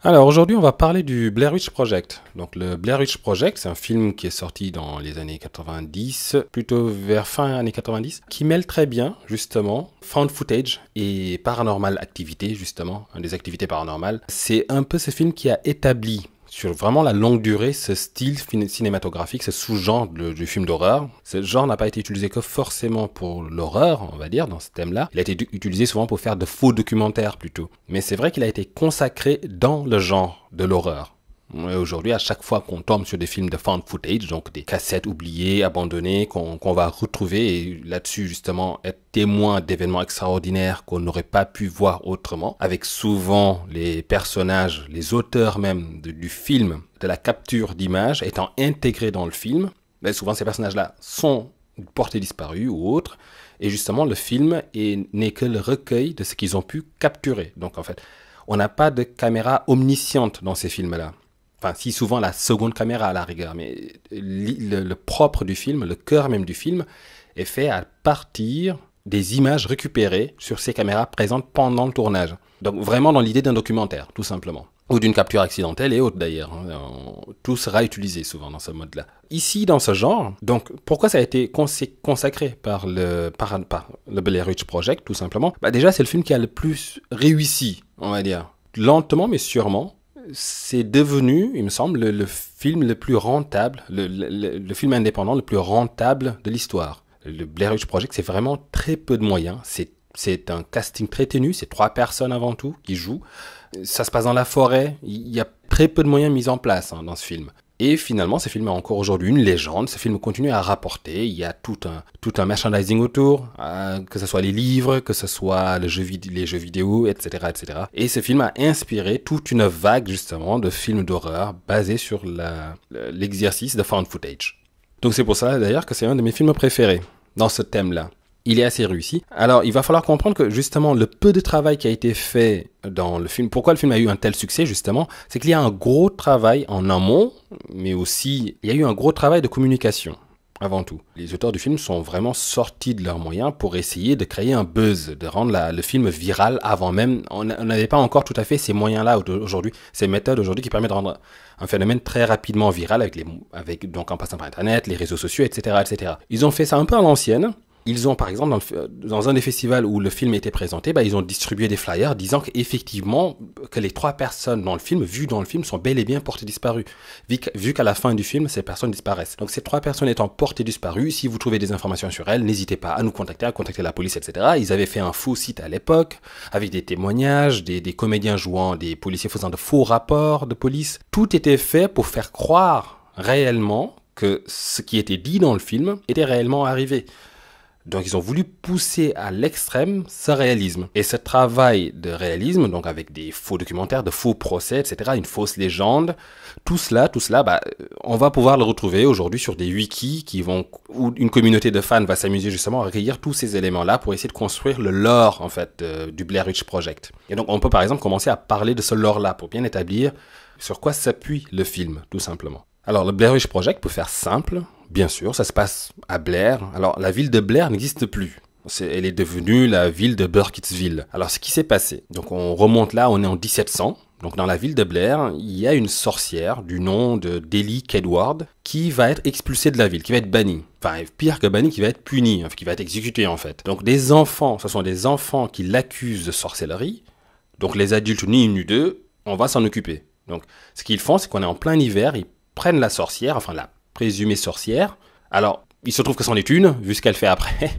Alors aujourd'hui, on va parler du Blair Witch Project. Donc le Blair Witch Project, c'est un film qui est sorti dans les années 90, plutôt vers fin années 90, qui mêle très bien justement found footage et paranormal activité justement, des activités paranormales. C'est un peu ce film qui a établi sur vraiment la longue durée ce style cinématographique, ce sous-genre du film d'horreur. Ce genre n'a pas été utilisé que forcément pour l'horreur, on va dire, dans ce thème-là. Il a été utilisé souvent pour faire de faux documentaires plutôt. Mais c'est vrai qu'il a été consacré dans le genre de l'horreur. Et aujourd'hui, à chaque fois qu'on tombe sur des films de found footage, donc des cassettes oubliées, abandonnées, qu'on va retrouver et là-dessus justement être témoin d'événements extraordinaires qu'on n'aurait pas pu voir autrement, avec souvent les personnages, les auteurs même du film, de la capture d'images étant intégrés dans le film, ben souvent ces personnages-là sont portés disparus ou autres, et justement le film n'est que le recueil de ce qu'ils ont pu capturer. Donc en fait, on n'a pas de caméra omnisciente dans ces films-là. Enfin, si souvent la seconde caméra à la rigueur, mais le propre du film, le cœur même du film, est fait à partir des images récupérées sur ces caméras présentes pendant le tournage. Donc vraiment dans l'idée d'un documentaire, tout simplement. Ou d'une capture accidentelle et autres d'ailleurs. Tout sera utilisé souvent dans ce mode-là. Ici, dans ce genre, donc pourquoi ça a été consacré par le Blair Witch Project, tout simplement? Déjà, c'est le film qui a le plus réussi, on va dire. Lentement mais sûrement. C'est devenu, il me semble, le film le plus rentable, le film indépendant le plus rentable de l'histoire. Le Blair Witch Project, c'est vraiment très peu de moyens. C'est un casting très ténu, c'est 3 personnes avant tout qui jouent. Ça se passe dans la forêt, il y a très peu de moyens mis en place dans ce film. Et finalement, ce film est encore aujourd'hui une légende. Ce film continue à rapporter. Il y a tout un merchandising autour, que ce soit les livres, que ce soit les jeux vidéo, etc., etc. Et ce film a inspiré toute une vague, justement, de films d'horreur basés sur l'exercice de found footage. Donc c'est pour ça, d'ailleurs, que c'est un de mes films préférés dans ce thème-là. Il est assez réussi. Alors, il va falloir comprendre que, justement, le peu de travail qui a été fait dans le film, pourquoi le film a eu un tel succès, justement, c'est qu'il y a un gros travail en amont, mais aussi, il y a eu un gros travail de communication, avant tout. Les auteurs du film sont vraiment sortis de leurs moyens pour essayer de créer un buzz, de rendre le film viral avant même. On n'avait pas encore tout à fait ces moyens-là aujourd'hui, ces méthodes aujourd'hui qui permettent de rendre un phénomène très rapidement viral donc en passant par Internet, les réseaux sociaux, etc., etc. Ils ont fait ça un peu à l'ancienne. Ils ont, par exemple, dans un des festivals où le film était présenté, ils ont distribué des flyers disant qu'effectivement, que les 3 personnes vues dans le film, sont bel et bien portées disparues. Vu qu'à la fin du film, ces personnes disparaissent. Donc ces 3 personnes étant portées disparues, si vous trouvez des informations sur elles, n'hésitez pas à nous contacter, à contacter la police, etc. Ils avaient fait un faux site à l'époque, avec des témoignages, des comédiens jouant, des policiers faisant de faux rapports de police. Tout était fait pour faire croire réellement que ce qui était dit dans le film était réellement arrivé. Donc ils ont voulu pousser à l'extrême ce réalisme. Et ce travail de réalisme, donc avec des faux documentaires, de faux procès, etc., une fausse légende, tout cela, on va pouvoir le retrouver aujourd'hui sur des wikis où une communauté de fans va s'amuser justement à recueillir tous ces éléments-là pour essayer de construire le lore, en fait, du Blair Witch Project. Et donc on peut par exemple commencer à parler de ce lore-là pour bien établir sur quoi s'appuie le film, tout simplement. Alors le Blair Witch Project, pour faire simple, bien sûr, ça se passe à Blair. Alors, la ville de Blair n'existe plus. Elle est devenue la ville de Burkittsville. Alors, ce qui s'est passé, donc on remonte là, on est en 1700. Donc, dans la ville de Blair, il y a une sorcière du nom de Delie Kedward qui va être expulsée de la ville, qui va être bannie. Enfin, pire que bannie, qui va être punie, qui va être exécutée en fait. Donc, ce sont des enfants qui l'accusent de sorcellerie. Donc, les adultes, ni une ni deux, on va s'en occuper. Donc, ce qu'ils font, c'est qu'on est en plein hiver, ils prennent la sorcière, enfin la présumée sorcière. Alors, il se trouve que c'en est une, vu ce qu'elle fait après.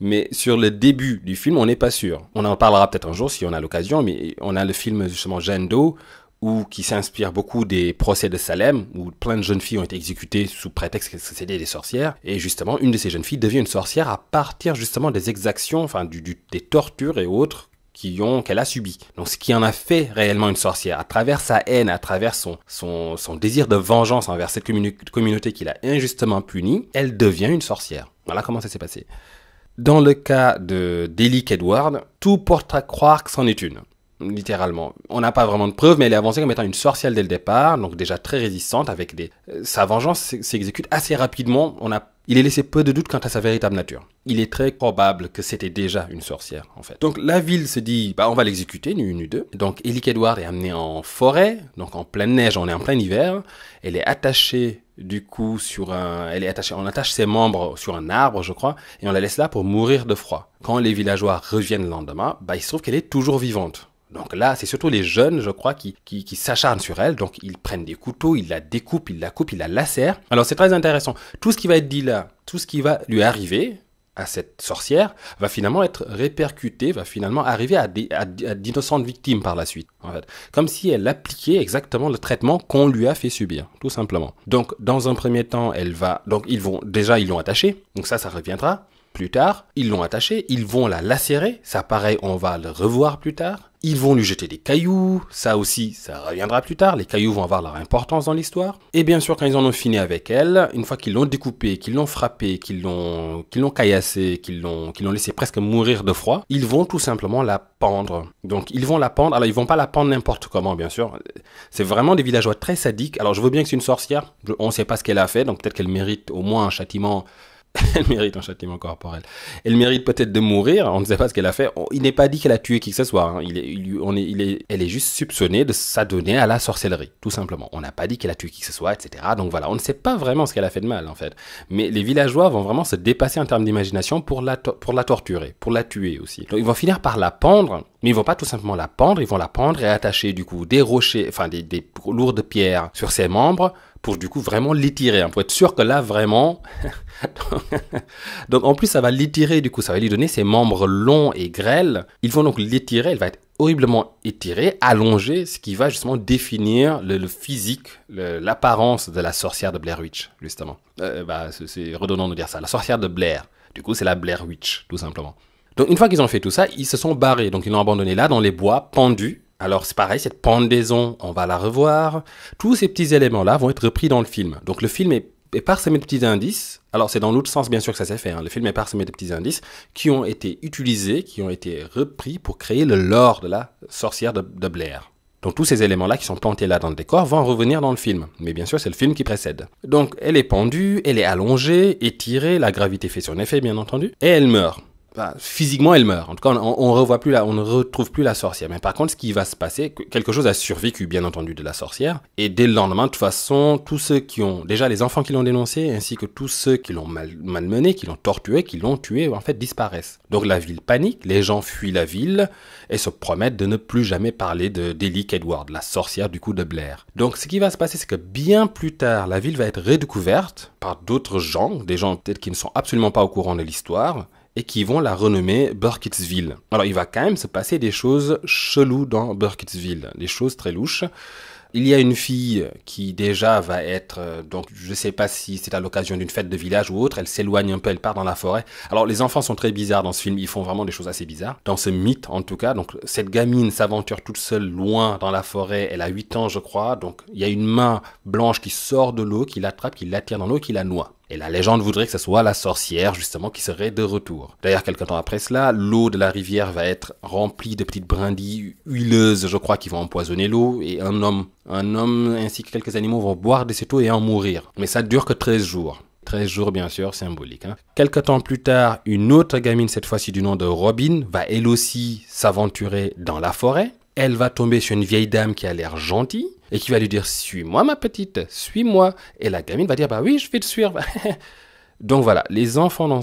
Mais sur le début du film, on n'est pas sûr. On en parlera peut-être un jour si on a l'occasion, mais on a le film justement Jane Doe, qui s'inspire beaucoup des procès de Salem, où plein de jeunes filles ont été exécutées sous prétexte que c'était des sorcières. Et justement, une de ces jeunes filles devient une sorcière à partir justement des exactions, enfin des tortures et autres qu'elle a subi. Donc ce qui en a fait réellement une sorcière, à travers sa haine, à travers son désir de vengeance envers cette communauté qu'il a injustement punie, elle devient une sorcière. Voilà comment ça s'est passé. Dans le cas de Delie Kedward, tout porte à croire que c'en est une. Littéralement. On n'a pas vraiment de preuves, mais elle est avancée comme étant une sorcière dès le départ, donc déjà très résistante, sa vengeance s'exécute assez rapidement. On n'a il est laissé peu de doute quant à sa véritable nature. Il est très probable que c'était déjà une sorcière, en fait. Donc la ville se dit, on va l'exécuter, nu une, nu deux. Donc Ellie Kedward est amenée en forêt, donc en pleine neige, on est en plein hiver. Elle est attachée, du coup, on attache ses membres sur un arbre, je crois, et on la laisse là pour mourir de froid. Quand les villageois reviennent le lendemain, il se trouve qu'elle est toujours vivante. Donc là, c'est surtout les jeunes, je crois, qui s'acharnent sur elle. Donc ils prennent des couteaux, ils la découpent, ils la coupent, ils la lacèrent. Alors c'est très intéressant. Tout ce qui va être dit là, tout ce qui va lui arriver à cette sorcière, va finalement être répercuté, va finalement arriver à d'innocentes victimes par la suite. En fait. Comme si elle appliquait exactement le traitement qu'on lui a fait subir, tout simplement. Donc dans un premier temps, ils l'ont attachée, donc ça reviendra. Plus tard, ils l'ont attachée, ils vont la lacérer, ça pareil, on va le revoir plus tard. Ils vont lui jeter des cailloux, ça aussi, ça reviendra plus tard, les cailloux vont avoir leur importance dans l'histoire. Et bien sûr, quand ils en ont fini avec elle, une fois qu'ils l'ont découpée, qu'ils l'ont frappée, qu'ils l'ont caillassée, qu'ils l'ont laissé presque mourir de froid, ils vont tout simplement la pendre. Donc ils vont la pendre, alors ils vont pas la pendre n'importe comment, bien sûr. C'est vraiment des villageois très sadiques. Alors je veux bien que c'est une sorcière, on ne sait pas ce qu'elle a fait, donc peut-être qu'elle mérite au moins un châtiment. Elle mérite un châtiment corporel. Elle mérite peut-être de mourir, on ne sait pas ce qu'elle a fait. Il n'est pas dit qu'elle a tué qui que ce soit. Hein. Elle est juste soupçonnée de s'adonner à la sorcellerie, tout simplement. On n'a pas dit qu'elle a tué qui que ce soit, etc. Donc voilà, on ne sait pas vraiment ce qu'elle a fait de mal, en fait. Mais les villageois vont vraiment se dépasser en termes d'imagination pour la torturer, pour la tuer aussi. Donc ils vont finir par la pendre, mais ils vont pas tout simplement la pendre, ils vont la pendre et attacher du coup des rochers, enfin des lourdes pierres sur ses membres, pour du coup vraiment l'étirer, hein, pour être sûr que là vraiment... Donc en plus ça va l'étirer, du coup ça va lui donner ses membres longs et grêles. Ils vont donc l'étirer, elle va être horriblement étirée, allongée, ce qui va justement définir le physique, l'apparence de la sorcière de Blair Witch, justement. C'est redondant de dire ça, la sorcière de Blair. Du coup c'est la Blair Witch, tout simplement. Donc une fois qu'ils ont fait tout ça, ils se sont barrés, donc ils l'ont abandonné là dans les bois, pendu. Alors c'est pareil, cette pendaison, on va la revoir. Tous ces petits éléments-là vont être repris dans le film. Donc le film est parsemé de petits indices. Alors c'est dans l'autre sens bien sûr que ça s'est fait. Hein. Le film est parsemé de petits indices qui ont été utilisés, qui ont été repris pour créer le lore de la sorcière de Blair. Donc tous ces éléments-là qui sont plantés là dans le décor vont revenir dans le film. Mais bien sûr c'est le film qui précède. Donc elle est pendue, elle est allongée, étirée, la gravité fait son effet bien entendu, et elle meurt. Physiquement, elle meurt. En tout cas, on ne retrouve plus la sorcière. Mais par contre, ce qui va se passer, quelque chose a survécu, bien entendu, de la sorcière. Et dès le lendemain, de toute façon, tous ceux qui ont, déjà les enfants qui l'ont dénoncé, ainsi que tous ceux qui l'ont malmené, qui l'ont torturé, qui l'ont tué, en fait, disparaissent. Donc la ville panique, les gens fuient la ville et se promettent de ne plus jamais parler d'Ellie Kedward, la sorcière du coup de Blair. Donc ce qui va se passer, c'est que bien plus tard, la ville va être redécouverte par d'autres gens, des gens peut-être qui ne sont absolument pas au courant de l'histoire, et qui vont la renommer Burkittsville. Alors il va quand même se passer des choses cheloues dans Burkittsville, des choses très louches. Il y a une fille qui déjà va être, donc je ne sais pas si c'est à l'occasion d'une fête de village ou autre, elle s'éloigne un peu, elle part dans la forêt. Alors les enfants sont très bizarres dans ce film, ils font vraiment des choses assez bizarres. Dans ce mythe en tout cas, donc cette gamine s'aventure toute seule loin dans la forêt, elle a 8 ans je crois, donc il y a une main blanche qui sort de l'eau, qui l'attrape, qui l'attire dans l'eau, qui la noie. Et la légende voudrait que ce soit la sorcière, justement, qui serait de retour. D'ailleurs, quelque temps après cela, l'eau de la rivière va être remplie de petites brindilles huileuses, je crois, qui vont empoisonner l'eau, et un homme ainsi que quelques animaux vont boire de cette eau et en mourir. Mais ça dure que 13 jours. 13 jours, bien sûr, symbolique. Hein. Quelque temps plus tard, une autre gamine, cette fois-ci du nom de Robin, va elle aussi s'aventurer dans la forêt. Elle va tomber sur une vieille dame qui a l'air gentille et qui va lui dire « Suis-moi ma petite, suis-moi ». Et la gamine va dire « Bah oui, je vais te suivre ». Donc voilà, les enfants dans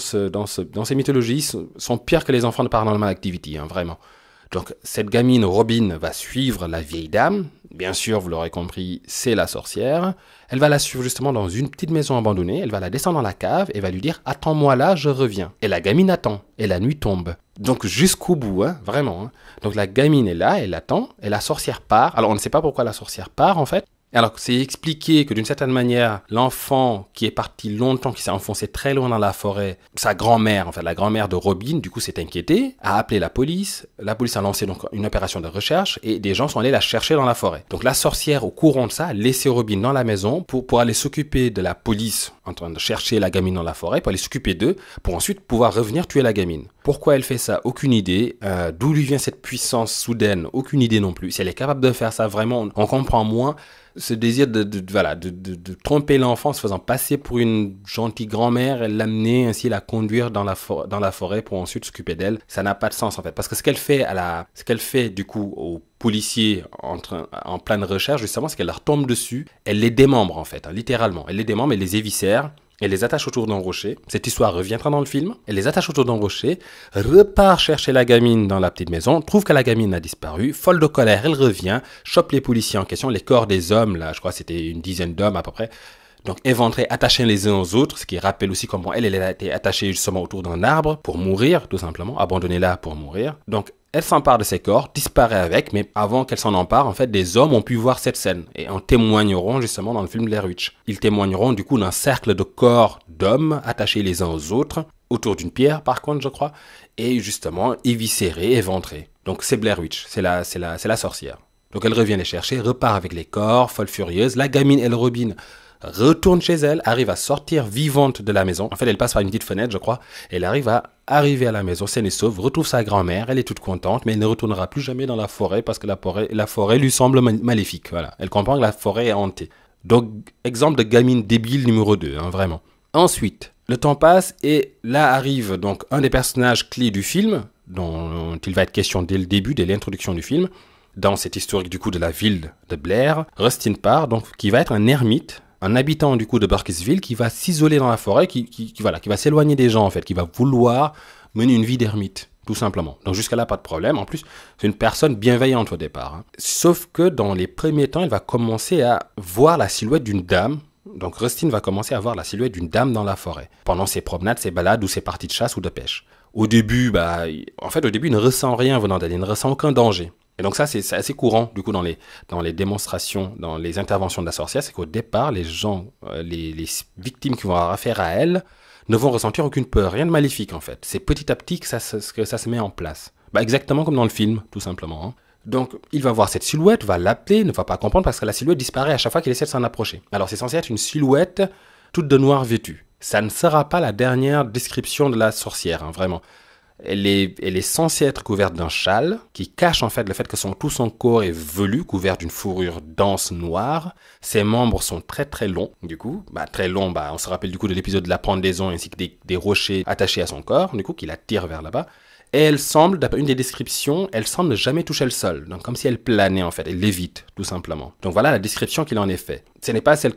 ces mythologies sont pires que les enfants de Paranormal Activity, hein, vraiment. Donc cette gamine Robin va suivre la vieille dame. Bien sûr, vous l'aurez compris, c'est la sorcière. Elle va la suivre justement dans une petite maison abandonnée. Elle va la descendre dans la cave et va lui dire « Attends-moi là, je reviens ». Et la gamine attend. Et la nuit tombe. Donc jusqu'au bout, hein, vraiment. Hein. Donc la gamine est là, elle attend. Et la sorcière part. Alors on ne sait pas pourquoi la sorcière part en fait. Alors c'est expliqué que d'une certaine manière, l'enfant qui est parti longtemps, qui s'est enfoncé très loin dans la forêt, sa grand-mère, en fait la grand-mère de Robin, du coup s'est inquiétée, a appelé la police a lancé donc une opération de recherche et des gens sont allés la chercher dans la forêt. Donc la sorcière, au courant de ça, a laissé Robin dans la maison pour aller s'occuper de la police en train de chercher la gamine dans la forêt, pour aller s'occuper d'eux, pour ensuite pouvoir revenir tuer la gamine. Pourquoi elle fait ça? Aucune idée. D'où lui vient cette puissance soudaine? Aucune idée non plus. Si elle est capable de faire ça, vraiment, on comprend moins ce désir voilà, de tromper l'enfant en se faisant passer pour une gentille grand-mère et l'amener ainsi la conduire dans la forêt pour ensuite s'occuper d'elle, ça n'a pas de sens en fait. Parce que ce qu'elle fait du coup aux policiers en pleine recherche justement, c'est qu'elle leur tombe dessus, elle les démembre en fait, hein, littéralement. Elle les démembre, elle les éviscère. Elle les attache autour d'un rocher. Cette histoire reviendra dans le film. Elle les attache autour d'un rocher, repart chercher la gamine dans la petite maison, trouve que la gamine a disparu, folle de colère, elle revient, chope les policiers en question, les corps des hommes, là, je crois que c'était une dizaine d'hommes à peu près, donc éventrés, attachés les uns aux autres, ce qui rappelle aussi comment elle a été attachée justement autour d'un arbre pour mourir, tout simplement, abandonnée là pour mourir. Donc elle s'empare de ses corps, disparaît avec, mais avant qu'elle s'en empare, en fait, des hommes ont pu voir cette scène et en témoigneront justement dans le film Blair Witch. Ils témoigneront du coup d'un cercle de corps d'hommes attachés les uns aux autres, autour d'une pierre par contre, je crois, et justement éviscérés, éventrés. Donc c'est Blair Witch, c'est la sorcière. Donc elle revient les chercher, repart avec les corps, folle furieuse. La gamine, elle Robin, retourne chez elle, arrive à sortir vivante de la maison. En fait, elle passe par une petite fenêtre, je crois. Elle arrive à arriver à la maison saine et sauve, retrouve sa grand-mère, elle est toute contente, mais elle ne retournera plus jamais dans la forêt parce que la forêt lui semble maléfique. Voilà. Elle comprend que la forêt est hantée. Donc, exemple de gamine débile numéro 2, hein, vraiment. Ensuite, le temps passe et là arrive donc un des personnages clés du film, dont il va être question dès le début, dès l'introduction du film, dans cette historique du coup de la ville de Blair, Rustin Parr, donc qui va être un ermite, un habitant du coup de Burkittsville qui va s'isoler dans la forêt, qui va s'éloigner des gens en fait, qui va vouloir mener une vie d'ermite, tout simplement. Donc jusqu'à là, pas de problème. En plus, c'est une personne bienveillante au départ. Hein. Sauf que dans les premiers temps, elle va commencer à voir la silhouette d'une dame. Donc Rustin va commencer à voir la silhouette d'une dame dans la forêt, pendant ses promenades, ses balades ou ses parties de chasse ou de pêche. Au début, il ne ressent rien venant d'elle, il ne ressent aucun danger. Et donc ça, c'est assez courant, du coup, dans les démonstrations, dans les interventions de la sorcière, c'est qu'au départ, les gens, les victimes qui vont avoir affaire à elle, ne vont ressentir aucune peur, rien de maléfique, en fait. C'est petit à petit que ça se met en place. Exactement comme dans le film, tout simplement. Hein. Donc, il va voir cette silhouette, va l'appeler, ne va pas comprendre parce que la silhouette disparaît à chaque fois qu'il essaie de s'en approcher. Alors, c'est censé être une silhouette toute de noir vêtue. Ça ne sera pas la dernière description de la sorcière, hein, vraiment. Elle est censée être couverte d'un châle qui cache en fait le fait que tout son corps est velu, couvert d'une fourrure dense noire. Ses membres sont très très longs, du coup. Très longs, on se rappelle du coup de l'épisode de la pendaison ainsi que des rochers attachés à son corps, du coup, qui la tirent vers là-bas. Et elle semble, d'après une des descriptions, elle semble ne jamais toucher le sol. Donc comme si elle planait en fait, elle lévite, tout simplement. Donc voilà la description qu'il en est fait. Ce n'est pas celle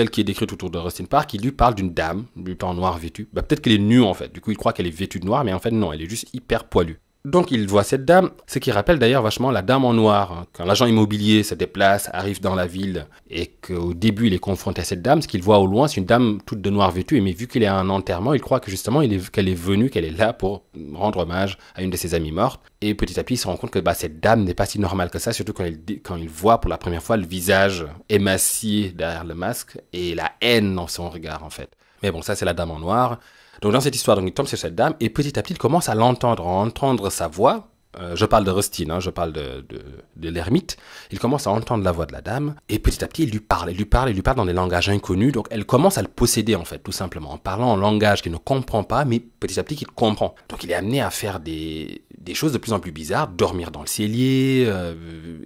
qui est décrite autour de Rustin Parr, qui lui parle d'une dame, lui en noir vêtue. Peut-être qu'elle est nue en fait, du coup il croit qu'elle est vêtue de noir, mais en fait non, elle est juste hyper poilue. Donc il voit cette dame, ce qui rappelle d'ailleurs vachement la dame en noir. Hein. Quand l'agent immobilier se déplace, arrive dans la ville, et qu'au début il est confronté à cette dame, ce qu'il voit au loin, c'est une dame toute de noir vêtue, mais vu qu'il est à un enterrement, il croit que justement qu'elle est venue, qu'elle est là pour rendre hommage à une de ses amies mortes. Et petit à petit il se rend compte que cette dame n'est pas si normale que ça, surtout quand il voit pour la première fois le visage émacié derrière le masque, et la haine dans son regard en fait. Mais bon, ça c'est la dame en noir. Donc dans cette histoire, il tombe sur cette dame et petit à petit il commence à l'entendre, à entendre sa voix. Je parle de Rustin, hein, je parle de l'ermite. Il commence à entendre la voix de la dame et petit à petit il lui parle dans des langages inconnus. Donc elle commence à le posséder en fait, tout simplement, en parlant en langage qu'il ne comprend pas, mais petit à petit qu'il comprend. Donc il est amené à faire des choses de plus en plus bizarres, dormir dans le cellier,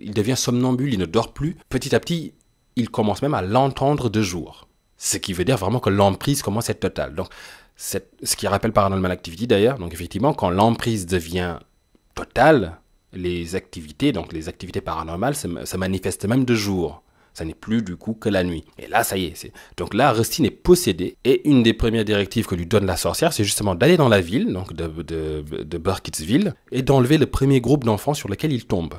il devient somnambule, il ne dort plus. Petit à petit, il commence même à l'entendre de jour. Ce qui veut dire vraiment que l'emprise commence à être totale. Donc ce qui rappelle Paranormal Activity d'ailleurs. Donc effectivement, quand l'emprise devient totale, les activités paranormales se manifestent même de jour. Ça n'est plus du coup que la nuit. Et là, ça y est. Donc là, Rustin est possédé. Et une des premières directives que lui donne la sorcière, c'est justement d'aller dans la ville, donc de Burkittsville, et d'enlever le premier groupe d'enfants sur lequel il tombe.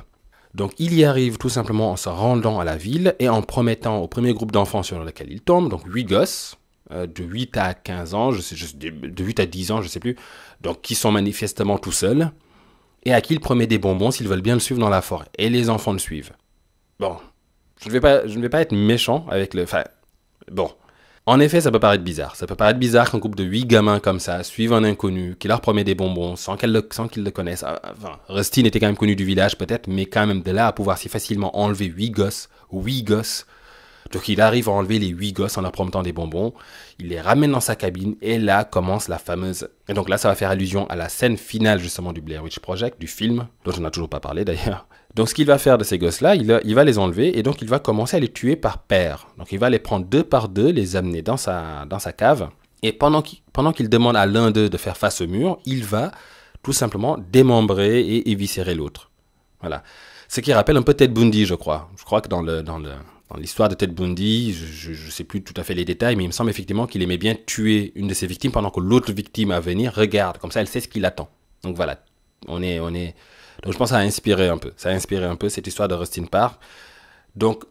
Donc il y arrive tout simplement en se rendant à la ville et en promettant au premier groupe d'enfants sur lequel il tombe, donc 8 gosses, de 8 à 15 ans, de 8 à 10 ans, je sais plus, donc qui sont manifestement tout seuls, et à qui il promet des bonbons s'ils veulent bien le suivre dans la forêt. Et les enfants le suivent. Bon, je ne vais pas être méchant avec le... Enfin, bon, en effet, ça peut paraître bizarre. Ça peut paraître bizarre qu'un groupe de 8 gamins comme ça suivent un inconnu, qui leur promet des bonbons sans qu'ils le connaissent. Enfin, Rustin était quand même connu du village peut-être, mais quand même de là à pouvoir si facilement enlever 8 gosses. Donc il arrive à enlever les 8 gosses en leur promettant des bonbons, il les ramène dans sa cabine et là commence la fameuse... Et donc là ça va faire allusion à la scène finale justement du Blair Witch Project, du film, dont on n'a toujours pas parlé d'ailleurs. Donc ce qu'il va faire de ces gosses-là, il va les enlever et donc il va commencer à les tuer par paire. Donc il va les prendre deux par deux, les amener dans sa cave. Et pendant qu'il demande à l'un d'eux de faire face au mur, il va tout simplement démembrer et éviscérer l'autre. Voilà. Ce qui rappelle un peu Ted Bundy, je crois. Je crois que dans l'histoire de Ted Bundy, je ne sais plus tout à fait les détails, mais il me semble effectivement qu'il aimait bien tuer une de ses victimes pendant que l'autre victime à venir regarde. Comme ça, elle sait ce qui l'attend. Donc voilà. Donc je pense que ça a inspiré un peu. Ça a inspiré un peu cette histoire de Rustin Parr. Donc,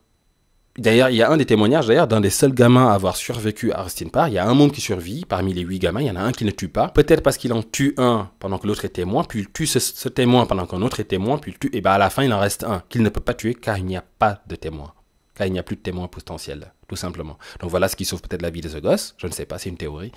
d'ailleurs, il y a un des témoignages, d'un des seuls gamins à avoir survécu à Rustin Parr. Il y a un môme qui survit parmi les 8 gamins. Il y en a un qui ne tue pas. Peut-être parce qu'il en tue un pendant que l'autre est témoin, puis il tue ce témoin pendant qu'un autre est témoin, puis il tue. Et bien à la fin, il en reste un qu'il ne peut pas tuer car il n'y a pas de témoin. Car il n'y a plus de témoin potentiel, tout simplement. Donc voilà ce qui sauve peut-être la vie de ce gosse. Je ne sais pas, c'est une théorie.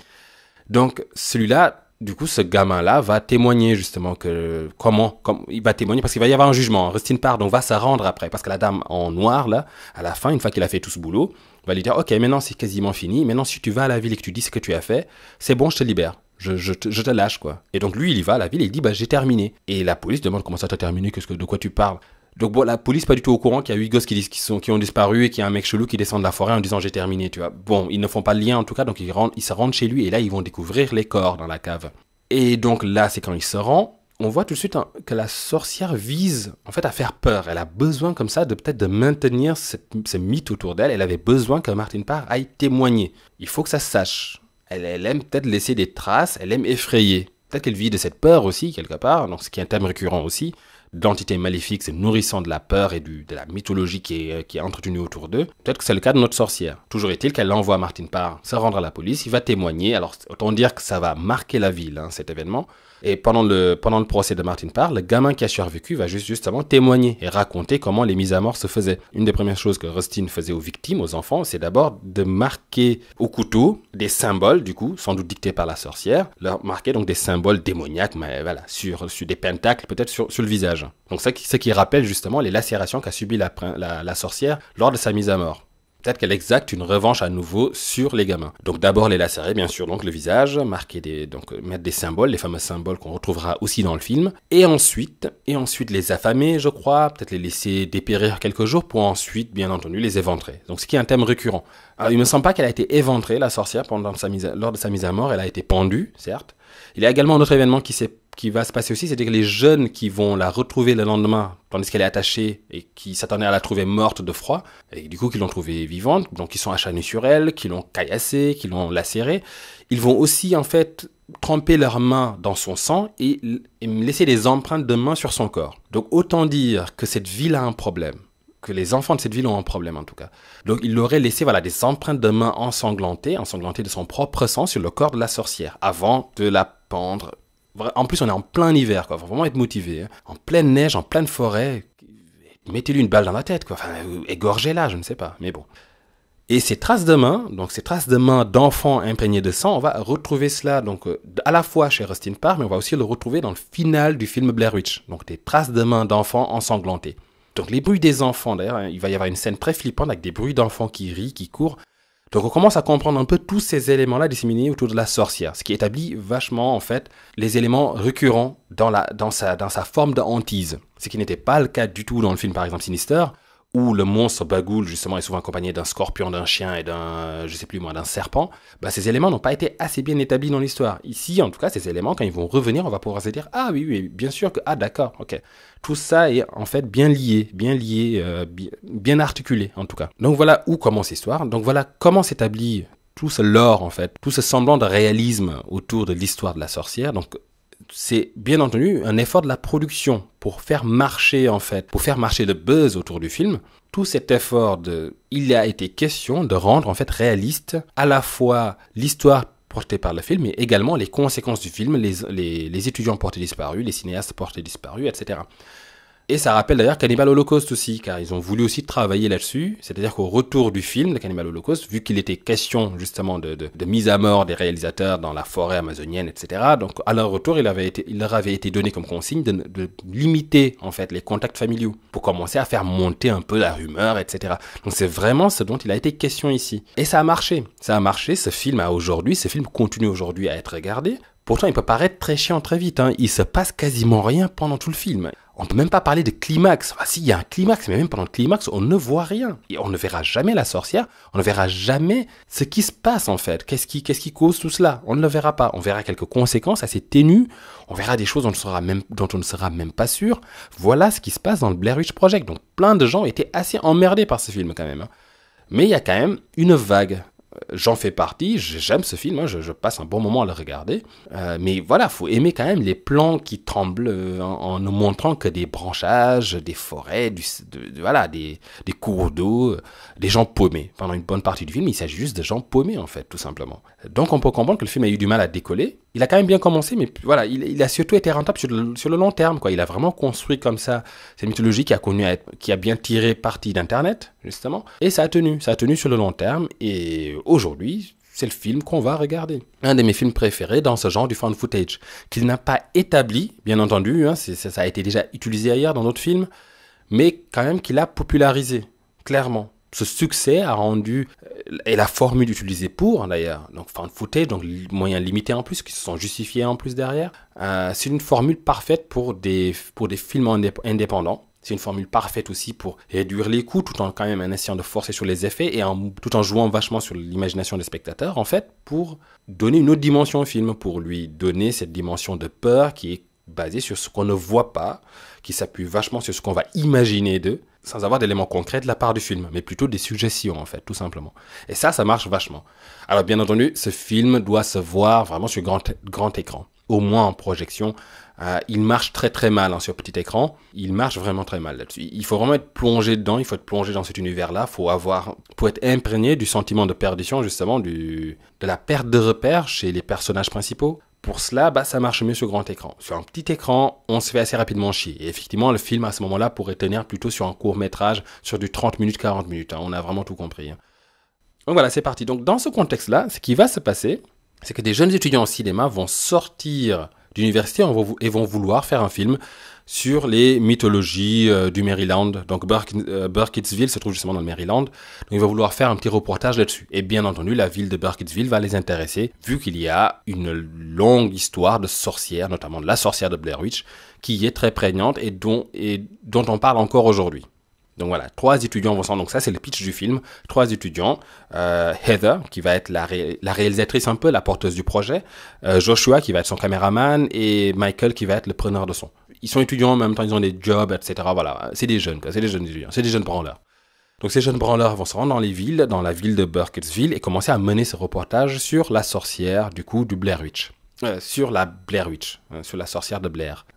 Donc celui-là, du coup, ce gamin-là va témoigner justement il va témoigner parce qu'il va y avoir un jugement. Rustin Parr donc va se rendre après parce que la dame en noir là, à la fin, une fois qu'il a fait tout ce boulot, va lui dire ok, maintenant c'est quasiment fini. Maintenant si tu vas à la ville et que tu dis ce que tu as fait, c'est bon, je te libère. Je te lâche quoi. Et donc lui, il y va à la ville et il dit j'ai terminé. Et la police demande comment ça t'as terminé, de quoi tu parles. Donc bon, la police pas du tout au courant qu'il y a 8 gosses qui ont disparu et qu'il y a un mec chelou qui descend de la forêt en disant j'ai terminé, tu vois. Bon, ils ne font pas le lien en tout cas, donc ils se rendent chez lui et là ils vont découvrir les corps dans la cave. Et donc là, c'est quand il se rend, on voit tout de suite que la sorcière vise en fait à faire peur. Elle a besoin comme ça peut-être de maintenir ce mythe autour d'elle. Elle avait besoin que Martin Parr aille témoigner. Il faut que ça se sache. Elle aime peut-être laisser des traces, elle aime effrayer. Peut-être qu'elle vit de cette peur aussi, quelque part, donc ce qui est un thème récurrent aussi. D'entités maléfiques se nourrissant de la peur et de la mythologie qui est entretenue autour d'eux. Peut-être que c'est le cas de notre sorcière. Toujours est-il qu'elle envoie Martin Parr se rendre à la police, il va témoigner. Alors autant dire que ça va marquer la ville, cet événement. Et pendant le procès de Martin Parr, le gamin qui a survécu va justement témoigner et raconter comment les mises à mort se faisaient. Une des premières choses que Rustin faisait aux victimes, aux enfants, c'est d'abord de marquer au couteau des symboles, du coup, sans doute dictés par la sorcière, leur marquer donc des symboles démoniaques, mais voilà, sur des pentacles, peut-être sur le visage. Donc ce qui rappelle justement les lacérations qu'a subies la sorcière lors de sa mise à mort. Peut-être qu'elle exacte une revanche à nouveau sur les gamins. Donc d'abord les lacérer, bien sûr, donc le visage, mettre des symboles, les fameux symboles qu'on retrouvera aussi dans le film, et ensuite les affamer, je crois, peut-être les laisser dépérir quelques jours pour ensuite, bien entendu, les éventrer. Donc ce qui est un thème récurrent. Alors il me semble pas qu'elle a été éventrée, la sorcière, lors de sa mise à mort, elle a été pendue, certes. Il y a également un autre événement qui va se passer aussi, c'est-à-dire que les jeunes qui vont la retrouver le lendemain, tandis qu'elle est attachée et qui s'attendaient à la trouver morte de froid, et du coup qui l'ont trouvée vivante, donc ils sont acharnés sur elle, qui l'ont caillassée, qui l'ont lacérée, ils vont aussi en fait tremper leurs mains dans son sang et laisser des empreintes de mains sur son corps. Donc autant dire que cette ville a un problème, que les enfants de cette ville ont un problème en tout cas. Donc il aurait laissé des empreintes de mains ensanglantées de son propre sang sur le corps de la sorcière, avant de la pendre. En plus, on est en plein hiver, quoi. Faut vraiment être motivé. En pleine neige, en pleine forêt. Mettez-lui une balle dans la tête, quoi. Enfin, égorgez-la, je ne sais pas. Mais bon. Et ces traces de mains, d'enfants imprégnés de sang, on va retrouver cela donc à la fois chez Rustin Parr, mais on va aussi le retrouver dans le final du film Blair Witch. Donc des traces de mains d'enfants ensanglantés. Donc les bruits des enfants, d'ailleurs, il va y avoir une scène très flippante avec des bruits d'enfants qui rient, qui courent. Donc on commence à comprendre un peu tous ces éléments-là disséminés autour de la sorcière, ce qui établit vachement en fait les éléments récurrents dans sa forme de hantise, ce qui n'était pas le cas du tout dans le film par exemple Sinister, où le monstre Bagoul justement est souvent accompagné d'un scorpion, d'un chien et d'un serpent. Ces éléments n'ont pas été assez bien établis dans l'histoire. Ici en tout cas ces éléments quand ils vont revenir on va pouvoir se dire ah oui bien sûr que d'accord ok. Tout ça est en fait bien lié, bien articulé en tout cas. Donc voilà où commence l'histoire. Donc voilà comment s'établit tout ce lore en fait, tout ce semblant de réalisme autour de l'histoire de la sorcière. Donc c'est bien entendu un effort de la production pour faire marcher le buzz autour du film. Tout cet effort il a été question de rendre en fait réaliste à la fois l'histoire portée par le film, mais également les conséquences du film, les étudiants portés disparus, les cinéastes portés disparus, etc. Et ça rappelle d'ailleurs Cannibal Holocaust aussi, car ils ont voulu aussi travailler là-dessus, c'est-à-dire qu'au retour du film de Cannibal Holocaust, vu qu'il était question justement de mise à mort des réalisateurs dans la forêt amazonienne, etc., donc à leur retour, il leur avait été donné comme consigne de limiter en fait les contacts familiaux, pour commencer à faire monter un peu la rumeur, etc. Donc c'est vraiment ce dont il a été question ici. Et ça a marché, ce film continue aujourd'hui à être regardé. Pourtant, il peut paraître très chiant très vite. Il se passe quasiment rien pendant tout le film. On ne peut même pas parler de climax. Enfin, s'il y a un climax, mais même pendant le climax, on ne voit rien. Et on ne verra jamais la sorcière, on ne verra jamais ce qui se passe en fait. Qu'est-ce qui cause tout cela? On ne le verra pas. On verra quelques conséquences assez ténues. On verra des choses dont on ne sera même pas sûr. Voilà ce qui se passe dans le Blair Witch Project. Donc plein de gens étaient assez emmerdés par ce film quand même, hein. Mais il y a quand même une vague. J'en fais partie, j'aime ce film, hein, je passe un bon moment à le regarder. Mais voilà, faut aimer quand même les plans qui tremblent en ne montrant que des branchages, des forêts, voilà, des cours d'eau, des gens paumés. Pendant une bonne partie du film, il s'agit juste de gens paumés en fait, tout simplement. Donc on peut comprendre que le film a eu du mal à décoller. Il a quand même bien commencé, mais voilà, il a surtout été rentable sur le long terme, quoi. Il a vraiment construit comme ça cette mythologie qui a bien tiré parti d'Internet, justement. Et ça a tenu sur le long terme. Et aujourd'hui, c'est le film qu'on va regarder. Un de mes films préférés dans ce genre du found footage, qu'il n'a pas établi, bien entendu, hein, ça a été déjà utilisé ailleurs dans d'autres films, mais quand même qu'il a popularisé, clairement. Ce succès a rendu, et la formule utilisée pour d'ailleurs, donc found footage, donc moyens limités en plus, qui se sont justifiés en plus derrière, c'est une formule parfaite pour des films indépendants. C'est une formule parfaite aussi pour réduire les coûts, tout en quand même en essayant de forcer sur les effets et tout en jouant vachement sur l'imagination des spectateurs, en fait, pour donner une autre dimension au film, pour lui donner cette dimension de peur qui est basée sur ce qu'on ne voit pas, qui s'appuie vachement sur ce qu'on va imaginer d'eux, sans avoir d'éléments concrets de la part du film, mais plutôt des suggestions, en fait, tout simplement. Et ça marche vachement. Alors, bien entendu, ce film doit se voir vraiment sur grand écran, au moins en projection. Il marche très très mal, hein, sur petit écran. Il marche vraiment très mal là-dessus. Il faut vraiment être plongé dedans, il faut être plongé dans cet univers-là. Pour être imprégné du sentiment de perdition, justement, de la perte de repères chez les personnages principaux. Pour cela, ça marche mieux sur grand écran. Sur un petit écran, on se fait assez rapidement chier. Et effectivement, le film, à ce moment-là, pourrait tenir plutôt sur un court-métrage, sur du 30 minutes, 40 minutes. Hein. On a vraiment tout compris. Hein. Donc voilà, c'est parti. Donc dans ce contexte-là, ce qui va se passer, c'est que des jeunes étudiants en cinéma vont sortir d'université et vont vouloir faire un film sur les mythologies du Maryland. Donc Burkittsville se trouve justement dans le Maryland. Donc ils vont vouloir faire un petit reportage là-dessus. Et bien entendu, la ville de Burkittsville va les intéresser, vu qu'il y a une longue histoire de sorcières, notamment de la sorcière de Blair Witch, qui est très prégnante et dont on parle encore aujourd'hui. Donc voilà, 3 étudiants vont s'en... Donc ça, c'est le pitch du film. 3 étudiants. Heather, qui va être la réalisatrice un peu, la porteuse du projet. Joshua, qui va être son caméraman. Et Michael, qui va être le preneur de son. Ils sont étudiants, en même temps, ils ont des jobs, etc. Voilà, c'est des jeunes, quoi. C'est des jeunes étudiants. C'est des jeunes branleurs. Donc ces jeunes branleurs vont se rendre dans la ville de Burkittsville, et commencer à mener ce reportage sur la sorcière, du Blair Witch. Sur la Blair Witch, sur la sorcière de Blair.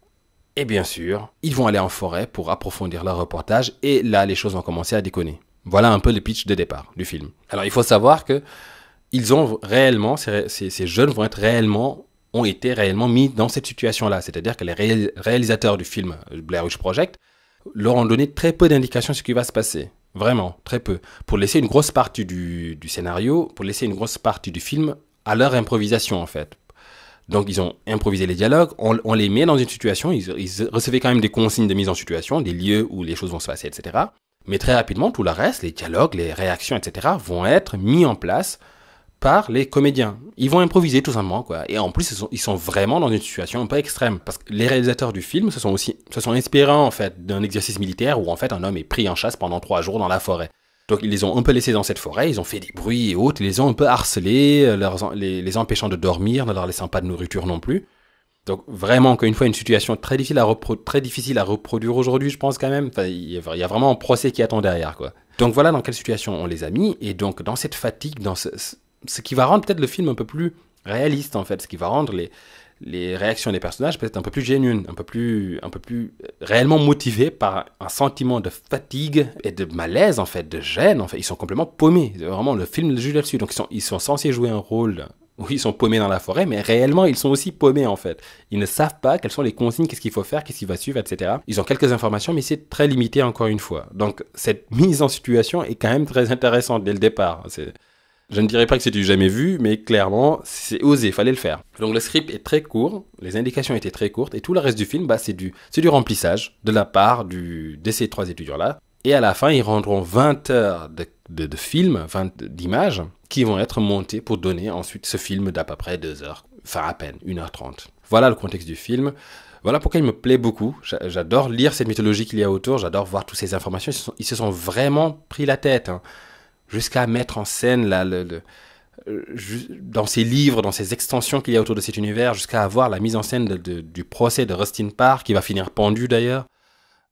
Et bien sûr, ils vont aller en forêt pour approfondir leur reportage, et là, les choses vont commencer à déconner. Voilà un peu le pitch de départ du film. Alors, il faut savoir que ils ont réellement, ces jeunes ont été réellement mis dans cette situation-là. C'est-à-dire que les réalisateurs du film Blair Witch Project leur ont donné très peu d'indications sur ce qui va se passer. Vraiment, très peu. Pour laisser une grosse partie du scénario, pour laisser une grosse partie du film à leur improvisation, en fait. Donc, ils ont improvisé les dialogues, on les met dans une situation, ils recevaient quand même des consignes de mise en situation, des lieux où les choses vont se passer, etc. Mais très rapidement, tout le reste, les dialogues, les réactions, etc., vont être mis en place par les comédiens. Ils vont improviser tout simplement, quoi. Et en plus, ils sont vraiment dans une situation un peu extrême. Parce que les réalisateurs du film se sont inspirés, en fait, d'un exercice militaire où, en fait, un homme est pris en chasse pendant 3 jours dans la forêt. Donc ils les ont un peu laissés dans cette forêt, ils ont fait des bruits et autres, ils les ont un peu harcelés, les empêchant de dormir, ne leur laissant pas de nourriture non plus. Donc vraiment, encore une fois, une situation très difficile à reproduire aujourd'hui, je pense quand même. Enfin, il y a vraiment un procès qui attend derrière, quoi. Donc voilà dans quelle situation on les a mis, et donc dans cette fatigue, dans ce qui va rendre peut-être le film un peu plus réaliste, en fait, ce qui va rendre les réactions des personnages peut-être un peu plus genuines, un peu plus réellement motivées par un sentiment de fatigue et de malaise, en fait, de gêne. En fait, ils sont complètement paumés. Vraiment, le film le juge là-dessus. Donc, ils sont censés jouer un rôle où ils sont paumés dans la forêt, mais réellement, ils sont aussi paumés, en fait. Ils ne savent pas quelles sont les consignes, qu'est-ce qu'il faut faire, qu'est-ce qu'il va suivre, etc. Ils ont quelques informations, mais c'est très limité, encore une fois. Donc, cette mise en situation est quand même très intéressante dès le départ. Je ne dirais pas que c'est du jamais vu, mais clairement, c'est osé, fallait le faire. Donc le script est très court, les indications étaient très courtes, et tout le reste du film, c'est du remplissage de la part de ces 3 étudiants-là. Et à la fin, ils rendront 20 heures de film, 20 d'images, qui vont être montées pour donner ensuite ce film d'à peu près 2 heures. Enfin, à peine, 1h30. Voilà le contexte du film. Voilà pourquoi il me plaît beaucoup. J'adore lire cette mythologie qu'il y a autour, j'adore voir toutes ces informations. Ils se sont vraiment pris la tête, hein, jusqu'à mettre en scène dans ces livres, dans ces extensions qu'il y a autour de cet univers, jusqu'à avoir la mise en scène du procès de Rustin Parr, qui va finir pendu d'ailleurs,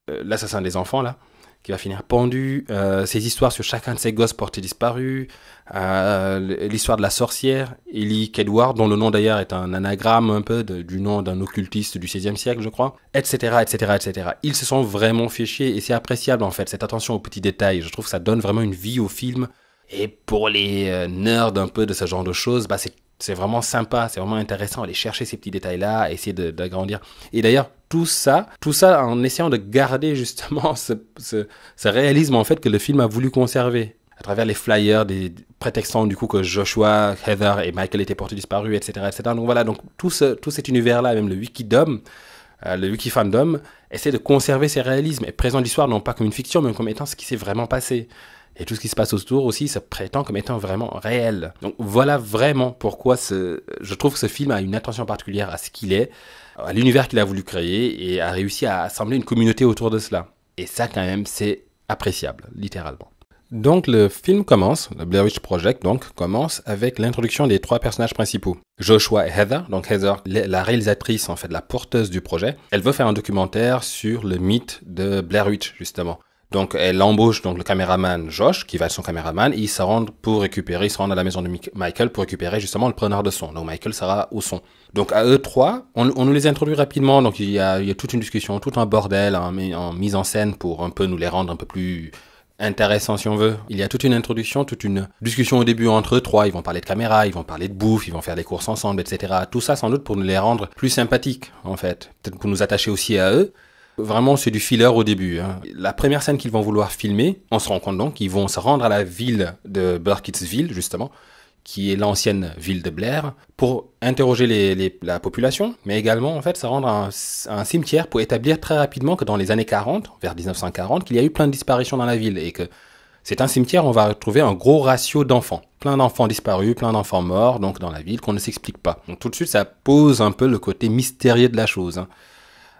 l'assassin des enfants là, qui va finir pendu, ces histoires sur chacun de ces gosses portés disparus, l'histoire de la sorcière, Ellie Kedward, dont le nom d'ailleurs est un anagramme un peu du nom d'un occultiste du XVIe siècle, je crois, etc., etc., etc. Ils se sont vraiment fait chier, et c'est appréciable en fait, cette attention aux petits détails. Je trouve que ça donne vraiment une vie au film. Et pour les nerds un peu de ce genre de choses, bah c'est vraiment sympa, c'est vraiment intéressant aller chercher ces petits détails-là, essayer d'agrandir. Et d'ailleurs, tout ça en essayant de garder justement ce réalisme en fait que le film a voulu conserver. À travers les flyers, prétextant du coup que Joshua, Heather et Michael étaient portés disparus, etc., etc. Donc voilà, donc tout cet univers-là, même le Wikidom, le Wikifandom, essaie de conserver ces réalismes et présente l'histoire non pas comme une fiction, mais comme étant ce qui s'est vraiment passé. Et tout ce qui se passe autour aussi se prétend comme étant vraiment réel. Donc voilà vraiment pourquoi je trouve que ce film a une attention particulière à ce qu'il est, à l'univers qu'il a voulu créer, et a réussi à assembler une communauté autour de cela. Et ça quand même, c'est appréciable, littéralement. Donc le film commence, le Blair Witch Project donc, commence avec l'introduction des 3 personnages principaux. Joshua et Heather. Donc Heather, la réalisatrice, en fait, la porteuse du projet, elle veut faire un documentaire sur le mythe de Blair Witch, justement. Donc elle embauche donc le caméraman Josh, qui va être son caméraman, et ils se rendent à la maison de Michael pour récupérer justement le preneur de son. Donc Michael sera au son. Donc à eux 3, on nous les introduit rapidement, donc il y a toute une discussion, tout un bordel en mise en scène pour un peu nous les rendre un peu plus intéressants si on veut. Il y a toute une introduction, toute une discussion au début entre eux 3, ils vont parler de caméra, ils vont parler de bouffe, ils vont faire des courses ensemble, etc. Tout ça sans doute pour nous les rendre plus sympathiques en fait, peut-être pour nous attacher aussi à eux. Vraiment, c'est du filler au début, hein. La première scène qu'ils vont vouloir filmer, on se rend compte donc qu'ils vont se rendre à la ville de Burkittsville, justement, qui est l'ancienne ville de Blair, pour interroger la population, mais également, en fait, se rendre à un cimetière pour établir très rapidement que dans les années 40, vers 1940, qu'il y a eu plein de disparitions dans la ville, et que c'est un cimetière où on va retrouver un gros ratio d'enfants. Plein d'enfants disparus, plein d'enfants morts, donc dans la ville, qu'on ne s'explique pas. Donc tout de suite, ça pose un peu le côté mystérieux de la chose, hein.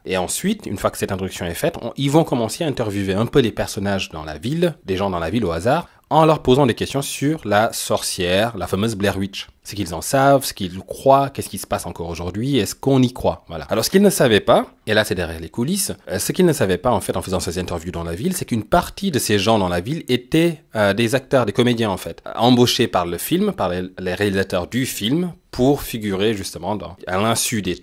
Et ensuite, une fois que cette introduction est faite, ils vont commencer à interviewer un peu les personnages dans la ville, des gens dans la ville au hasard, en leur posant des questions sur la sorcière, la fameuse Blair Witch. Ce qu'ils en savent, ce qu'ils croient, qu'est-ce qui se passe encore aujourd'hui, est-ce qu'on y croit, voilà. Alors ce qu'ils ne savaient pas, et là c'est derrière les coulisses, ce qu'ils ne savaient pas en fait en faisant ces interviews dans la ville, c'est qu'une partie de ces gens dans la ville étaient des acteurs, des comédiens en fait, embauchés par le film, par les réalisateurs du film, pour figurer justement à l'insu de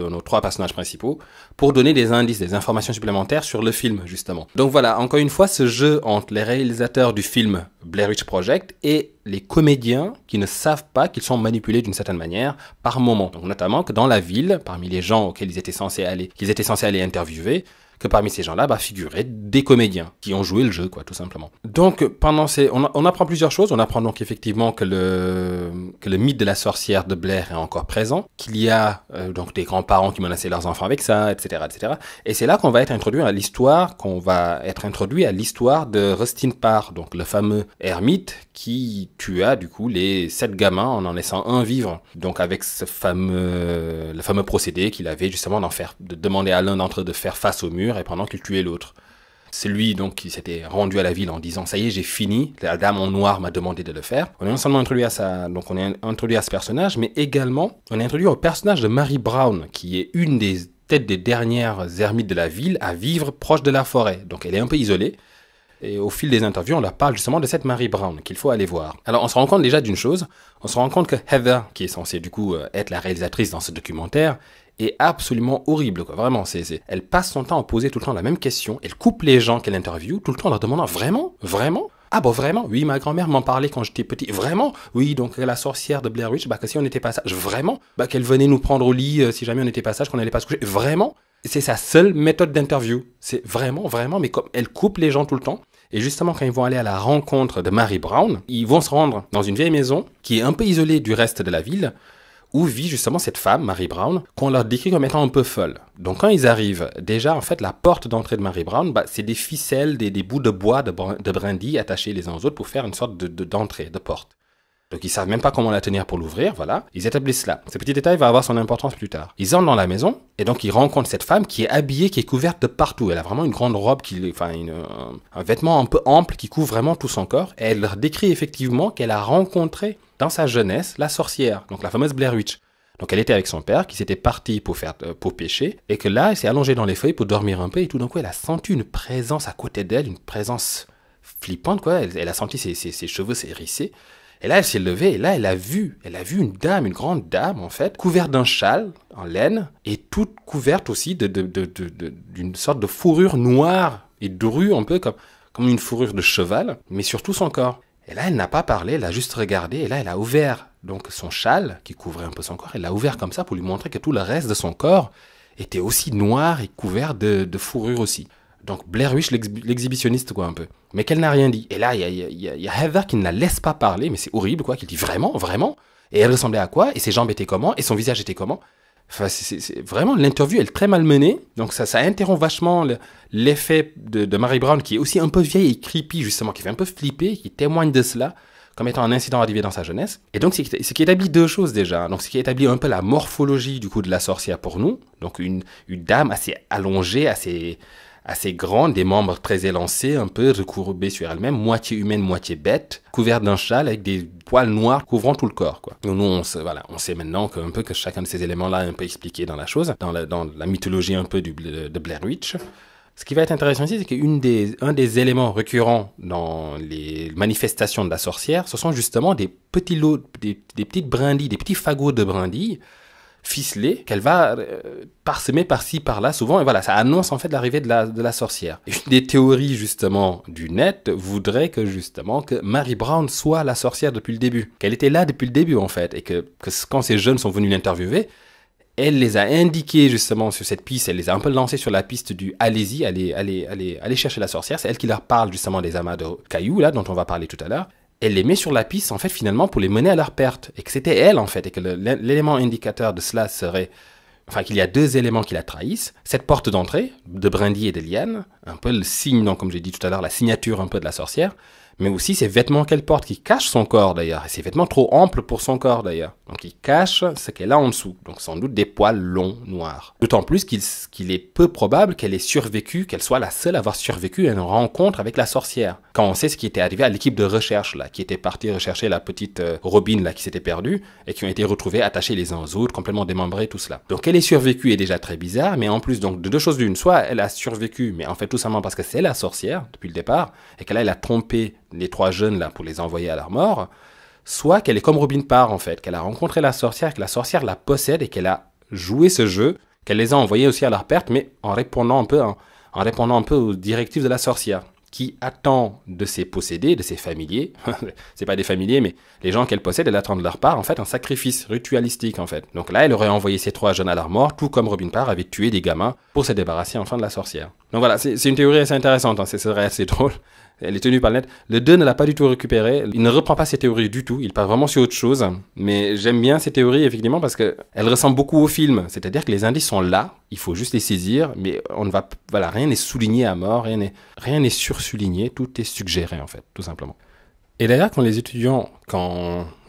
nos 3 personnages principaux, pour donner des indices, des informations supplémentaires sur le film justement. Donc voilà, encore une fois, ce jeu entre les réalisateurs du film Blair Witch Project et les comédiens qui ne savent pas qu'ils sont manipulés d'une certaine manière par moment. Donc notamment que dans la ville, parmi les gens auxquels qu'ils étaient censés aller interviewer, que parmi ces gens-là, figuraient des comédiens qui ont joué le jeu, quoi, tout simplement. Donc, on apprend plusieurs choses. On apprend donc effectivement que le mythe de la sorcière de Blair est encore présent, qu'il y a donc des grands-parents qui menaçaient leurs enfants avec ça, etc., etc. Et c'est là qu'on va être introduit à l'histoire de Rustin Parr, donc le fameux ermite qui tua du coup les 7 gamins en laissant un vivre. Donc avec le fameux procédé qu'il avait justement de demander à l'un d'entre eux de faire face au mur et pendant qu'il tuait l'autre. C'est lui donc qui s'était rendu à la ville en disant ça y est, j'ai fini, la dame en noir m'a demandé de le faire. On est non seulement introduit à ce personnage, mais également on est introduit au personnage de Mary Brown, qui est une des dernières ermites de la ville à vivre proche de la forêt. Donc elle est un peu isolée. Et au fil des interviews, on leur parle justement de cette Mary Brown qu'il faut aller voir. Alors on se rend compte déjà d'une chose, on se rend compte que Heather, qui est censée du coup être la réalisatrice dans ce documentaire, est absolument horrible, quoi. Vraiment, elle passe son temps à poser tout le temps la même question, elle coupe les gens qu'elle interviewe, tout le temps en leur demandant « Vraiment ? Vraiment ? Ah bon, vraiment ? Oui, ma grand-mère m'en parlait quand j'étais petit. Vraiment ? Oui, donc la sorcière de Blair Witch, que si on n'était pas sage, vraiment ? Qu'elle venait nous prendre au lit si jamais on n'était pas sage, qu'on n'allait pas se coucher. Vraiment ? C'est sa seule méthode d'interview. C'est vraiment, mais comme elle coupe les gens tout le temps. Et justement, quand ils vont aller à la rencontre de Mary Brown, ils vont se rendre dans une vieille maison qui est un peu isolée du reste de la ville, où vit justement cette femme, Mary Brown, qu'on leur décrit comme étant un peu folle. Donc quand ils arrivent, déjà, en fait, la porte d'entrée de Mary Brown, c'est des ficelles, des bouts de bois, de brindilles attachés les uns aux autres pour faire une sorte d'entrée, de porte. Donc ils savent même pas comment la tenir pour l'ouvrir, voilà. Ils établissent cela. Ce petit détail va avoir son importance plus tard. Ils entrent dans la maison et donc ils rencontrent cette femme qui est habillée, qui est couverte de partout. Elle a vraiment une grande robe, un vêtement un peu ample qui couvre vraiment tout son corps. Et elle leur décrit effectivement qu'elle a rencontré dans sa jeunesse la sorcière, donc la fameuse Blair Witch. Donc elle était avec son père qui s'était parti pour pêcher et que là elle s'est allongée dans les feuilles pour dormir un peu et tout d'un coup elle a senti une présence à côté d'elle, une présence flippante quoi. Elle a senti ses cheveux s'hérisser. Et là, elle s'est levée, et là, elle a vu une dame, une grande dame, en fait, couverte d'un châle en laine, et toute couverte aussi d'une sorte de fourrure noire et drue, un peu comme une fourrure de cheval, mais sur tout son corps. Et là, elle n'a pas parlé, elle a juste regardé, et là, elle a ouvert donc son châle, qui couvrait un peu son corps, elle l'a ouvert comme ça pour lui montrer que tout le reste de son corps était aussi noir et couvert de fourrure aussi. Donc Blair Witch, l'exhibitionniste, quoi, un peu. Mais qu'elle n'a rien dit. Et là, il y a Heather qui ne la laisse pas parler, mais c'est horrible, quoi, qui dit vraiment, vraiment. Et elle ressemblait à quoi? Et ses jambes étaient comment? Et son visage était comment? Enfin, vraiment, l'interview, elle est très mal menée. Donc ça interrompt vachement l'effet de Mary Brown, qui est aussi un peu vieille et creepy, justement, qui fait un peu flipper, qui témoigne de cela, comme étant un incident arrivé dans sa jeunesse. Et donc, c'est qui établit deux choses, déjà. Donc, ce qui établit un peu la morphologie, du coup, de la sorcière pour nous. Donc, une dame assez allongée, assez grande, des membres très élancés, un peu recourbés sur elle-même, moitié humaine, moitié bête, couverte d'un châle avec des poils noirs couvrant tout le corps, quoi. Nous, on sait maintenant que chacun de ces éléments-là est un peu expliqué dans la chose, dans la mythologie un peu de Blair Witch. Ce qui va être intéressant ici, c'est qu'un des éléments récurrents dans les manifestations de la sorcière, ce sont justement des petits lots, des petites brindilles, des petits fagots de brindilles, ficelée qu'elle va parsemer par-ci par-là souvent, et voilà, ça annonce en fait l'arrivée de la sorcière. Une des théories justement du net voudrait que Mary Brown soit la sorcière depuis le début, qu'elle était là depuis le début en fait, et que quand ces jeunes sont venus l'interviewer, elle les a indiqués justement sur cette piste, elle les a un peu lancés sur la piste du allez-y, allez chercher la sorcière, c'est elle qui leur parle justement des amas de cailloux là dont on va parler tout à l'heure. Elle les met sur la piste, en fait, finalement, pour les mener à leur perte. Et que c'était elle, en fait, et que l'élément indicateur de cela serait... Enfin, qu'il y a deux éléments qui la trahissent. Cette porte d'entrée, de brindilles et de lianes, un peu le signe, donc, comme j'ai dit tout à l'heure, la signature un peu de la sorcière, mais aussi ces vêtements qu'elle porte, qui cachent son corps, d'ailleurs. Et ces vêtements trop amples pour son corps, d'ailleurs. Donc, ils cachent ce qu'elle a en dessous. Donc, sans doute des poils longs, noirs. D'autant plus qu'il est peu probable qu'elle ait survécu, qu'elle soit la seule à avoir survécu à une rencontre avec la sorcière. Quand on sait ce qui était arrivé à l'équipe de recherche, là, qui était partie rechercher la petite Robin, là, qui s'était perdue, et qui ont été retrouvés attachés les uns aux autres, complètement démembrés, tout cela. Donc, qu'elle ait survécu est déjà très bizarre, mais en plus, donc, de deux choses d'une. Soit elle a survécu, mais en fait, tout simplement parce que c'est la sorcière, depuis le départ, et qu'elle a trompé les trois jeunes, là, pour les envoyer à leur mort. Soit qu'elle est comme Robin Parr, en fait, qu'elle a rencontré la sorcière, que la sorcière la possède et qu'elle a joué ce jeu, qu'elle les a envoyés aussi à leur perte, mais en répondant un peu aux directives de la sorcière, qui attend de ses possédés, de ses familiers, c'est pas des familiers, mais les gens qu'elle possède, elle attend de leur part, en fait, un sacrifice ritualistique, en fait. Donc là, elle aurait envoyé ces trois jeunes à leur mort, tout comme Robin Parr avait tué des gamins pour se débarrasser enfin de la sorcière. Donc voilà, c'est une théorie assez intéressante, hein, c'est vrai, assez drôle. Elle est tenue par le net. Le 2 ne l'a pas du tout récupéré. Il ne reprend pas ses théories du tout. Il part vraiment sur autre chose. Mais j'aime bien ces théories, effectivement, parce qu'elles ressemblent beaucoup au film. C'est-à-dire que les indices sont là. Il faut juste les saisir. Mais rien n'est souligné à mort. Rien n'est sursouligné. Tout est suggéré, en fait, tout simplement. Et d'ailleurs,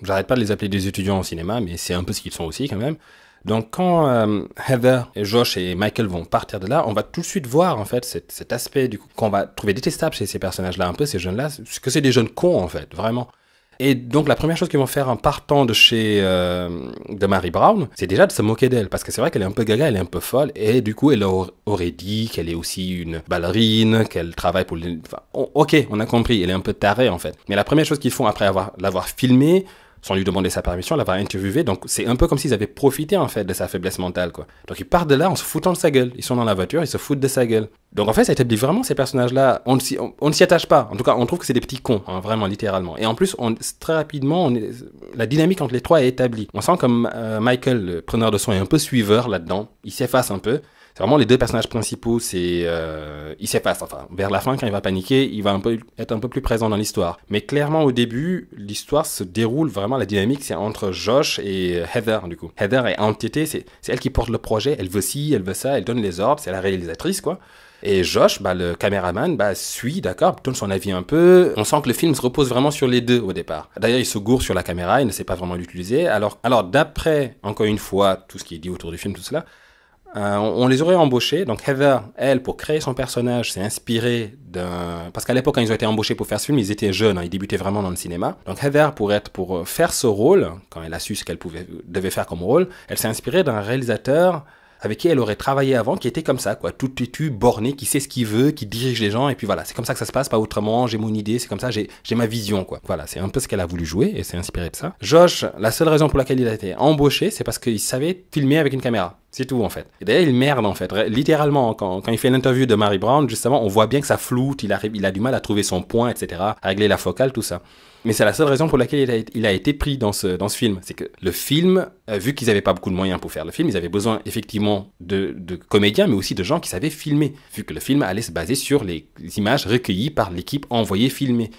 j'arrête pas de les appeler des étudiants au cinéma, mais c'est un peu ce qu'ils sont aussi, quand même. Donc quand Heather et Josh et Michael vont partir de là, on va tout de suite voir en fait cet aspect du coup qu'on va trouver détestable chez ces personnages-là, un peu ces jeunes-là, que c'est des jeunes cons en fait, vraiment. Et donc la première chose qu'ils vont faire en partant de Mary Brown, c'est déjà de se moquer d'elle, parce que c'est vrai qu'elle est un peu gaga, elle est un peu folle, et du coup elle aurait dit qu'elle est aussi une ballerine, qu'elle travaille pour ok, on a compris, elle est un peu tarée en fait. Mais la première chose qu'ils font après l'avoir filmée, sans lui demander sa permission, l'avoir interviewé, donc c'est un peu comme s'ils avaient profité en fait de sa faiblesse mentale, quoi. Donc ils partent de là en se foutant de sa gueule, ils sont dans la voiture, ils se foutent de sa gueule. Donc en fait ça établit vraiment ces personnages-là, on ne s'y attache pas, en tout cas on trouve que c'est des petits cons, hein, vraiment littéralement. Et en plus, très rapidement, la dynamique entre les trois est établie. On sent comme Michael, le preneur de son, est un peu suiveur là-dedans, il s'efface un peu. C'est vraiment les deux personnages principaux, il s'efface, enfin, vers la fin, quand il va paniquer, il va être un peu plus présent dans l'histoire. Mais clairement, au début, l'histoire se déroule vraiment, la dynamique, c'est entre Josh et Heather, du coup. Heather est entêtée, c'est elle qui porte le projet, elle veut ci, elle veut ça, elle donne les ordres, c'est la réalisatrice, quoi. Et Josh, le caméraman, suit, d'accord, donne son avis un peu. On sent que le film se repose vraiment sur les deux au départ. D'ailleurs, il se gourre sur la caméra, il ne sait pas vraiment l'utiliser. Alors d'après, encore une fois, tout ce qui est dit autour du film, tout cela, on les aurait embauchés. Donc Heather, elle, pour créer son personnage, s'est inspirée d'un... Parce qu'à l'époque, quand ils ont été embauchés pour faire ce film, ils étaient jeunes, ils débutaient vraiment dans le cinéma. Donc Heather, pour faire ce rôle, quand elle a su ce qu'elle devait faire comme rôle, elle s'est inspirée d'un réalisateur avec qui elle aurait travaillé avant, qui était comme ça, quoi, tout têtu, borné, qui sait ce qu'il veut, qui dirige les gens, et puis voilà, c'est comme ça que ça se passe, pas autrement, j'ai mon idée, c'est comme ça, j'ai ma vision, quoi. Voilà, c'est un peu ce qu'elle a voulu jouer, et c'est inspiré de ça. Josh, la seule raison pour laquelle il a été embauché, c'est parce qu'il savait filmer avec une caméra. C'est tout, en fait. Et d'ailleurs, il merde, en fait. Littéralement, quand il fait l'interview de Mary Brown, justement, on voit bien que ça floute, il a du mal à trouver son point, etc., à régler la focale, tout ça. Mais c'est la seule raison pour laquelle il a été pris dans ce film. C'est que le film, vu qu'ils n'avaient pas beaucoup de moyens pour faire le film, ils avaient besoin effectivement de comédiens, mais aussi de gens qui savaient filmer, vu que le film allait se baser sur les images recueillies par l'équipe envoyée filmer.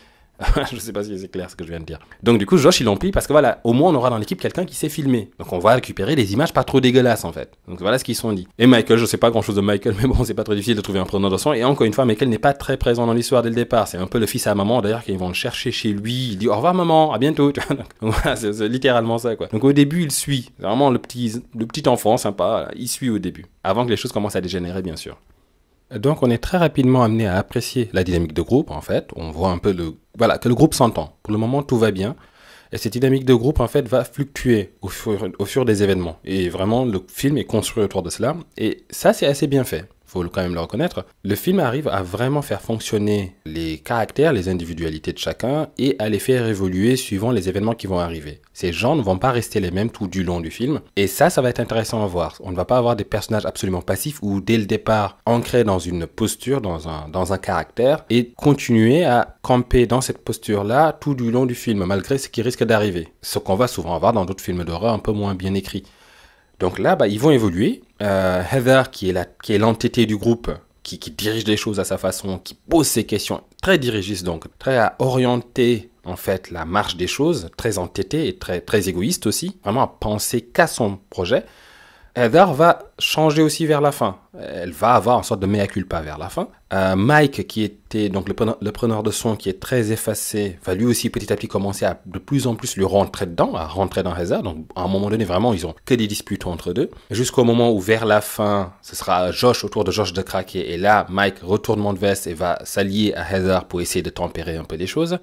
Je ne sais pas si c'est clair ce que je viens de dire. Donc du coup, Josh, il l'emplit parce que voilà, au moins on aura dans l'équipe quelqu'un qui sait filmer. Donc on va récupérer des images pas trop dégueulasses en fait. Donc voilà ce qu'ils se sont dit. Et Michael, je sais pas grand chose de Michael, mais bon, c'est pas trop difficile de trouver un preneur de son. Et encore une fois, Michael n'est pas très présent dans l'histoire dès le départ. C'est un peu le fils à maman d'ailleurs qu'ils vont le chercher chez lui. Il dit au revoir maman, à bientôt. Donc voilà, c'est littéralement ça quoi. Donc au début, il suit. C'est vraiment le petit enfant sympa. Il suit au début, avant que les choses commencent à dégénérer bien sûr. Donc on est très rapidement amené à apprécier la dynamique de groupe en fait. On voit un peu que le groupe s'entend. Pour le moment tout va bien. Et cette dynamique de groupe en fait va fluctuer au fur des événements. Et vraiment le film est construit autour de cela. Et ça c'est assez bien fait. Faut quand même le reconnaître. Le film arrive à vraiment faire fonctionner les caractères, les individualités de chacun et à les faire évoluer suivant les événements qui vont arriver. Ces gens ne vont pas rester les mêmes tout du long du film. Et ça va être intéressant à voir. On ne va pas avoir des personnages absolument passifs ou dès le départ ancrés dans une posture, dans un caractère et continuer à camper dans cette posture-là tout du long du film, malgré ce qui risque d'arriver. Ce qu'on va souvent avoir dans d'autres films d'horreur un peu moins bien écrits. Donc là, ils vont évoluer. Heather, qui est l'entité du groupe, qui dirige les choses à sa façon, qui pose ses questions, très dirigiste donc, très à orienter en fait la marche des choses, très entêtée et très, très égoïste aussi, vraiment à penser qu'à son projet. Heather va changer aussi vers la fin. Elle va avoir une sorte de mea culpa vers la fin. Mike, qui était donc le preneur de son, qui est très effacé, va lui aussi petit à petit commencer à de plus en plus lui rentrer dedans, à rentrer dans Heather. Donc à un moment donné, vraiment, ils ont que des disputes entre deux. Jusqu'au moment où vers la fin, ce sera Josh autour de Josh de craquer. Et là, Mike retourne de veste et va s'allier à Heather pour essayer de tempérer un peu des choses.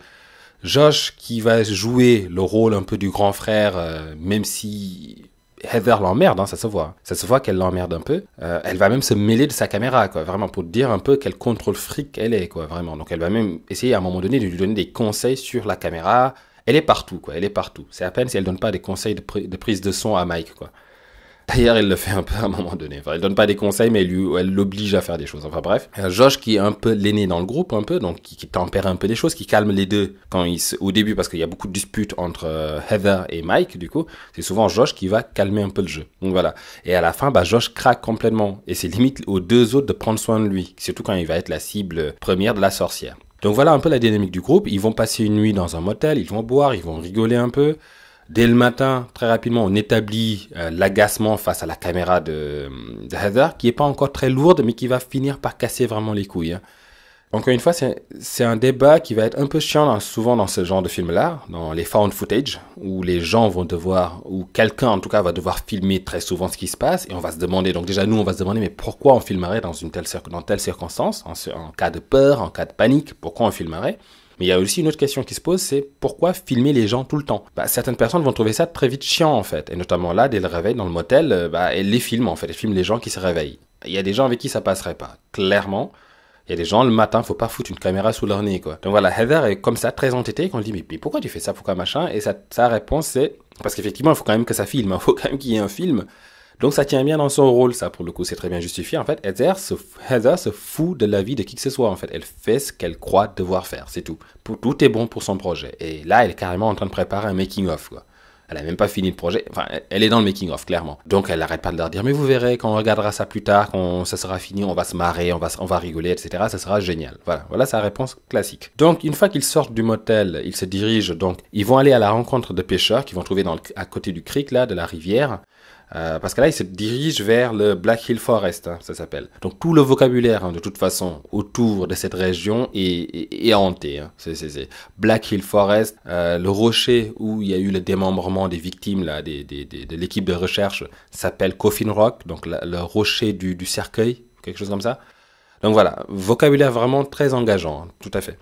Josh qui va jouer le rôle un peu du grand frère, même si Heather l'emmerde, ça se voit. Ça se voit qu'elle l'emmerde un peu. Elle va même se mêler de sa caméra, quoi, vraiment pour dire un peu quel contrôle fric elle est, quoi, vraiment. Donc elle va même essayer à un moment donné de lui donner des conseils sur la caméra. Elle est partout, quoi, elle est partout. C'est à peine si elle donne pas des conseils de prise de son à Mike, quoi. D'ailleurs, elle le fait un peu à un moment donné. Enfin, elle donne pas des conseils, mais elle l'oblige à faire des choses. Enfin bref. Josh, qui est un peu l'aîné dans le groupe, un peu, donc qui tempère un peu les choses, qui calme les deux au début, parce qu'il y a beaucoup de disputes entre Heather et Mike, du coup. C'est souvent Josh qui va calmer un peu le jeu. Donc voilà. Et à la fin, Josh craque complètement. Et c'est limite aux deux autres de prendre soin de lui. Surtout quand il va être la cible première de la sorcière. Donc voilà un peu la dynamique du groupe. Ils vont passer une nuit dans un motel, ils vont boire, ils vont rigoler un peu. Dès le matin, très rapidement, on établit l'agacement face à la caméra de Heather, qui est pas encore très lourde, mais qui va finir par casser vraiment les couilles. Hein. Encore une fois, c'est un débat qui va être un peu chiant souvent dans ce genre de film-là, dans les found footage, où les gens vont devoir, ou quelqu'un en tout cas va devoir filmer très souvent ce qui se passe, et on va se demander, donc déjà nous on va se demander, mais pourquoi on filmerait dans telle circonstance, en cas de peur, en cas de panique, pourquoi on filmerait? Mais il y a aussi une autre question qui se pose, c'est pourquoi filmer les gens tout le temps? Certaines personnes vont trouver ça très vite chiant en fait, et notamment là, dès le réveil dans le motel, elles les filment en fait, elles filment les gens qui se réveillent. Il y a des gens avec qui ça passerait pas, clairement. Il y a des gens, le matin, faut pas foutre une caméra sous leur nez, quoi. Donc voilà, Heather est comme ça, très entêtée, quand on lui dit, mais pourquoi tu fais ça, pourquoi machin? Et sa réponse, c'est, parce qu'effectivement, il faut quand même que ça filme, il faut quand même qu'il y ait un film. Donc ça tient bien dans son rôle, ça, pour le coup, c'est très bien justifié. En fait, Heather se fout de la vie de qui que ce soit, en fait. Elle fait ce qu'elle croit devoir faire, c'est tout. Tout est bon pour son projet. Et là, elle est carrément en train de préparer un making-of, quoi. Elle a même pas fini le projet. Enfin, elle est dans le making-of, clairement. Donc, elle n'arrête pas de leur dire, mais vous verrez, quand on regardera ça plus tard, quand ça sera fini, on va se marrer, on va rigoler, etc. Ça sera génial. Voilà sa réponse classique. Donc, une fois qu'ils sortent du motel, ils se dirigent, donc, ils vont aller à la rencontre de pêcheurs qu'ils vont trouver à côté du creek, là, de la rivière. Parce que là, il se dirige vers le Black Hill Forest, hein, ça s'appelle. Donc tout le vocabulaire, hein, de toute façon, autour de cette région est hanté. Hein. C'est Black Hill Forest, le rocher où il y a eu le démembrement des victimes là, de l'équipe de recherche s'appelle Coffin Rock, donc le rocher du cercueil, quelque chose comme ça. Donc voilà, vocabulaire vraiment très engageant, hein, tout à fait.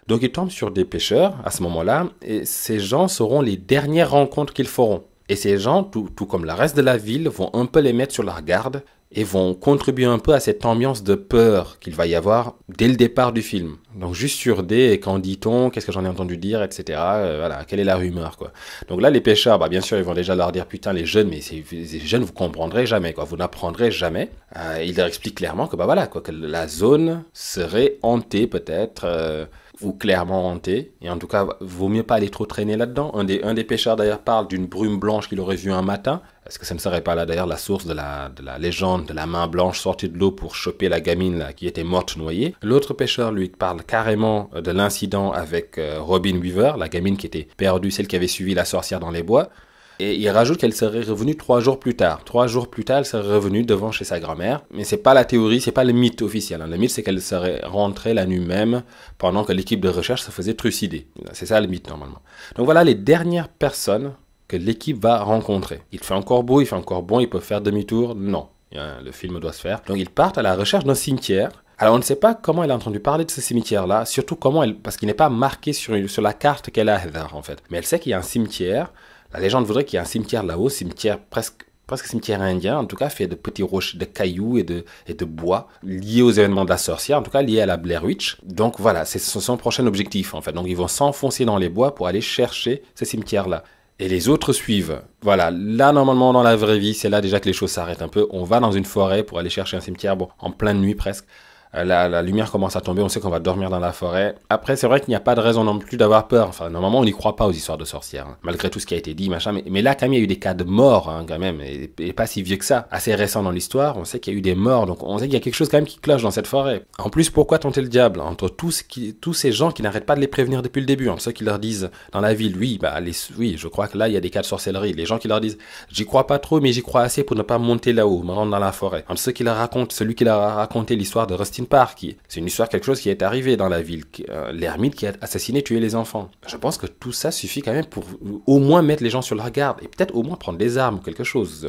Donc ils tombent sur des pêcheurs à ce moment-là, et ces gens seront les dernières rencontres qu'ils feront. Et ces gens, tout comme le reste de la ville, vont un peu les mettre sur leur garde et vont contribuer un peu à cette ambiance de peur qu'il va y avoir dès le départ du film. Donc juste sur des, qu'en dit-on, qu'est-ce que j'en ai entendu dire, etc. Voilà, quelle est la rumeur, quoi. Donc là, les pêcheurs, bien sûr, ils vont déjà leur dire, putain, les jeunes, mais ces jeunes, vous comprendrez jamais, quoi. Vous n'apprendrez jamais. Ils leur expliquent clairement que, voilà, quoi, que la zone serait hantée, peut-être, ou clairement hanté, et en tout cas, vaut mieux pas aller trop traîner là-dedans. Un des pêcheurs d'ailleurs parle d'une brume blanche qu'il aurait vue un matin. Est-ce que ça ne serait pas là d'ailleurs la source de la légende de la main blanche sortie de l'eau pour choper la gamine là, qui était morte noyée? L'autre pêcheur lui parle carrément de l'incident avec Robin Weaver, la gamine qui était perdue, celle qui avait suivi la sorcière dans les bois. Et il rajoute qu'elle serait revenue 3 jours plus tard. 3 jours plus tard, elle serait revenue devant chez sa grand-mère. Mais c'est pas la théorie, c'est pas le mythe officiel. Hein. Le mythe, c'est qu'elle serait rentrée la nuit même pendant que l'équipe de recherche se faisait trucider. C'est ça le mythe normalement. Donc voilà les dernières personnes que l'équipe va rencontrer. Il fait encore beau, il fait encore bon, ils peuvent faire demi-tour. Non, le film doit se faire. Donc ils partent à la recherche d'un cimetière. Alors on ne sait pas comment elle a entendu parler de ce cimetière-là, surtout parce qu'il n'est pas marqué sur la carte qu'elle a, Heather, en fait. Mais elle sait qu'il y a un cimetière. La légende voudrait qu'il y ait un cimetière là-haut, cimetière presque cimetière indien, en tout cas fait de petits rochers, de cailloux et de bois, liés aux événements de la sorcière, en tout cas liés à la Blair Witch. Donc voilà, c'est son prochain objectif en fait. Donc ils vont s'enfoncer dans les bois pour aller chercher ce cimetière-là. Et les autres suivent. Voilà, là normalement dans la vraie vie, c'est là déjà que les choses s'arrêtent un peu. On va dans une forêt pour aller chercher un cimetière, en pleine nuit presque. La lumière commence à tomber, on sait qu'on va dormir dans la forêt. Après, c'est vrai qu'il n'y a pas de raison non plus d'avoir peur. Enfin, normalement, on n'y croit pas aux histoires de sorcières, hein, malgré tout ce qui a été dit, machin. Mais là, quand même, il y a eu des cas de mort, hein, quand même, et pas si vieux que ça. Assez récent dans l'histoire, on sait qu'il y a eu des morts, donc on sait qu'il y a quelque chose quand même qui cloche dans cette forêt. En plus, pourquoi tenter le diable entre tous ces gens qui n'arrêtent pas de les prévenir depuis le début, entre ceux qui leur disent dans la ville, oui, oui, je crois que là, il y a des cas de sorcellerie. Les gens qui leur disent, j'y crois pas trop, mais j'y crois assez pour ne pas monter là-haut, me rendre dans la forêt. Entre ceux qui leur racontent, celui qui leur a raconté l'histoire de Rustin Park, c'est une histoire, quelque chose qui est arrivé dans la ville, l'ermite qui a assassiné, tué les enfants. Je pense que tout ça suffit quand même pour au moins mettre les gens sur leur garde et peut-être au moins prendre des armes ou quelque chose.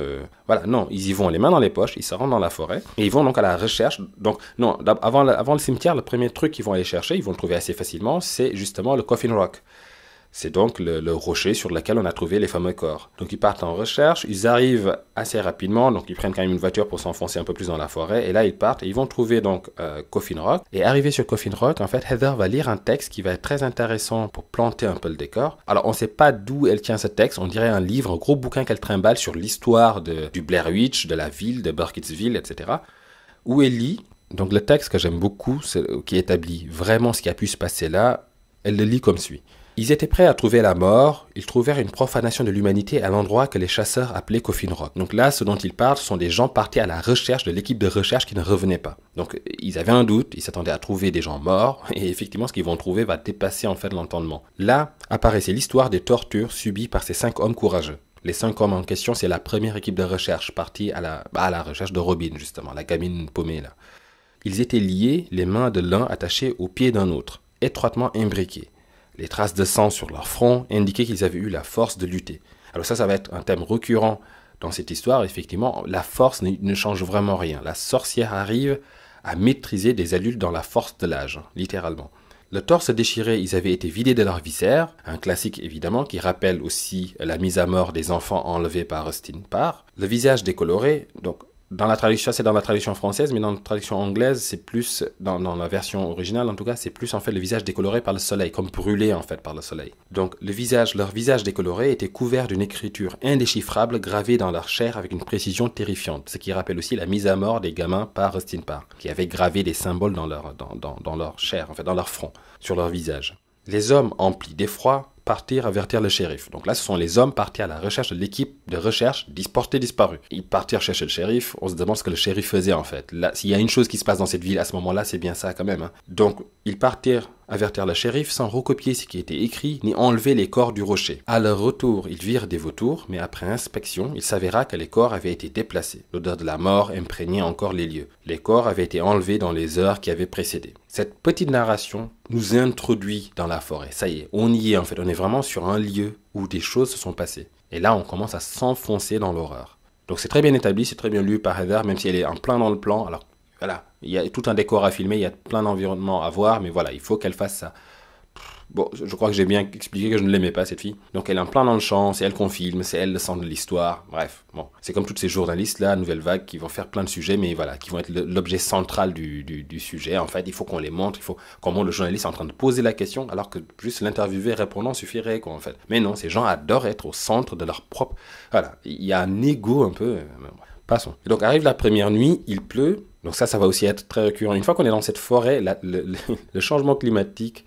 Voilà, non, ils y vont les mains dans les poches, ils se rendent dans la forêt et ils vont donc à la recherche. Donc, non, avant le cimetière, le premier truc qu'ils vont aller chercher, ils vont le trouver assez facilement, c'est justement le Coffin Rock. C'est donc le rocher sur lequel on a trouvé les fameux corps. Donc ils partent en recherche, ils arrivent assez rapidement, donc ils prennent quand même une voiture pour s'enfoncer un peu plus dans la forêt, et là ils partent, et ils vont trouver donc Coffin Rock. Et arrivé sur Coffin Rock, en fait, Heather va lire un texte qui va être très intéressant pour planter un peu le décor. Alors on ne sait pas d'où elle tient ce texte, on dirait un livre, un gros bouquin qu'elle trimballe sur l'histoire du Blair Witch, de la ville, de Burkittsville, etc. Où elle lit, donc le texte que j'aime beaucoup, qui établit vraiment ce qui a pu se passer là, elle le lit comme suit. Ils étaient prêts à trouver la mort, ils trouvèrent une profanation de l'humanité à l'endroit que les chasseurs appelaient Coffin Rock. Donc là, ce dont ils parlent, ce sont des gens partis à la recherche de l'équipe de recherche qui ne revenait pas. Donc ils avaient un doute, ils s'attendaient à trouver des gens morts, et effectivement ce qu'ils vont trouver va dépasser en fait l'entendement. Là apparaissait l'histoire des tortures subies par ces 5 hommes courageux. Les 5 hommes en question, c'est la première équipe de recherche partie à la recherche de Robin, justement, la gamine paumée là. Ils étaient liés, les mains de l'un attachées aux pieds d'un autre, étroitement imbriqués. Les traces de sang sur leur front indiquaient qu'ils avaient eu la force de lutter. Alors ça va être un thème récurrent dans cette histoire. Effectivement, la force ne change vraiment rien. La sorcière arrive à maîtriser des adultes dans la force de l'âge, littéralement. Le torse déchiré, ils avaient été vidés de leurs viscères, un classique évidemment qui rappelle aussi la mise à mort des enfants enlevés par Rustin Parr. Le visage décoloré, donc dans la traduction, c'est dans la traduction française, mais dans la traduction anglaise, c'est plus, dans la version originale en tout cas, c'est plus en fait le visage décoloré par le soleil, comme brûlé en fait par le soleil. Donc leur visage décoloré était couvert d'une écriture indéchiffrable gravée dans leur chair avec une précision terrifiante, ce qui rappelle aussi la mise à mort des gamins par Rustin Parr, qui avait gravé des symboles dans leur chair, en fait dans leur front, sur leur visage. Les hommes emplis d'effroi partirent avertir le shérif. Donc là, ce sont les hommes partis à la recherche de l'équipe de recherche portée disparue. Ils partirent chercher le shérif, on se demande ce que le shérif faisait en fait. Là, s'il y a une chose qui se passe dans cette ville à ce moment-là, c'est bien ça quand même. Hein. Donc, ils partirent avertir le shérif sans recopier ce qui était écrit ni enlever les corps du rocher. À leur retour, ils virent des vautours, mais après inspection, il s'avéra que les corps avaient été déplacés. L'odeur de la mort imprégnait encore les lieux. Les corps avaient été enlevés dans les heures qui avaient précédé. Cette petite narration nous introduit dans la forêt. Ça y est, on y est en fait. On est vraiment sur un lieu où des choses se sont passées. Et là, on commence à s'enfoncer dans l'horreur. Donc c'est très bien établi, c'est très bien lu par Heather, même si elle est en plein dans le plan. Alors voilà, il y a tout un décor à filmer, il y a plein d'environnements à voir, mais voilà, il faut qu'elle fasse ça. Bon, je crois que j'ai bien expliqué que je ne l'aimais pas, cette fille. Donc elle est en plein dans le champ, c'est elle qu'on filme, c'est elle le centre de l'histoire. Bref, bon, c'est comme toutes ces journalistes là, Nouvelle Vague, qui vont faire plein de sujets, mais voilà, qui vont être l'objet central du sujet. En fait, il faut qu'on les montre, il faut qu'on montre le journaliste en train de poser la question, alors que juste l'interviewer répondant suffirait, quoi, en fait. Mais non, ces gens adorent être au centre de leur propre... Voilà, il y a un ego un peu... Passons. Et donc arrive la première nuit, il pleut, donc ça va aussi être très récurrent. Une fois qu'on est dans cette forêt, le changement climatique...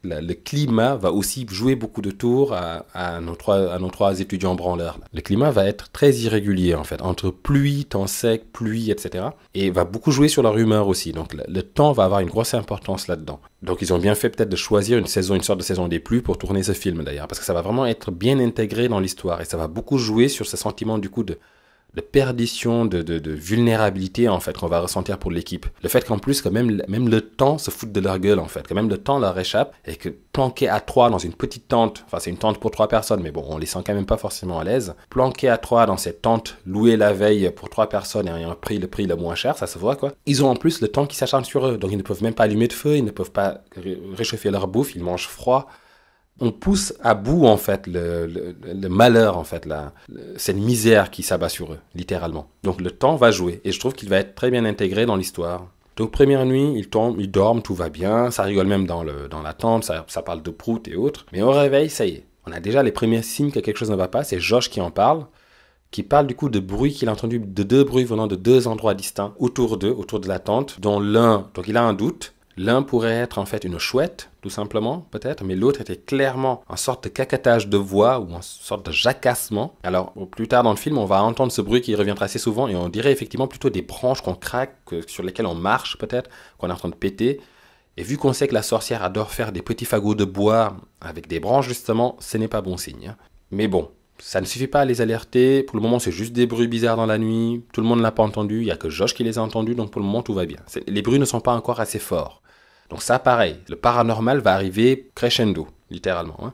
Le climat va aussi jouer beaucoup de tours à nos trois étudiants branleurs. Le climat va être très irrégulier en fait, entre pluie, temps sec, pluie, etc. Et va beaucoup jouer sur leur humeur aussi. Donc le temps va avoir une grosse importance là-dedans. Donc ils ont bien fait peut-être de choisir une sorte de saison des pluies pour tourner ce film d'ailleurs, parce que ça va vraiment être bien intégré dans l'histoire et ça va beaucoup jouer sur ce sentiment du coup de perdition, de vulnérabilité en fait qu'on va ressentir pour l'équipe. Le fait qu'en plus que même le temps se fout de leur gueule en fait, que même le temps leur échappe et que planqué à 3 dans une petite tente, enfin c'est une tente pour 3 personnes mais bon on les sent quand même pas forcément à l'aise, planqué à 3 dans cette tente louée la veille pour 3 personnes et ayant pris le prix le moins cher, ça se voit quoi. Ils ont en plus le temps qui s'acharne sur eux, donc ils ne peuvent même pas allumer de feu, ils ne peuvent pas réchauffer leur bouffe, ils mangent froid. On pousse à bout en fait le malheur en fait, cette misère qui s'abat sur eux, littéralement. Donc le temps va jouer et je trouve qu'il va être très bien intégré dans l'histoire. Donc première nuit, ils dorment, tout va bien, ça rigole même dans la tente, ça parle de prout et autres. Mais au réveil, ça y est, on a déjà les premiers signes que quelque chose ne va pas, c'est Josh qui en parle, qui parle du coup de bruits qu'il a entendu, de 2 bruits venant de 2 endroits distincts autour de la tente, dont l'un, donc il a un doute. L'un pourrait être en fait une chouette, tout simplement, peut-être, mais l'autre était clairement en sorte de caquetage de voix ou en sorte de jacassement. Alors, plus tard dans le film, on va entendre ce bruit qui reviendra assez souvent et on dirait effectivement plutôt des branches qu'on craque, sur lesquelles on marche peut-être, qu'on est en train de péter. Et vu qu'on sait que la sorcière adore faire des petits fagots de bois avec des branches justement, ce n'est pas bon signe. Mais bon, ça ne suffit pas à les alerter. Pour le moment, c'est juste des bruits bizarres dans la nuit. Tout le monde ne l'a pas entendu. Il n'y a que Josh qui les a entendus. Donc pour le moment, tout va bien. Les bruits ne sont pas encore assez forts. Donc ça, pareil. Le paranormal va arriver crescendo, littéralement. Hein.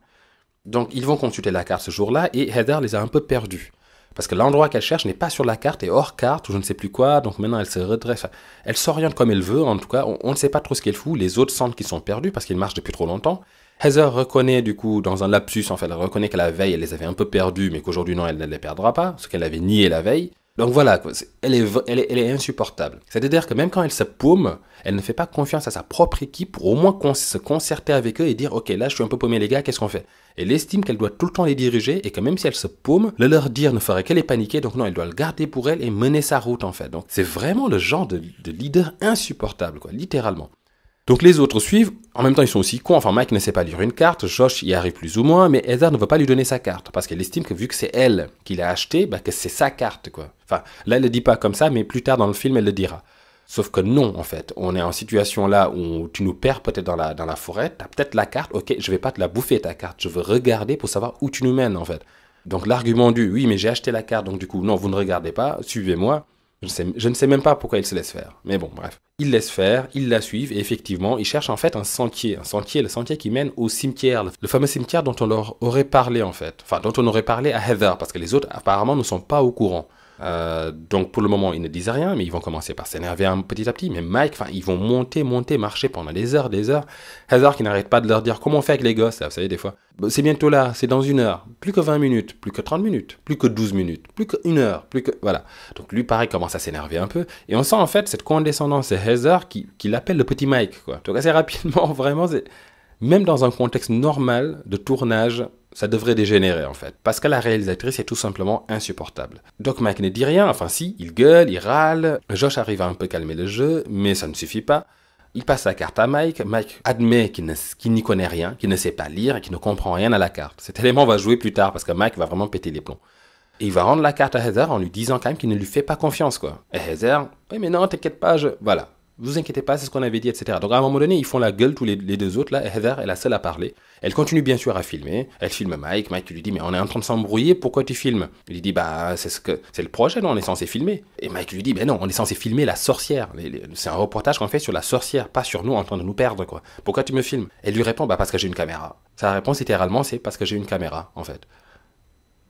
Donc ils vont consulter la carte ce jour-là et Heather les a un peu perdus. Parce que l'endroit qu'elle cherche n'est pas sur la carte, est hors carte ou je ne sais plus quoi. Donc maintenant, elle se redresse. Elle s'oriente comme elle veut. En tout cas, on ne sait pas trop ce qu'elle fout. Les autres sentent qu'ils sont perdus parce qu'ils marchent depuis trop longtemps. Heather reconnaît du coup, dans un lapsus, en fait, elle reconnaît que la veille, elle les avait un peu perdus, mais qu'aujourd'hui, non, elle ne les perdra pas, ce qu'elle avait nié la veille. Donc voilà, elle est insupportable. C'est-à-dire que même quand elle se paume, elle ne fait pas confiance à sa propre équipe pour au moins se concerter avec eux et dire « Ok, là, je suis un peu paumé les gars, qu'est-ce qu'on fait ?» Elle estime qu'elle doit tout le temps les diriger et que même si elle se paume, le leur dire ne ferait qu'elle les paniquer, donc non, elle doit le garder pour elle et mener sa route, en fait. Donc c'est vraiment le genre de leader insupportable, quoi, littéralement. Donc les autres suivent, en même temps ils sont aussi cons, enfin Mike ne sait pas lire une carte, Josh y arrive plus ou moins, mais Heather ne veut pas lui donner sa carte, parce qu'elle estime que vu que c'est elle qui l'a acheté, bah, que c'est sa carte quoi. Enfin, là elle le dit pas comme ça, mais plus tard dans le film elle le dira. Sauf que non en fait, on est en situation là où tu nous perds peut-être dans la forêt, t'as peut-être la carte, ok, je vais pas te la bouffer ta carte, je veux regarder pour savoir où tu nous mènes en fait. Donc l'argument du, oui mais j'ai acheté la carte, donc du coup non vous ne regardez pas, suivez-moi. Je ne sais même pas pourquoi il se laisse faire. Mais bon, bref. Ils laissent faire, ils la suivent, et effectivement, ils cherchent en fait un sentier. Le sentier qui mène au cimetière. Le fameux cimetière dont on leur aurait parlé, en fait. Enfin, dont on aurait parlé à Heather, parce que les autres, apparemment, ne sont pas au courant. Donc, pour le moment, ils ne disent rien, mais ils vont commencer par s'énerver petit à petit. Mais Mike, enfin, ils vont monter, marcher pendant des heures. Heather qui n'arrête pas de leur dire comment on fait avec les gosses, là, vous savez, des fois. C'est bientôt là, c'est dans 1 heure. Plus que 20 minutes, plus que 30 minutes, plus que 12 minutes, plus que 1 heure, plus que... Voilà. Donc lui, pareil, commence à s'énerver un peu. Et on sent en fait cette condescendance de Heather qui l'appelle le petit Mike, quoi. Donc assez rapidement, vraiment, même dans un contexte normal de tournage, ça devrait dégénérer en fait. Parce que la réalisatrice est tout simplement insupportable. Donc Mike ne dit rien, enfin si, il gueule, il râle. Josh arrive à un peu calmer le jeu, mais ça ne suffit pas. Il passe la carte à Mike. Mike admet qu'il n'y connaît rien, qu'il ne sait pas lire et qu'il ne comprend rien à la carte. Cet élément va jouer plus tard parce que Mike va vraiment péter les plombs. Et il va rendre la carte à Heather en lui disant quand même qu'il ne lui fait pas confiance quoi. Et Heather, oui mais non, t'inquiète pas, Voilà. Vous inquiétez pas, c'est ce qu'on avait dit, etc. Donc à un moment donné, ils font la gueule tous les deux autres là. Et Heather est la seule à parler. Elle continue bien sûr à filmer. Elle filme Mike. Mike lui dit mais on est en train de s'embrouiller. Pourquoi tu filmes? Il lui dit bah c'est le projet, non, on est censé filmer. Et Mike lui dit ben non, on est censé filmer la sorcière. C'est un reportage qu'on fait sur la sorcière, pas sur nous en train de nous perdre quoi. Pourquoi tu me filmes? Elle lui répond bah parce que j'ai une caméra. Sa réponse littéralement c'est parce que j'ai une caméra en fait.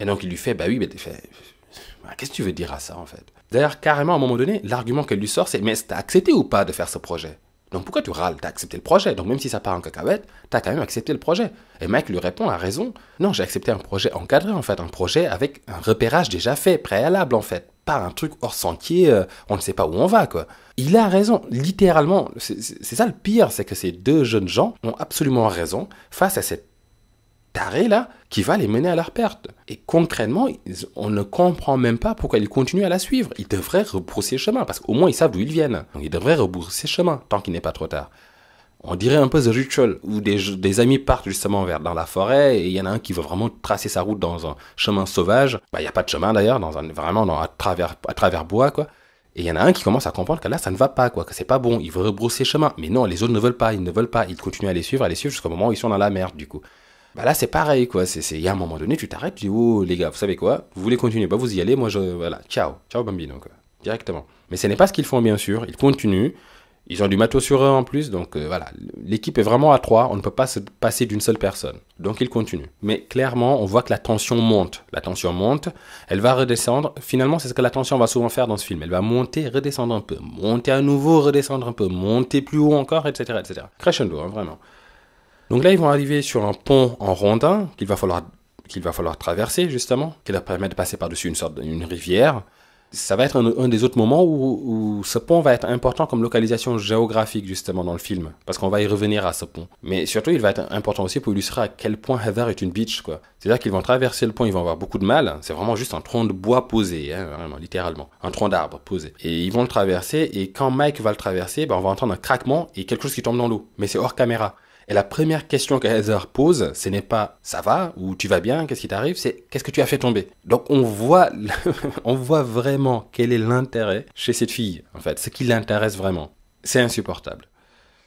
Et donc il lui fait bah oui mais qu'est-ce que tu veux dire à ça en fait? D'ailleurs, carrément, à un moment donné, l'argument qu'elle lui sort, c'est mais t'as accepté ou pas de faire ce projet? Donc pourquoi tu râles? T'as accepté le projet. Donc même si ça part en cacahuète, t'as quand même accepté le projet. Et Mike lui répond à raison. Non, j'ai accepté un projet encadré en fait, un projet avec un repérage déjà fait, préalable en fait. Pas un truc hors sentier, on ne sait pas où on va quoi. Il a raison, littéralement. C'est ça le pire, c'est que ces deux jeunes gens ont absolument raison face à cette taré là qui va les mener à leur perte. Et concrètement, on ne comprend même pas pourquoi ils continuent à la suivre. Ils devraient rebrousser chemin parce qu'au moins ils savent d'où ils viennent. Donc ils devraient rebrousser chemin tant qu'il n'est pas trop tard. On dirait un peu The Ritual où des amis partent justement dans la forêt et il y en a un qui veut vraiment tracer sa route dans un chemin sauvage. Bah il y a pas de chemin d'ailleurs, à travers bois quoi. Et il y en a un qui commence à comprendre que là, ça ne va pas, quoi, que c'est pas bon, il veut rebrousser chemin. Mais non, les autres ne veulent pas, ils continuent à les suivre jusqu'au moment où ils sont dans la merde, du coup. Bah là, c'est pareil, quoi. Il y a un moment donné, tu t'arrêtes, tu dis, oh, les gars, vous savez quoi? Vous voulez continuer? Bah, vous y allez, moi, voilà. Ciao. Ciao, bambino, quoi. Directement. Mais ce n'est pas ce qu'ils font, bien sûr. Ils continuent. Ils ont du matos sur eux en plus. Donc, voilà. L'équipe est vraiment à 3. On ne peut pas se passer d'une seule personne. Donc, ils continuent. Mais clairement, on voit que la tension monte. La tension monte. Elle va redescendre. Finalement, c'est ce que la tension va souvent faire dans ce film. Elle va monter, redescendre un peu. Monter à nouveau, redescendre un peu. Monter plus haut encore, etc., etc. Crescendo, hein, vraiment. Donc là, ils vont arriver sur un pont en rondin qu'il va falloir traverser, justement, qui leur permet de passer par-dessus une rivière. Ça va être un des autres moments où ce pont va être important comme localisation géographique, justement, dans le film. Parce qu'on va y revenir à ce pont. Mais surtout, il va être important aussi pour illustrer à quel point Heather est une bitch, quoi. C'est-à-dire qu'ils vont traverser le pont, ils vont avoir beaucoup de mal. C'est vraiment juste un tronc de bois posé, hein, vraiment, littéralement. Un tronc d'arbre posé. Et ils vont le traverser, et quand Mike va le traverser, on va entendre un craquement et quelque chose qui tombe dans l'eau. Mais c'est hors caméra. Et la première question que Heather pose, ce n'est pas « ça va » ou « tu vas bien, qu'est-ce qui t'arrive ?» c'est « qu'est-ce que tu as fait tomber ?» Donc on voit vraiment quel est l'intérêt chez cette fille, en fait, ce qui l'intéresse vraiment. C'est insupportable.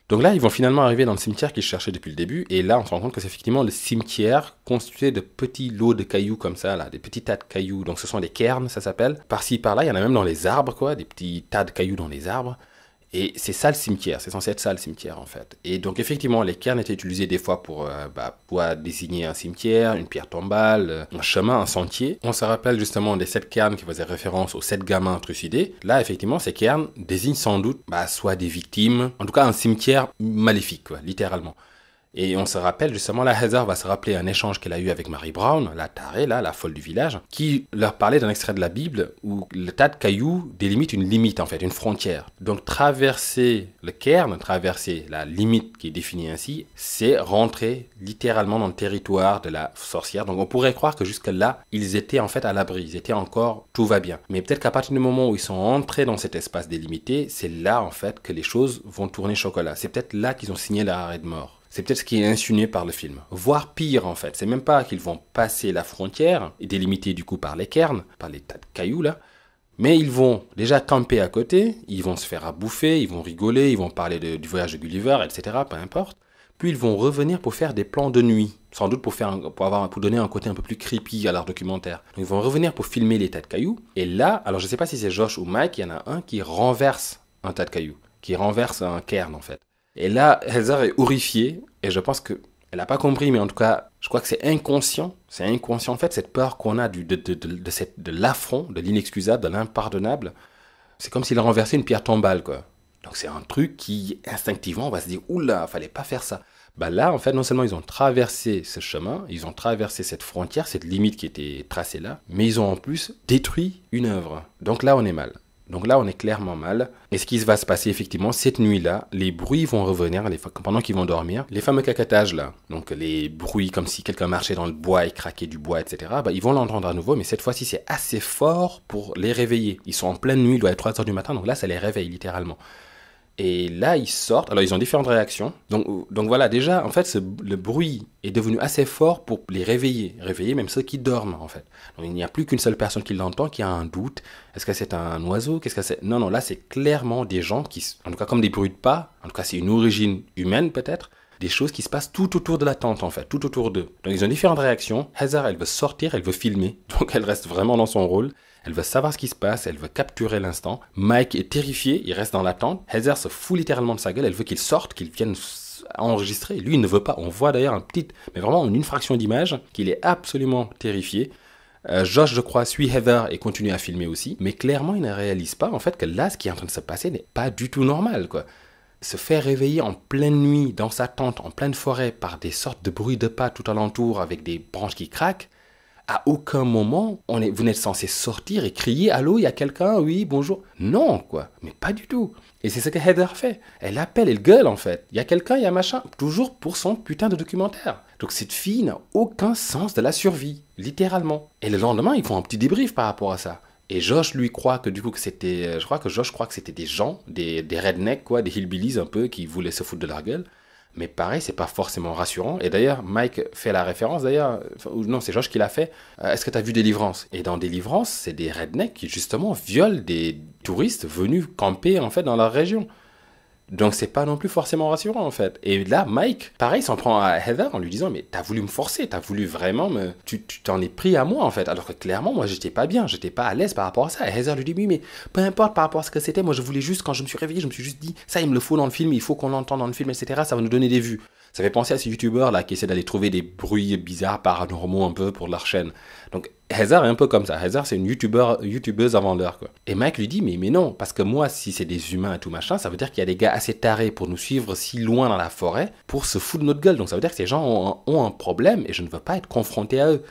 Donc là, ils vont finalement arriver dans le cimetière qu'ils cherchaient depuis le début, et là, on se rend compte que c'est effectivement le cimetière constitué de petits lots de cailloux comme ça, là, des petits tas de cailloux. Donc ce sont des cairns, ça s'appelle. Par-ci, par-là, il y en a même dans les arbres, quoi, des petits tas de cailloux dans les arbres. Et c'est ça le cimetière, c'est censé être ça le cimetière en fait. Et donc effectivement, les cairns étaient utilisés des fois pour désigner un cimetière, une pierre tombale, un chemin, un sentier. On se rappelle justement des 7 cairns qui faisaient référence aux 7 gamins trucidés. Là, effectivement, ces cairns désignent sans doute soit des victimes, en tout cas un cimetière maléfique, quoi, littéralement. Et on se rappelle justement, là, Heather va se rappeler un échange qu'elle a eu avec Mary Brown, la tarée, là, la folle du village, qui leur parlait d'un extrait de la Bible où le tas de cailloux délimite une limite, en fait, une frontière. Donc traverser le cairn, traverser la limite qui est définie ainsi, c'est rentrer littéralement dans le territoire de la sorcière. Donc on pourrait croire que jusque-là, ils étaient en fait à l'abri, ils étaient encore, tout va bien. Mais peut-être qu'à partir du moment où ils sont entrés dans cet espace délimité, c'est là en fait que les choses vont tourner chocolat. C'est peut-être là qu'ils ont signé leur arrêt de mort. C'est peut-être ce qui est insinué par le film. Voire pire, en fait. C'est même pas qu'ils vont passer la frontière, et délimiter du coup par les cairns, par les tas de cailloux là, mais ils vont déjà camper à côté, ils vont se faire à bouffer, ils vont rigoler, ils vont parler du voyage de Gulliver, etc., peu importe. Puis ils vont revenir pour faire des plans de nuit, sans doute pour donner un côté un peu plus creepy à leur documentaire. Donc ils vont revenir pour filmer les tas de cailloux, et là, alors je sais pas si c'est Josh ou Mike, il y en a un qui renverse un tas de cailloux, qui renverse un cairn en fait. Et là, Heather est horrifiée, et je pense qu'elle n'a pas compris, mais en tout cas, je crois que c'est inconscient. C'est inconscient, en fait, cette peur qu'on a de l'affront, de l'inexcusable, de l'impardonnable. C'est comme s'il renversait une pierre tombale, quoi. Donc c'est un truc qui, instinctivement, on va se dire, oula, fallait pas faire ça. Là, en fait, non seulement ils ont traversé ce chemin, ils ont traversé cette frontière, cette limite qui était tracée là, mais ils ont en plus détruit une œuvre. Donc là, on est mal. Donc là, on est clairement mal. Et ce qui va se passer, effectivement, cette nuit-là, les bruits vont revenir pendant qu'ils vont dormir. Les fameux cacatages, là, donc les bruits comme si quelqu'un marchait dans le bois et craquait du bois, etc., ils vont l'entendre à nouveau, mais cette fois-ci, c'est assez fort pour les réveiller. Ils sont en pleine nuit, il doit être 3 heures du matin, donc là, ça les réveille, littéralement. Et là, ils sortent. Alors, ils ont différentes réactions. Donc voilà, déjà, en fait, le bruit est devenu assez fort pour les réveiller. Réveiller même ceux qui dorment, en fait. Donc, il n'y a plus qu'une seule personne qui l'entend, qui a un doute. Est-ce que c'est un oiseau? Qu'est-ce que c'est? Non, là, c'est clairement des gens qui, en tout cas, comme des bruits de pas, en tout cas, c'est une origine humaine, peut-être, des choses qui se passent tout autour de la tente, en fait, tout autour d'eux. Donc, ils ont différentes réactions. Heather, elle veut sortir, elle veut filmer. Donc, elle reste vraiment dans son rôle. Elle veut savoir ce qui se passe, elle veut capturer l'instant. Mike est terrifié, il reste dans l'attente. Heather se fout littéralement de sa gueule, elle veut qu'il sorte, qu'il vienne enregistrer. Lui, il ne veut pas. On voit d'ailleurs mais vraiment une fraction d'image, qu'il est absolument terrifié. Josh, je crois, suit Heather et continue à filmer aussi. Mais clairement, il ne réalise pas, en fait, que là, ce qui est en train de se passer n'est pas du tout normal, quoi. Se faire réveiller en pleine nuit, dans sa tente, en pleine forêt, par des sortes de bruits de pas tout alentour, avec des branches qui craquent, à aucun moment, vous n'êtes censé sortir et crier « Allô, il y a quelqu'un? Oui, bonjour ?» Non, quoi. Mais pas du tout. Et c'est ce que Heather fait. Elle appelle, elle gueule, en fait. Il y a quelqu'un, il y a machin. Toujours pour son putain de documentaire. Donc cette fille n'a aucun sens de la survie. Littéralement. Et le lendemain, ils font un petit débrief par rapport à ça. Et Josh, lui, croit que du coup, Josh croit que c'était des gens, des rednecks, quoi, des hillbillies un peu, qui voulaient se foutre de leur gueule. Mais pareil, c'est pas forcément rassurant. Et d'ailleurs, Mike fait la référence, non, c'est Josh qui l'a fait. Est-ce que tu as vu Délivrance? Et dans Délivrance, c'est des rednecks qui, justement, violent des touristes venus camper, en fait, dans leur région. Donc, c'est pas non plus forcément rassurant, en fait. Et là, Mike, pareil, s'en prend à Heather en lui disant « Mais t'as voulu me forcer, t'as voulu vraiment me... Tu t'en es pris à moi, en fait. Alors que clairement, moi, j'étais pas bien, j'étais pas à l'aise par rapport à ça. » Et Heather lui dit « Oui, mais peu importe par rapport à ce que c'était, moi, je voulais juste, quand je me suis réveillé, je me suis juste dit « Ça, il me le faut dans le film, il faut qu'on l'entende dans le film, etc. Ça va nous donner des vues. » Ça fait penser à ces youtubeurs là qui essaient d'aller trouver des bruits bizarres, paranormaux un peu pour leur chaîne. Donc Heather est un peu comme ça. Heather, c'est une youtubeuse avant l'heure, quoi. Et Mike lui dit mais non, parce que moi, si c'est des humains et tout machin, ça veut dire qu'il y a des gars assez tarés pour nous suivre si loin dans la forêt pour se foutre de notre gueule. Donc ça veut dire que ces gens ont un problème et je ne veux pas être confronté à eux.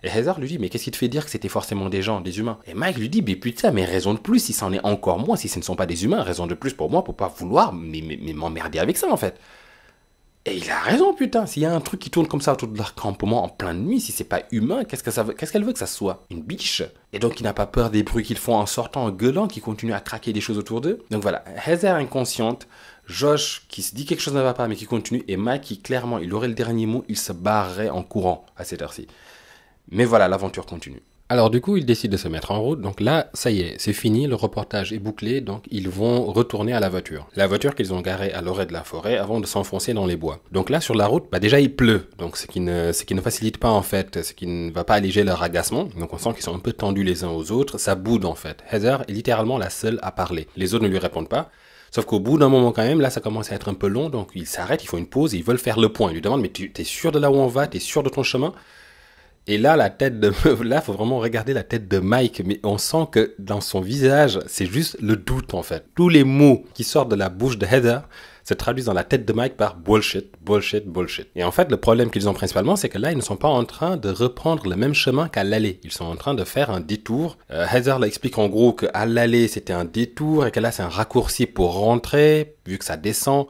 Et Heather lui dit mais qu'est-ce qui te fait dire que c'était forcément des gens, des humains? Et Mike lui dit mais putain, mais raison de plus si c'en est encore moins, si ce ne sont pas des humains, raison de plus pour moi pour pas vouloir m'emmerder avec ça en fait. Et il a raison, putain. S'il y a un truc qui tourne comme ça autour de leur campement en pleine nuit, si c'est pas humain, qu'est-ce qu'elle veut que ça soit? Une biche? Et donc, il n'a pas peur des bruits qu'ils font en sortant, en gueulant, qui continuent à craquer des choses autour d'eux. Donc voilà, Heather inconsciente, Josh qui se dit quelque chose ne va pas, mais qui continue, et Mike qui, clairement, il aurait le dernier mot, il se barrerait en courant à cette heure-ci. Mais voilà, l'aventure continue. Alors du coup, ils décident de se mettre en route. Donc là, ça y est, c'est fini, le reportage est bouclé. Donc ils vont retourner à la voiture. La voiture qu'ils ont garée à l'orée de la forêt avant de s'enfoncer dans les bois. Donc là, sur la route, déjà il pleut. Donc ce qui ne facilite pas en fait, ce qui ne va pas alléger leur agacement. Donc on sent qu'ils sont un peu tendus les uns aux autres. Ça boude en fait. Heather est littéralement la seule à parler. Les autres ne lui répondent pas. Sauf qu'au bout d'un moment quand même, là ça commence à être un peu long. Donc ils s'arrêtent, ils font une pause et ils veulent faire le point. Ils lui demandent mais t'es sûr de là où on va? T'es sûr de ton chemin? Et là, là, faut vraiment regarder la tête de Mike, mais on sent que dans son visage, c'est juste le doute, en fait. Tous les mots qui sortent de la bouche de Heather se traduisent dans la tête de Mike par bullshit, bullshit, bullshit. Et en fait, le problème qu'ils ont principalement, c'est que là, ils ne sont pas en train de reprendre le même chemin qu'à l'aller. Ils sont en train de faire un détour. Heather l'explique en gros qu'à l'aller, c'était un détour et que là, c'est un raccourci pour rentrer, vu que ça descend.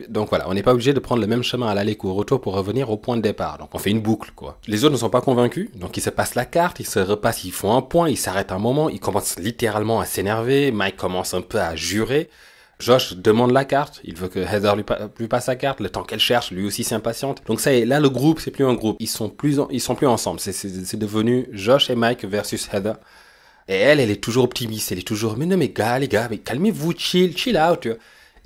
Donc voilà, on n'est pas obligé de prendre le même chemin à l'aller qu'au retour pour revenir au point de départ. Donc on fait une boucle, quoi. Les autres ne sont pas convaincus, donc ils se passent la carte, ils se repassent, ils font un point, ils s'arrêtent un moment, ils commencent littéralement à s'énerver, Mike commence un peu à jurer. Josh demande la carte, il veut que Heather lui passe sa carte, le temps qu'elle cherche, lui aussi s'impatiente. Donc ça y est, là le groupe, c'est plus un groupe, ils sont plus ensemble, c'est devenu Josh et Mike versus Heather. Et elle est toujours optimiste, elle est toujours, mais non mais les gars, mais calmez-vous, chill out, tu vois.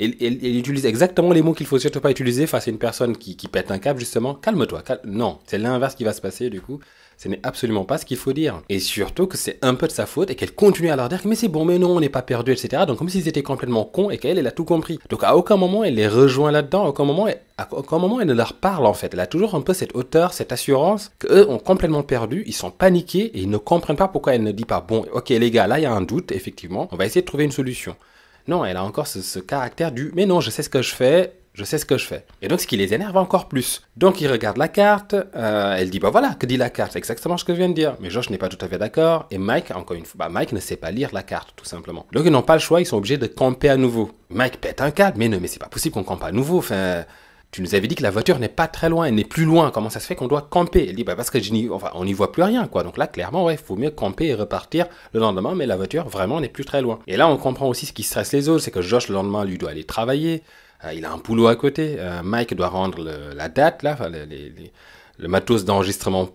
Il utilise exactement les mots qu'il faut surtout pas utiliser face à une personne qui pète un câble, justement. Calme-toi. Non, c'est l'inverse qui va se passer, du coup. Ce n'est absolument pas ce qu'il faut dire. Et surtout que c'est un peu de sa faute et qu'elle continue à leur dire que mais c'est bon, mais non, on n'est pas perdu, etc. Donc comme s'ils étaient complètement cons et qu'elle a tout compris. Donc à aucun moment elle les rejoint là-dedans, à aucun moment elle ne leur parle en fait. Elle a toujours un peu cette hauteur, cette assurance qu'eux ont complètement perdu, ils sont paniqués et ils ne comprennent pas pourquoi elle ne dit pas bon, ok les gars, là il y a un doute, effectivement, on va essayer de trouver une solution. Non, elle a encore ce caractère du « mais non, je sais ce que je fais ». Et donc, ce qui les énerve encore plus. Donc, ils regardent la carte, elle dit « bah voilà, que dit la carte ?» C'est exactement ce que je viens de dire. Mais Josh n'est pas tout à fait d'accord. Et Mike, encore une fois, Mike ne sait pas lire la carte, tout simplement. Donc, ils n'ont pas le choix, ils sont obligés de camper à nouveau. Mike pète un câble, mais non, mais c'est pas possible qu'on campe à nouveau, enfin... tu nous avais dit que la voiture n'est pas très loin, elle n'est plus loin. Comment ça se fait qu'on doit camper? Elle dit, bah parce que on n'y voit plus rien, quoi. Donc là, clairement, ouais, il faut mieux camper et repartir le lendemain, mais la voiture, vraiment, n'est plus très loin. Et là, on comprend aussi ce qui stresse les autres, c'est que Josh, le lendemain, lui doit aller travailler. Il a un boulot à côté. Mike doit rendre la date, là, le matos d'enregistrement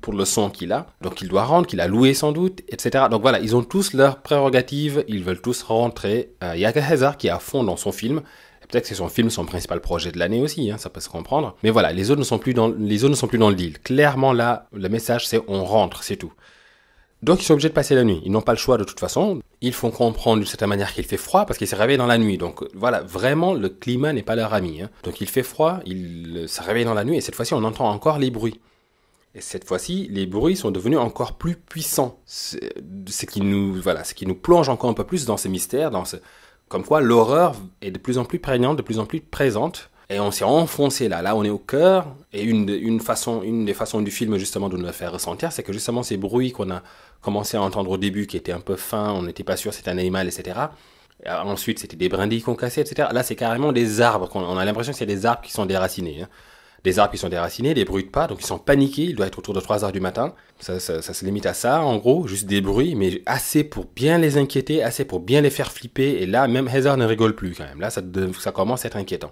pour le son qu'il a. Donc il doit rendre, qu'il a loué sans doute, etc. Donc voilà, ils ont tous leurs prérogatives, ils veulent tous rentrer. Il y a que Heather qui est à fond dans son film. Peut-être que c'est son film, son principal projet de l'année aussi, hein, ça peut se comprendre. Mais voilà, les autres ne sont plus dans le deal. Clairement là, le message c'est on rentre, c'est tout. Donc ils sont obligés de passer la nuit. Ils n'ont pas le choix de toute façon. Ils font comprendre d'une certaine manière qu'il fait froid parce qu'ils se réveillent dans la nuit. Donc voilà, vraiment le climat n'est pas leur ami. Hein. Donc il fait froid, ils se réveillent dans la nuit et cette fois-ci on entend encore les bruits. Et cette fois-ci, les bruits sont devenus encore plus puissants. Ce qui nous plonge encore un peu plus dans ces mystères, comme quoi l'horreur est de plus en plus prégnante, de plus en plus présente. Et on s'est enfoncé là. Là, on est au cœur. Et une des façons du film, justement, de nous le faire ressentir, c'est que justement, ces bruits qu'on a commencé à entendre au début, qui étaient un peu fins, on n'était pas sûr c'était un animal, etc. Et ensuite, c'était des brindilles qu'on cassait, etc. Là, c'est carrément des arbres. On a l'impression que c'est des arbres qui sont déracinés. Hein. Des arbres qui sont déracinés, des bruits de pas, donc ils sont paniqués, il doit être autour de 3h du matin. Ça se limite à ça, en gros, juste des bruits, mais assez pour bien les inquiéter, assez pour bien les faire flipper, et là, même Heather ne rigole plus quand même. Là, ça commence à être inquiétant.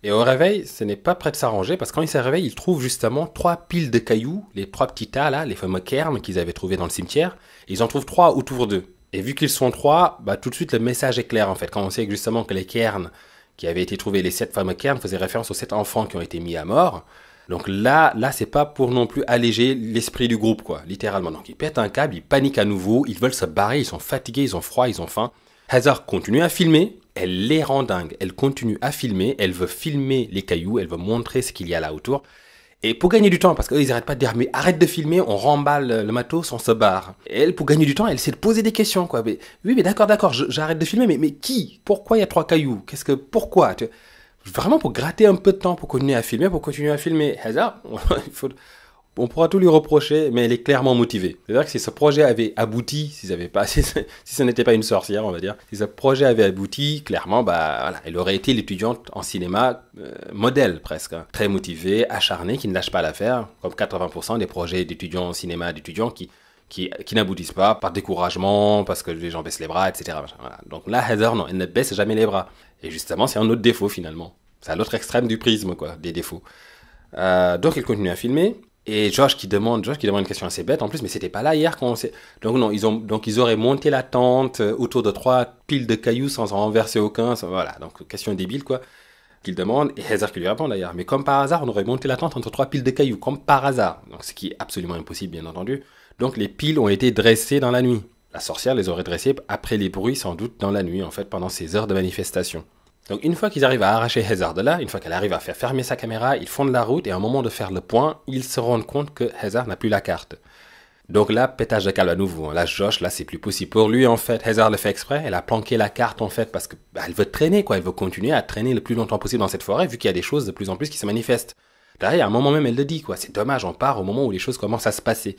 Et au réveil, ce n'est pas prêt de s'arranger, parce que quand il se réveille, il trouve justement 3 piles de cailloux, les 3 petits tas là, les fameux cairns qu'ils avaient trouvés dans le cimetière, et ils en trouvent 3 autour d'eux. Et vu qu'ils sont 3, bah, tout de suite le message est clair en fait, quand on sait justement que les cairns qui avaient été trouvés, les 7 fameux cairns, faisaient référence aux 7 enfants qui ont été mis à mort. Donc là, c'est pas pour non plus alléger l'esprit du groupe, quoi, littéralement. Donc ils pètent un câble, ils paniquent à nouveau, ils veulent se barrer, ils sont fatigués, ils ont froid, ils ont faim. Heather continue à filmer, elle les rend dingues, elle continue à filmer, elle veut filmer les cailloux, elle veut montrer ce qu'il y a là autour. Et pour gagner du temps, parce qu'eux, ils n'arrêtent pas de dire, mais arrête de filmer, on remballe le matos, on se barre. Et elle, pour gagner du temps, elle essaie de poser des questions, quoi. Mais, oui, mais d'accord, j'arrête de filmer, mais qui? Pourquoi il y a 3 cailloux? Pourquoi? Vraiment pour gratter un peu de temps, pour continuer à filmer, Heather, on pourra tout lui reprocher, mais elle est clairement motivée. C'est-à-dire que si ce projet avait abouti, si ce n'était pas une sorcière, on va dire, si ce projet avait abouti, clairement, bah, voilà, elle aurait été l'étudiante en cinéma modèle presque. Hein. Très motivée, acharnée, qui ne lâche pas l'affaire, comme 80% des projets d'étudiants en cinéma, d'étudiants qui n'aboutissent pas par découragement, parce que les gens baissent les bras, etc. Voilà. Donc là, Heather, non, elle ne baisse jamais les bras. Et justement, c'est un autre défaut finalement. C'est à l'autre extrême du prisme, quoi, des défauts. Donc elle continue à filmer. Et Josh qui demande une question assez bête en plus, mais c'était pas là hier quand on s'est... Donc non, ils auraient monté la tente autour de 3 piles de cailloux sans en renverser aucun. Voilà, donc question débile quoi. Qu'il demande, et Heather qui lui répond d'ailleurs. Mais comme par hasard, on aurait monté la tente entre 3 piles de cailloux, comme par hasard. Donc ce qui est absolument impossible bien entendu. Donc les piles ont été dressées dans la nuit. La sorcière les aurait dressées après les bruits sans doute dans la nuit en fait, pendant ces heures de manifestation. Donc une fois qu'ils arrivent à arracher Heather de là, une fois qu'elle arrive à faire fermer sa caméra, ils font de la route et à un moment de faire le point, ils se rendent compte que Heather n'a plus la carte. Donc là, pétage de câble à nouveau. Là, Josh, là, c'est plus possible pour lui en fait. Heather le fait exprès, elle a planqué la carte en fait parce que elle veut traîner quoi, elle veut continuer à traîner le plus longtemps possible dans cette forêt vu qu'il y a des choses de plus en plus qui se manifestent. Derrière, à un moment même, elle le dit quoi, c'est dommage, on part au moment où les choses commencent à se passer.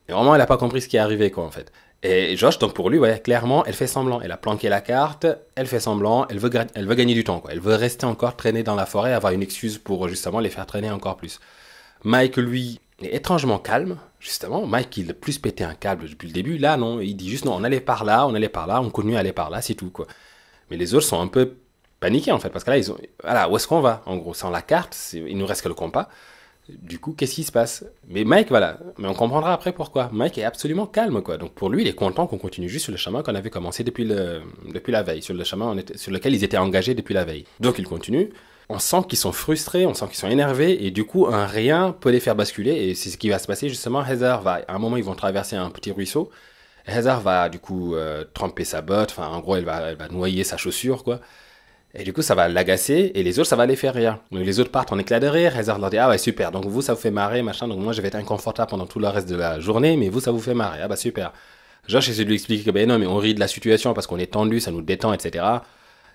Et vraiment, elle n'a pas compris ce qui est arrivé quoi en fait. Et Josh, donc pour lui, ouais, clairement, elle fait semblant. Elle a planqué la carte, elle fait semblant, elle veut gagner du temps, quoi. Elle veut rester encore traîner dans la forêt, avoir une excuse pour justement les faire traîner encore plus. Mike, lui, est étrangement calme, justement. Mike, il a plus pété un câble depuis le début. Là, non, il dit juste non, on allait par là, on continue à aller par là, c'est tout, quoi. Mais les autres sont un peu paniqués, en fait, parce que là, voilà, où est-ce qu'on va? En gros, sans la carte, il nous reste que le compas. Du coup, qu'est-ce qui se passe? Mais Mike, voilà. Mais on comprendra après pourquoi. Mike est absolument calme, quoi. Donc pour lui, il est content qu'on continue juste sur le chemin qu'on avait commencé depuis la veille, sur le chemin sur lequel ils étaient engagés depuis la veille. Donc ils continuent. On sent qu'ils sont frustrés, on sent qu'ils sont énervés, et du coup, un rien peut les faire basculer, et c'est ce qui va se passer, justement. Heather va, à un moment, ils vont traverser un petit ruisseau. Heather va, du coup, tremper sa botte, enfin, en gros, elle va noyer sa chaussure, quoi. Et du coup, ça va l'agacer, et les autres, ça va les faire rire. Donc les autres partent en éclat de rire, Heather leur dit « Ah ouais, super, donc vous, ça vous fait marrer, machin, donc moi, je vais être inconfortable pendant tout le reste de la journée, mais vous, ça vous fait marrer. Ah bah super. » Josh essaie de lui expliquer que ben non, mais on rit de la situation parce qu'on est tendu, ça nous détend, etc.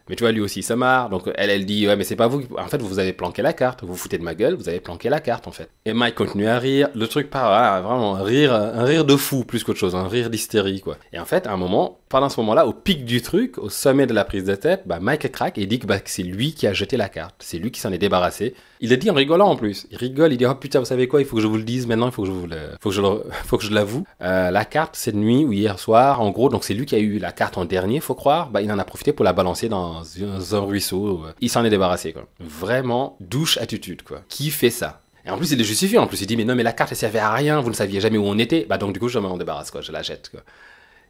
Mais tu vois, lui aussi, il se marre. Donc elle dit, ouais, mais c'est pas vous. En fait, vous avez planqué la carte. Vous vous foutez de ma gueule, vous avez planqué la carte, en fait. Et Mike continue à rire. Le truc part, vraiment, un rire de fou plus qu'autre chose, un rire d'hystérie, quoi. Et en fait, à un moment, pendant ce moment-là, au pic du truc, au sommet de la prise de tête, bah, Mike craque et dit que, bah, que c'est lui qui a jeté la carte. C'est lui qui s'en est débarrassé. Il le dit en rigolant en plus. Il rigole, il dit, oh putain, vous savez quoi, il faut que je vous le dise maintenant, il faut que je vous le, faut que je l'avoue. La carte, cette nuit ou hier soir, en gros, donc c'est lui qui a eu la carte en dernier, faut croire, bah, il en a profité pour la balancer dans un ruisseau. Il s'en est débarrassé, quoi. Vraiment, douche attitude, quoi. Qui fait ça? Et en plus, il le justifie, en plus, il dit, mais non, mais la carte, elle servait à rien, vous ne saviez jamais où on était, bah, donc du coup, je m'en débarrasse, quoi, je la jette, quoi.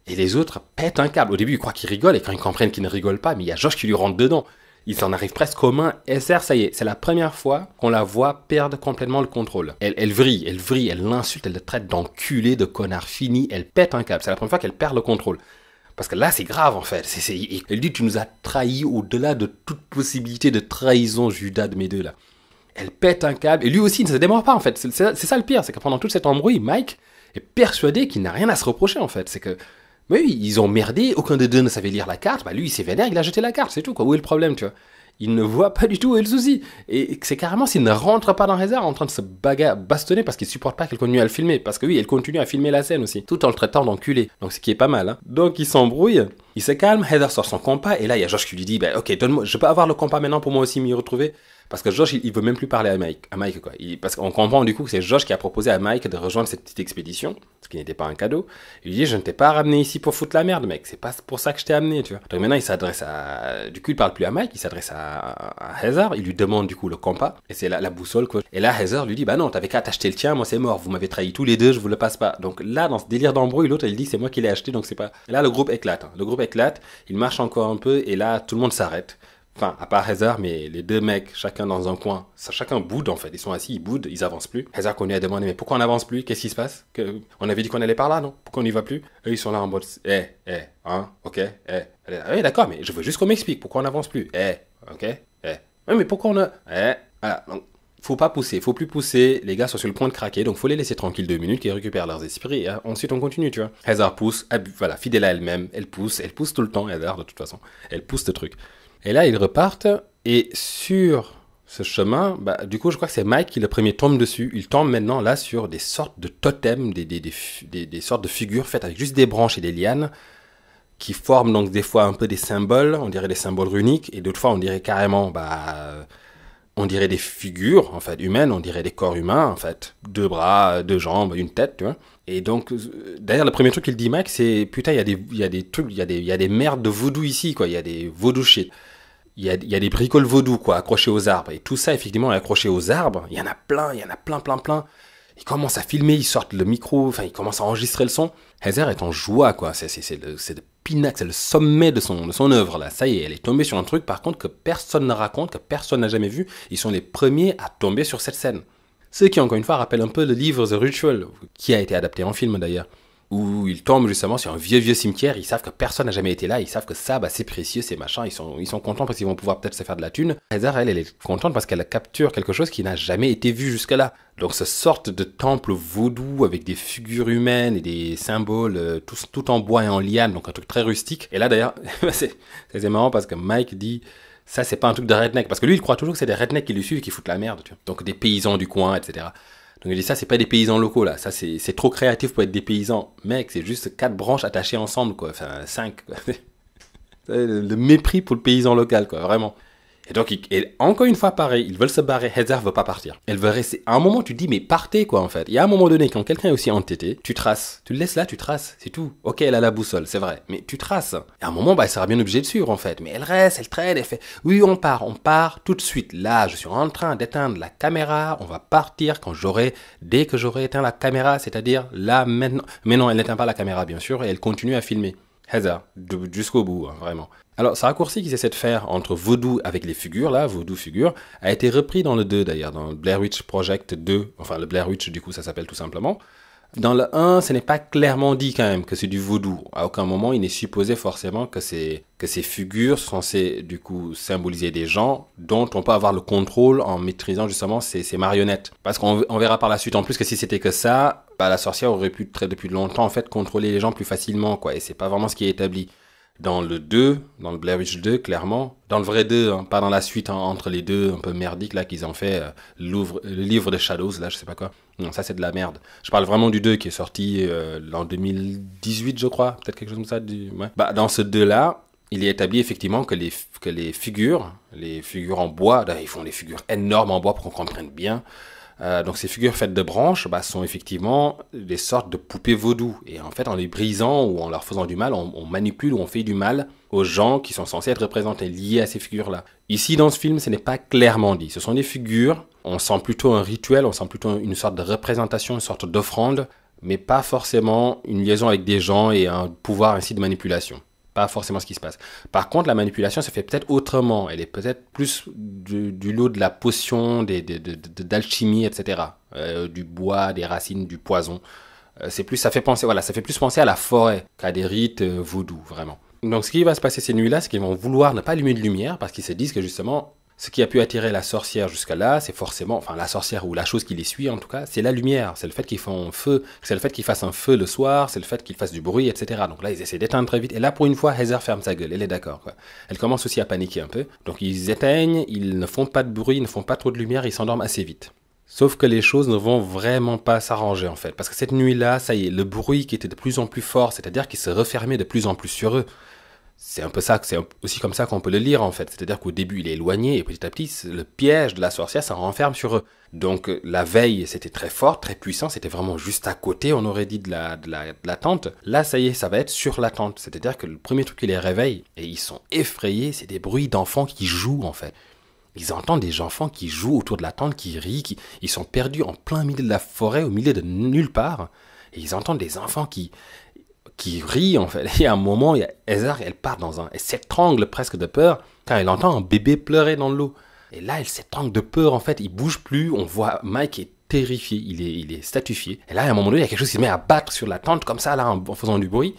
Et les autres pètent un câble. Au début, ils croient qu'ils rigolent, et quand ils comprennent qu'ils ne rigolent pas, mais il y a Josh qui lui rentre dedans. Il s'en arrive presque aux mains. SR, ça y est, c'est la première fois qu'on la voit perdre complètement le contrôle. Elle vrille, elle l'insulte, elle le traite d'enculé, de connard fini, elle pète un câble. C'est la première fois qu'elle perd le contrôle. Parce que là, c'est grave en fait. Elle dit, tu nous as trahis au-delà de toute possibilité de trahison, Judas de mes deux là. Elle pète un câble, et lui aussi, il ne se démord pas en fait. C'est ça le pire, c'est que pendant toute cette embrouille, Mike est persuadé qu'il n'a rien à se reprocher en fait. C'est que oui, ils ont merdé, aucun des deux ne savait lire la carte, bah lui il s'est vénère, il a jeté la carte, c'est tout quoi, où est le problème, tu vois. Il ne voit pas du tout où est le souci. Et c'est carrément s'il ne rentre pas dans Heather en train de se bastonner parce qu'il supporte pas qu'elle continue à le filmer. Parce que oui, elle continue à filmer la scène aussi, tout en le traitant d'enculé. Donc ce qui est pas mal, hein. Donc il s'embrouille, il se calme, Heather sort son compas, et là il y a Josh qui lui dit, bah ok, donne-moi, je peux avoir le compas maintenant pour moi aussi m'y retrouver. Parce que Josh, il veut même plus parler à Mike quoi. Parce qu'on comprend du coup que c'est Josh qui a proposé à Mike de rejoindre cette petite expédition, ce qui n'était pas un cadeau. Il lui dit, je ne t'ai pas ramené ici pour foutre la merde, mec. C'est pas pour ça que je t'ai amené, tu vois. Donc maintenant, il s'adresse à, du coup, il parle plus à Mike, il s'adresse à Heather. Il lui demande du coup le compas, et c'est la boussole quoi. Et là, Heather lui dit, bah non, t'avais qu'à t'acheter le tien, moi c'est mort. Vous m'avez trahi tous les deux, je vous le passe pas. Donc là, dans ce délire d'embrouille, l'autre, elle dit, c'est moi qui l'ai acheté, donc c'est pas. Et là, le groupe éclate. Hein. Le groupe éclate. Il marche encore un peu, et là, tout le monde s'arrête. Enfin, à part Heather, mais les deux mecs, chacun dans un coin, chacun boude en fait. Ils sont assis, ils boudent, ils avancent plus. Heather continue à demander, mais pourquoi on n'avance plus? Qu'est-ce qui se passe? On avait dit qu'on allait par là, non? Pourquoi on n'y va plus? Eux, ils sont là en mode, ok, oui, d'accord, mais je veux juste qu'on m'explique pourquoi on n'avance plus. Ok, oui, mais pourquoi on a, voilà, donc, faut pas pousser, faut plus pousser, les gars sont sur le point de craquer, donc faut les laisser tranquilles 2 minutes, qu'ils récupèrent leurs esprits, et ensuite on continue, tu vois. Heather pousse, voilà, fidèle à elle-même, elle pousse tout le temps, Heather, de toute façon, elle pousse le truc. Et là, ils repartent, et sur ce chemin, bah, du coup, je crois que c'est Mike qui le premier tombe dessus. Il tombe maintenant là sur des sortes de totems, des sortes de figures faites avec juste des branches et des lianes, qui forment donc des fois un peu des symboles, on dirait des symboles runiques, et d'autres fois on dirait carrément, on dirait des figures, en fait, humaines, on dirait des corps humains, en fait. 2 bras, 2 jambes, une tête, tu vois. Et donc, d'ailleurs, le premier truc qu'il dit, Mike, c'est, putain, il y a des trucs, il y a des merdes de vaudou ici, quoi. Il y a des vaudou shit. Il y a des bricoles vaudou, quoi, accrochées aux arbres. Et tout ça, effectivement, est accroché aux arbres. Il y en a plein. Ils commencent à filmer, ils sortent le micro, enfin, ils commencent à enregistrer le son. Heather est en joie, quoi. C'est le pinacle, c'est le sommet de son œuvre, là. Ça y est, elle est tombée sur un truc, par contre, que personne ne raconte, que personne n'a jamais vu. Ils sont les premiers à tomber sur cette scène. Ce qui, encore une fois, rappelle un peu le livre The Ritual, qui a été adapté en film, d'ailleurs. Où ils tombent justement sur un vieux cimetière, ils savent que personne n'a jamais été là, ils savent que ça, c'est précieux, c'est machin, ils sont contents parce qu'ils vont pouvoir peut-être se faire de la thune. Heather, elle est contente parce qu'elle capture quelque chose qui n'a jamais été vu jusque-là. Donc ce sorte de temple vaudou avec des figures humaines et des symboles tout en bois et en liane, donc un truc très rustique. Et là d'ailleurs, c'est marrant parce que Mike dit, ça c'est pas un truc de redneck, parce que lui il croit toujours que c'est des rednecks qui lui suivent et qui foutent la merde, tu vois. Donc des paysans du coin, etc. Donc il dit, ça c'est pas des paysans locaux là, ça c'est trop créatif pour être des paysans. Mec, c'est juste 4 branches attachées ensemble quoi, enfin 5 quoi. Le mépris pour le paysan local quoi, vraiment. Et donc, encore une fois pareil, ils veulent se barrer, Heather veut pas partir. Elle veut rester. À un moment tu te dis, mais partez quoi en fait. Il y a un moment donné, quand quelqu'un est aussi entêté, tu traces. Tu le laisses là, tu traces, c'est tout. Ok, elle a la boussole, c'est vrai, mais tu traces. Et à un moment, elle sera bien obligée de suivre en fait. Mais elle reste, elle traîne, elle fait, oui on part tout de suite. Là, je suis en train d'éteindre la caméra, on va partir dès que j'aurai éteint la caméra, c'est-à-dire là, maintenant. Mais non, elle n'éteint pas la caméra bien sûr, et elle continue à filmer. Heather, jusqu'au bout, hein, vraiment. Alors, ce raccourci qu'ils essaient de faire entre vaudou avec les figures, là, vaudou figure, a été repris dans le 2 d'ailleurs, dans le Blair Witch Project 2, enfin le Blair Witch du coup ça s'appelle tout simplement. Dans le 1, ce n'est pas clairement dit quand même que c'est du vaudou. À aucun moment il n'est supposé forcément que ces figures sont censées du coup symboliser des gens dont on peut avoir le contrôle en maîtrisant justement ces marionnettes. Parce qu'on verra par la suite en plus que si c'était que ça, la sorcière aurait pu depuis longtemps en fait contrôler les gens plus facilement quoi. Et c'est pas vraiment ce qui est établi. Dans le 2, dans le Blair Witch 2, clairement, dans le vrai 2, hein, pas dans la suite entre les deux un peu merdique là qu'ils ont fait, le livre de Shadows, là je sais pas quoi. Non, ça c'est de la merde. Je parle vraiment du 2 qui est sorti en 2018 je crois, peut-être quelque chose comme ça. Ouais. Bah, dans ce 2-là, il est établi effectivement que les figures en bois, là, ils font des figures énormes en bois pour qu'on comprenne bien. Donc ces figures faites de branches sont effectivement des sortes de poupées vaudou. Et en fait, en les brisant ou en leur faisant du mal, on manipule ou on fait du mal aux gens qui sont censés être représentés, liés à ces figures-là. Ici, dans ce film, ce n'est pas clairement dit. Ce sont des figures, on sent plutôt un rituel, on sent plutôt une sorte de représentation, une sorte d'offrande, mais pas forcément une liaison avec des gens et un pouvoir ainsi de manipulation. Pas forcément ce qui se passe. Par contre, la manipulation se fait peut-être autrement. Elle est peut-être plus du lot de la potion, d'alchimie, etc. Du bois, des racines, du poison. C'est plus, ça fait plus penser à la forêt qu'à des rites vaudous, vraiment. Donc, ce qui va se passer ces nuits-là, c'est qu'ils vont vouloir ne pas allumer de lumière parce qu'ils se disent que justement, ce qui a pu attirer la sorcière jusqu'à là, c'est forcément, enfin la sorcière ou la chose qui les suit en tout cas, c'est la lumière, c'est le fait qu'ils font un feu, c'est le fait qu'ils fassent un feu le soir, c'est le fait qu'ils fassent du bruit, etc. Donc là, ils essaient d'éteindre très vite. Et là, pour une fois, Heather ferme sa gueule, elle est d'accord, quoi. Elle commence aussi à paniquer un peu. Donc ils éteignent, ils ne font pas de bruit, ils ne font pas trop de lumière, ils s'endorment assez vite. Sauf que les choses ne vont vraiment pas s'arranger en fait. Parce que cette nuit-là, ça y est, le bruit qui était de plus en plus fort, c'est-à-dire qu'il se refermait de plus en plus sur eux. C'est un peu ça, c'est aussi comme ça qu'on peut le lire en fait. C'est-à-dire qu'au début il est éloigné et petit à petit le piège de la sorcière ça renferme sur eux. Donc la veille c'était très fort, très puissant, c'était vraiment juste à côté, on aurait dit de la tente. Là ça y est, ça va être sur la tente. C'est-à-dire que le premier truc qui les réveille et ils sont effrayés, c'est des bruits d'enfants qui jouent en fait. Ils entendent des enfants qui jouent autour de la tente, qui rient, ils sont perdus en plein milieu de la forêt, au milieu de nulle part. Et ils entendent des enfants qui rit en fait. Et à un moment, Heather, elle part elle s'étrangle presque de peur quand elle entend un bébé pleurer dans l'eau. Et là, elle s'étrangle de peur en fait. Il bouge plus. On voit Mike est terrifié. Il est statufié. Et là, à un moment donné, il y a quelque chose qui se met à battre sur la tente comme ça là en faisant du bruit.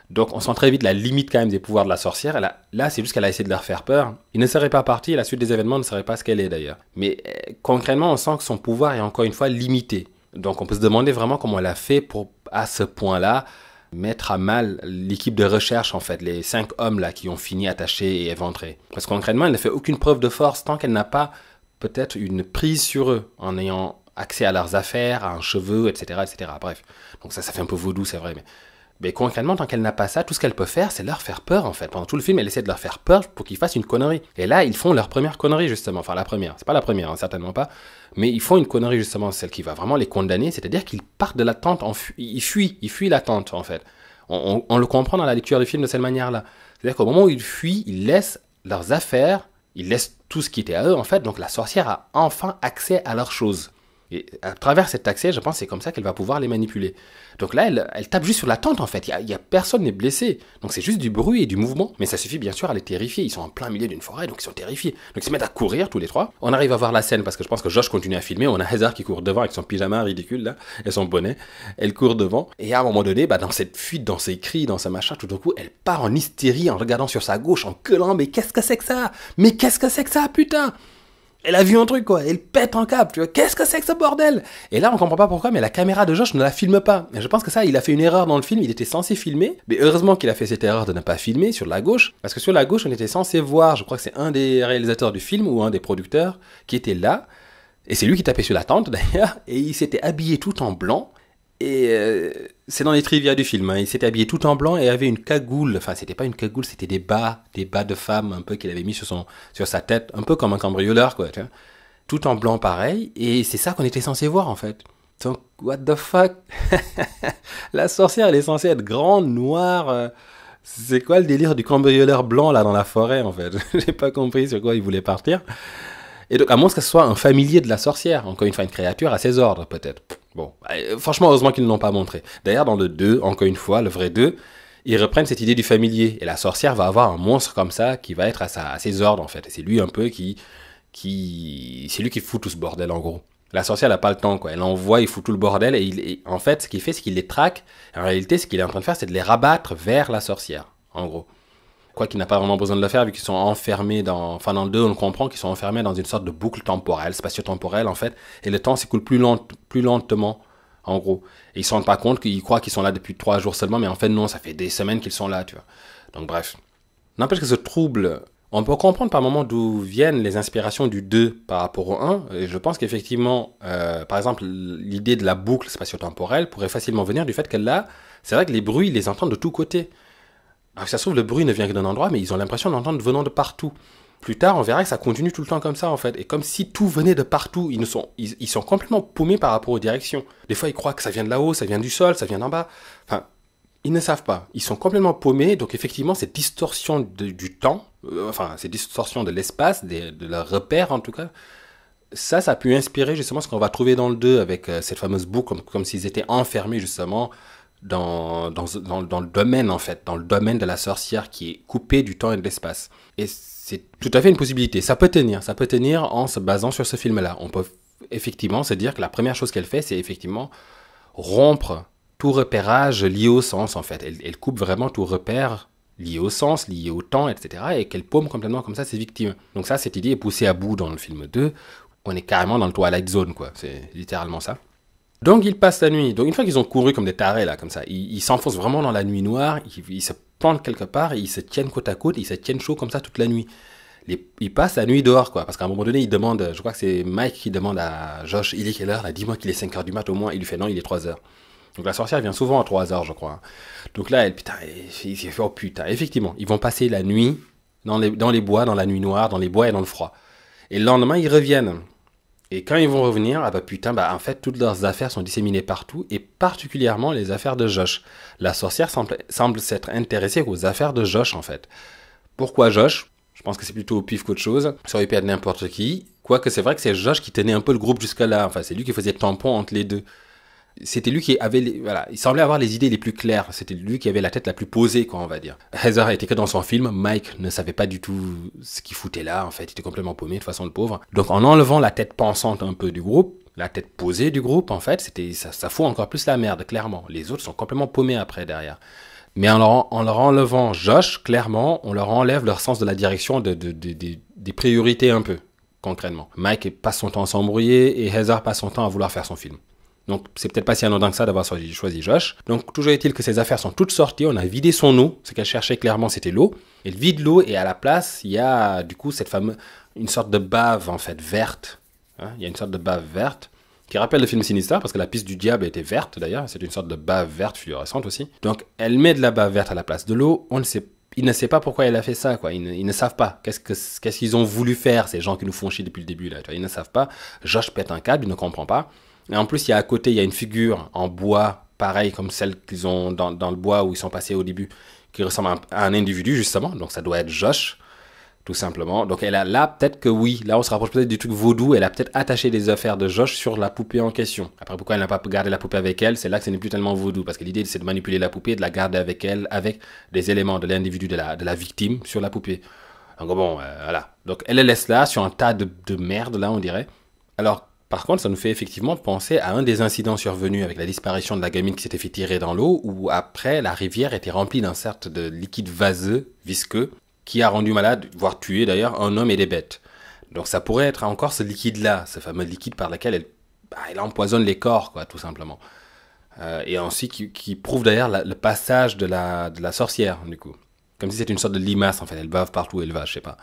Donc, on sent très vite la limite quand même des pouvoirs de la sorcière. Là, c'est juste qu'elle a essayé de leur faire peur. Il ne serait pas parti. La suite des événements ne serait pas ce qu'elle est d'ailleurs. Mais concrètement, on sent que son pouvoir est encore une fois limité. Donc, on peut se demander vraiment comment elle a fait pour à ce point-là mettre à mal l'équipe de recherche, en fait, les 5 hommes là qui ont fini attachés et éventrés. Parce que concrètement, elle ne fait aucune preuve de force tant qu'elle n'a pas peut-être une prise sur eux, en ayant accès à leurs affaires, à un cheveu, etc., etc. Bref, donc ça fait un peu vaudou, c'est vrai, mais concrètement, tant qu'elle n'a pas ça, tout ce qu'elle peut faire, c'est leur faire peur, en fait. Pendant tout le film, elle essaie de leur faire peur pour qu'ils fassent une connerie. Et là, ils font leur première connerie, justement. Enfin, la première. C'est pas la première, hein, certainement pas. Mais ils font une connerie, justement, celle qui va vraiment les condamner. C'est-à-dire qu'ils partent de la tente, ils fuient la tente, en fait. On le comprend dans la lecture du film de cette manière-là. C'est-à-dire qu'au moment où ils fuient, ils laissent leurs affaires, ils laissent tout ce qui était à eux, en fait. Donc la sorcière a enfin accès à leurs choses. Et à travers cet accès, je pense que c'est comme ça qu'elle va pouvoir les manipuler. Donc là, elle tape juste sur la tente en fait. Personne n'est blessé. Donc c'est juste du bruit et du mouvement. Mais ça suffit bien sûr à les terrifier. Ils sont en plein milieu d'une forêt, donc ils sont terrifiés. Donc ils se mettent à courir tous les trois. On arrive à voir la scène parce que je pense que Josh continue à filmer. On a Heather qui court devant avec son pyjama ridicule là et son bonnet. Elle court devant. Et à un moment donné, dans cette fuite, dans ses cris, dans ce machin, tout d'un coup, elle part en hystérie en regardant sur sa gauche, en gueulant. Mais qu'est-ce que c'est que ça? Mais qu'est-ce que c'est que ça, putain? Elle a vu un truc, quoi. Elle pète un câble, tu vois. Qu'est-ce que c'est que ce bordel? Et là, on comprend pas pourquoi, mais la caméra de Josh ne la filme pas. Et je pense que ça, il a fait une erreur dans le film. Il était censé filmer. Mais heureusement qu'il a fait cette erreur de ne pas filmer sur la gauche. Parce que sur la gauche, on était censé voir, je crois que c'est un des réalisateurs du film ou un des producteurs qui était là. Et c'est lui qui tapait sur la tente, d'ailleurs. Et il s'était habillé tout en blanc. Et c'est dans les trivia du film, hein. Il s'était habillé tout en blanc et avait une cagoule. Enfin, c'était pas une cagoule, c'était des bas de femme un peu qu'il avait mis sur sa tête, un peu comme un cambrioleur, quoi, tu vois. Tout en blanc pareil, et c'est ça qu'on était censé voir, en fait. Donc, what the fuck? La sorcière, elle est censée être grande, noire. C'est quoi le délire du cambrioleur blanc, là, dans la forêt, en fait? J'ai pas compris sur quoi il voulait partir. Et donc, à moins que ce soit un familier de la sorcière, encore une fois, une créature à ses ordres, peut-être. Bon, franchement, heureusement qu'ils ne l'ont pas montré. D'ailleurs, dans le 2, encore une fois, le vrai 2, ils reprennent cette idée du familier. Et la sorcière va avoir un monstre comme ça qui va être à ses ordres, en fait. Et c'est lui un peu c'est lui qui fout tout ce bordel, en gros. La sorcière n'a pas le temps, quoi. Elle envoie, il fout tout le bordel. Et en fait, ce qu'il fait, c'est qu'il les traque. En réalité, ce qu'il est en train de faire, c'est de les rabattre vers la sorcière, en gros. Quoi qu'il n'a pas vraiment besoin de le faire, vu qu'ils sont enfermés dans le 2, on comprend qu'ils sont enfermés dans une sorte de boucle temporelle, spatio-temporelle, en fait, et le temps s'écoule plus lentement, en gros. Et ils se rendent pas compte qu'ils croient qu'ils sont là depuis 3 jours seulement, mais en fait, non, ça fait des semaines qu'ils sont là, tu vois. Donc bref. N'empêche que ce trouble, on peut comprendre par moments d'où viennent les inspirations du 2 par rapport au 1. Et je pense qu'effectivement, par exemple, l'idée de la boucle spatio-temporelle pourrait facilement venir du fait que là, c'est vrai que les bruits, ils les entendent de tous côtés. Alors ça se trouve, le bruit ne vient que d'un endroit, mais ils ont l'impression d'entendre venant de partout. Plus tard, on verra que ça continue tout le temps comme ça, en fait. Et comme si tout venait de partout, ils sont complètement paumés par rapport aux directions. Des fois, ils croient que ça vient de là-haut, ça vient du sol, ça vient d'en bas. Enfin, ils ne savent pas. Ils sont complètement paumés. Donc, effectivement, cette distorsion du temps, cette distorsion de l'espace, de leurs repères, en tout cas, ça a pu inspirer justement ce qu'on va trouver dans le 2 avec cette fameuse boucle, comme s'ils étaient enfermés, justement, dans le domaine, en fait, dans le domaine de la sorcière qui est coupé du temps et de l'espace. Et c'est tout à fait une possibilité. Ça peut tenir en se basant sur ce film-là. On peut effectivement se dire que la première chose qu'elle fait, c'est effectivement rompre tout repérage lié au sens, en fait. Elle coupe vraiment tout repère lié au sens, lié au temps, etc. et qu'elle paume complètement comme ça ses victimes. Donc ça, cette idée est poussée à bout dans le film 2. On est carrément dans le Twilight Zone, quoi. C'est littéralement ça. Donc ils passent la nuit. Donc une fois qu'ils ont couru comme des tarés, là, comme ça, ils s'enfoncent vraiment dans la nuit noire, ils se plantent quelque part, et ils se tiennent côte à côte, ils se tiennent chaud comme ça toute la nuit. Ils passent la nuit dehors, quoi, parce qu'à un moment donné, ils demandent, je crois que c'est Mike qui demande à Josh, il est quelle heure, là, dis-moi qu'il est 5h du mat au moins, il lui fait non, il est 3h. Donc la sorcière vient souvent à 3h, je crois. Donc là, il fait, oh putain, effectivement, ils vont passer la nuit dans les bois, dans la nuit noire, dans les bois et dans le froid. Et le lendemain, ils reviennent. Et quand ils vont revenir, en fait, toutes leurs affaires sont disséminées partout, et particulièrement les affaires de Josh. La sorcière semble s'être intéressée aux affaires de Josh, en fait. Pourquoi Josh ? Je pense que c'est plutôt au pif qu'autre chose. Ça aurait pu être n'importe qui. Quoique c'est vrai que c'est Josh qui tenait un peu le groupe jusque-là. Enfin, c'est lui qui faisait tampon entre les deux. C'était lui qui avait, il semblait avoir les idées les plus claires. C'était lui qui avait la tête la plus posée, quoi, on va dire. Heather était que dans son film. Mike ne savait pas du tout ce qu'il foutait là, en fait. Il était complètement paumé, de toute façon, le pauvre. Donc, en enlevant la tête pensante un peu du groupe, la tête posée du groupe, en fait, ça fout encore plus la merde, clairement. Les autres sont complètement paumés après, derrière. Mais en leur enlevant Josh, clairement, on leur enlève leur sens de la direction, des priorités un peu, concrètement. Mike passe son temps à s'embrouiller et Heather passe son temps à vouloir faire son film. Donc, c'est peut-être pas si anodin que ça d'avoir choisi Josh. Donc, toujours est-il que ses affaires sont toutes sorties. On a vidé son eau. Ce qu'elle cherchait clairement, c'était l'eau. Elle vide l'eau et à la place, il y a du coup une sorte de bave en fait verte. Il y a une sorte de bave verte qui rappelle le film Sinister parce que la piste du diable était verte d'ailleurs. C'est une sorte de bave verte fluorescente aussi. Donc, elle met de la bave verte à la place de l'eau. Il ne sait pas pourquoi elle a fait ça, quoi. Ils ne savent pas. Qu'est-ce qu'ils ont voulu faire, ces gens qui nous font chier depuis le début, là. Ils ne savent pas. Josh pète un câble, il ne comprend pas. Et en plus, à côté, il y a une figure en bois, pareil comme celle qu'ils ont dans le bois où ils sont passés au début, qui ressemble à un individu, justement. Donc, ça doit être Josh, tout simplement. Donc, là, peut-être que oui. Là, on se rapproche peut-être du truc vaudou. Elle a peut-être attaché les affaires de Josh sur la poupée en question. Après, pourquoi elle n'a pas gardé la poupée avec elle ? C'est là que ce n'est plus tellement vaudou. Parce que l'idée, c'est de manipuler la poupée et de la garder avec elle, avec des éléments de l'individu, de la victime sur la poupée. Donc, bon, voilà. Donc, elle laisse là, sur un tas de merde, là, on dirait. Alors, par contre, ça nous fait effectivement penser à un des incidents survenus avec la disparition de la gamine qui s'était fait tirer dans l'eau, où après, la rivière était remplie d'un sorte de liquide vaseux, visqueux, qui a rendu malade, voire tué d'ailleurs, un homme et des bêtes. Donc ça pourrait être encore ce liquide-là, ce fameux liquide par lequel elle empoisonne les corps, quoi, tout simplement. Et ensuite, qui prouve d'ailleurs le passage de la sorcière, du coup. Comme si c'était une sorte de limace, en fait, elle bave partout où elle va, je sais pas.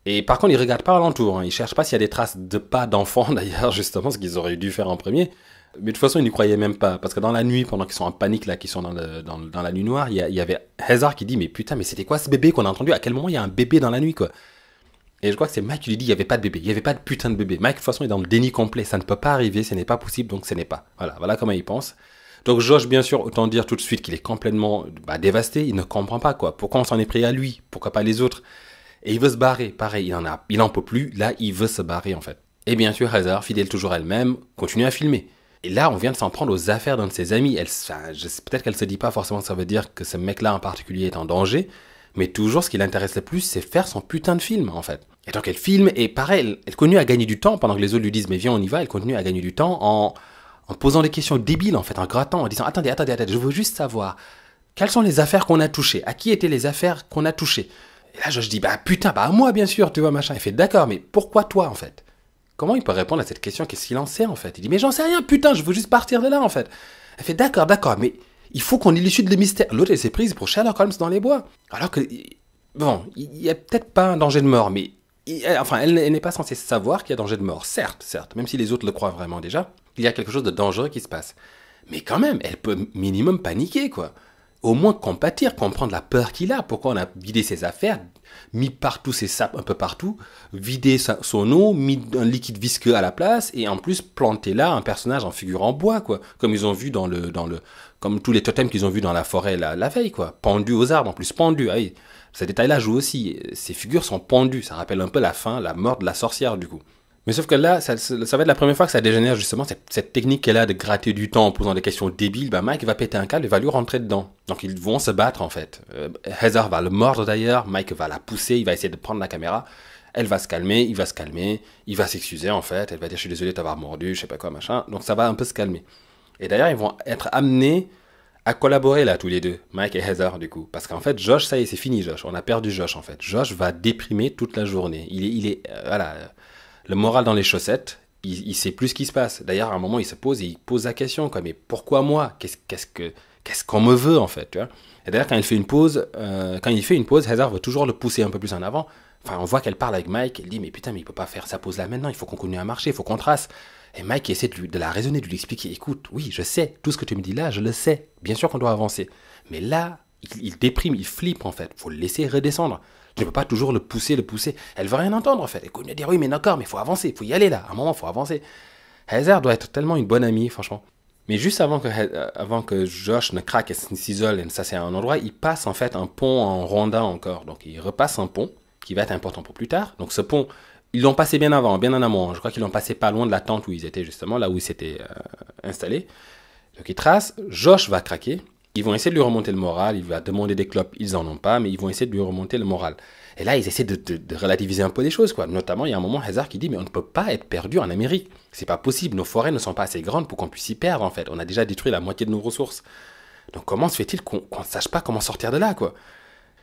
Et par contre, ils regardent pas alentour, ils cherchent pas s'il y a des traces de pas d'enfants, d'ailleurs, justement, ce qu'ils auraient dû faire en premier. Mais de toute façon, ils n'y croyaient même pas, parce que dans la nuit, pendant qu'ils sont en panique, là, qu'ils sont dans la nuit noire, il y avait Heather qui dit, mais putain, mais c'était quoi ce bébé qu'on a entendu ? À quel moment il y a un bébé dans la nuit, quoi ? Et je crois que c'est Mike qui lui dit, il n'y avait pas de bébé, il n'y avait pas de putain de bébé. Mike, de toute façon, est dans le déni complet, ça ne peut pas arriver, ce n'est pas possible, donc ce n'est pas. Voilà comment il pense. Donc Josh, bien sûr, autant dire tout de suite qu'il est complètement dévasté, il ne comprend pas, quoi. Pourquoi on s'en est pris à lui ? Pourquoi pas les autres ? Et il veut se barrer, pareil, il en peut plus, là, il veut se barrer, en fait. Et bien sûr, Heather, fidèle toujours elle-même, continue à filmer. Et là, on vient de s'en prendre aux affaires d'un de ses amis. Peut-être qu'elle se dit pas forcément que ça veut dire que ce mec-là en particulier est en danger, mais toujours, ce qui l'intéresse le plus, c'est faire son putain de film, en fait. Et donc, elle filme, et pareil, elle continue à gagner du temps, pendant que les autres lui disent, mais viens, on y va, elle continue à gagner du temps en posant des questions débiles, en fait, en grattant, en disant, attendez, je veux juste savoir, quelles sont les affaires qu'on a touchées ? À qui étaient les affaires qu'on a touchées ? Et là, je dis, putain, à moi, bien sûr, tu vois, machin. Il fait, d'accord, mais pourquoi toi, en fait ? Comment il peut répondre à cette question ? Qu'est-ce qu'il en sait, en fait ? Il dit, mais j'en sais rien, putain, je veux juste partir de là, en fait. Elle fait, d'accord, mais Il faut qu'on élucide le mystère. L'autre, elle s'est prise pour Sherlock Holmes dans les bois. Alors que, bon, il n'y a peut-être pas un danger de mort, mais enfin, elle n'est pas censée savoir qu'il y a danger de mort. Certes, même si les autres le croient vraiment déjà, il y a quelque chose de dangereux qui se passe. Mais quand même, elle peut minimum paniquer, quoi. Au moins compatir, comprendre la peur qu'il a. Pourquoi on a vidé ses affaires, mis partout ses sapes un peu partout, vidé son eau, mis un liquide visqueux à la place, et en plus planté là un personnage en figure en bois, quoi. Comme ils ont vu comme tous les totems qu'ils ont vus dans la forêt la veille, quoi. Pendu aux arbres, en plus pendu. Ah oui, ce détail-là joue aussi. Ces figures sont pendues. Ça rappelle un peu la mort de la sorcière, du coup. Mais sauf que là, ça va être la première fois que ça dégénère justement, cette technique qu'elle a de gratter du temps en posant des questions débiles, Mike va péter un câble et va lui rentrer dedans. Donc ils vont se battre en fait. Heather va le mordre d'ailleurs, Mike va la pousser, il va essayer de prendre la caméra, elle va se calmer, il va s'excuser en fait, elle va dire je suis désolé de t'avoir mordu, je sais pas quoi machin, donc ça va un peu se calmer. Et d'ailleurs ils vont être amenés à collaborer là tous les deux, Mike et Heather du coup, parce qu'en fait Josh, ça y est c'est fini Josh, on a perdu Josh en fait. Josh va déprimer toute la journée, il est voilà... Le moral dans les chaussettes, il sait plus ce qui se passe. D'ailleurs, à un moment, il se pose et il pose la question, quoi. Mais pourquoi moi? Qu'est-ce qu'on me veut, en fait, tu vois? Et d'ailleurs, quand il fait une pause, Heather veut toujours le pousser un peu plus en avant. Enfin, on voit qu'elle parle avec Mike, elle dit, mais putain, mais il peut pas faire sa pause là maintenant, il faut qu'on continue à marcher, il faut qu'on trace. Et Mike essaie de la raisonner, de lui expliquer, écoute, oui, je sais, tout ce que tu me dis là, je le sais. Bien sûr qu'on doit avancer. Mais là, il déprime, il flippe, en fait. Faut le laisser redescendre. Tu ne peux pas toujours le pousser. Elle veut rien entendre, en fait. Elle continue à dire, oui, mais d'accord, mais il faut avancer, il faut y aller là. À un moment, il faut avancer. Heather doit être tellement une bonne amie, franchement. Mais juste avant que Josh ne craque et s'isole, et ça c'est un endroit, il passe en fait un pont en rondin encore. Donc il repasse un pont qui va être important pour plus tard. Donc ce pont, ils l'ont passé bien avant, bien en amont. Je crois qu'ils l'ont passé pas loin de la tente où ils étaient justement, là où ils s'étaient installés. Donc ils tracent, Josh va craquer. Ils vont essayer de lui remonter le moral, il va demander des clopes, ils en ont pas, mais ils vont essayer de lui remonter le moral. Et là, ils essaient de relativiser un peu les choses, quoi. Notamment, il y a un moment, Heather qui dit, mais on ne peut pas être perdu en Amérique. C'est pas possible, nos forêts ne sont pas assez grandes pour qu'on puisse y perdre, en fait. On a déjà détruit la moitié de nos ressources. Donc comment se fait-il qu'on ne sache pas comment sortir de là, quoi?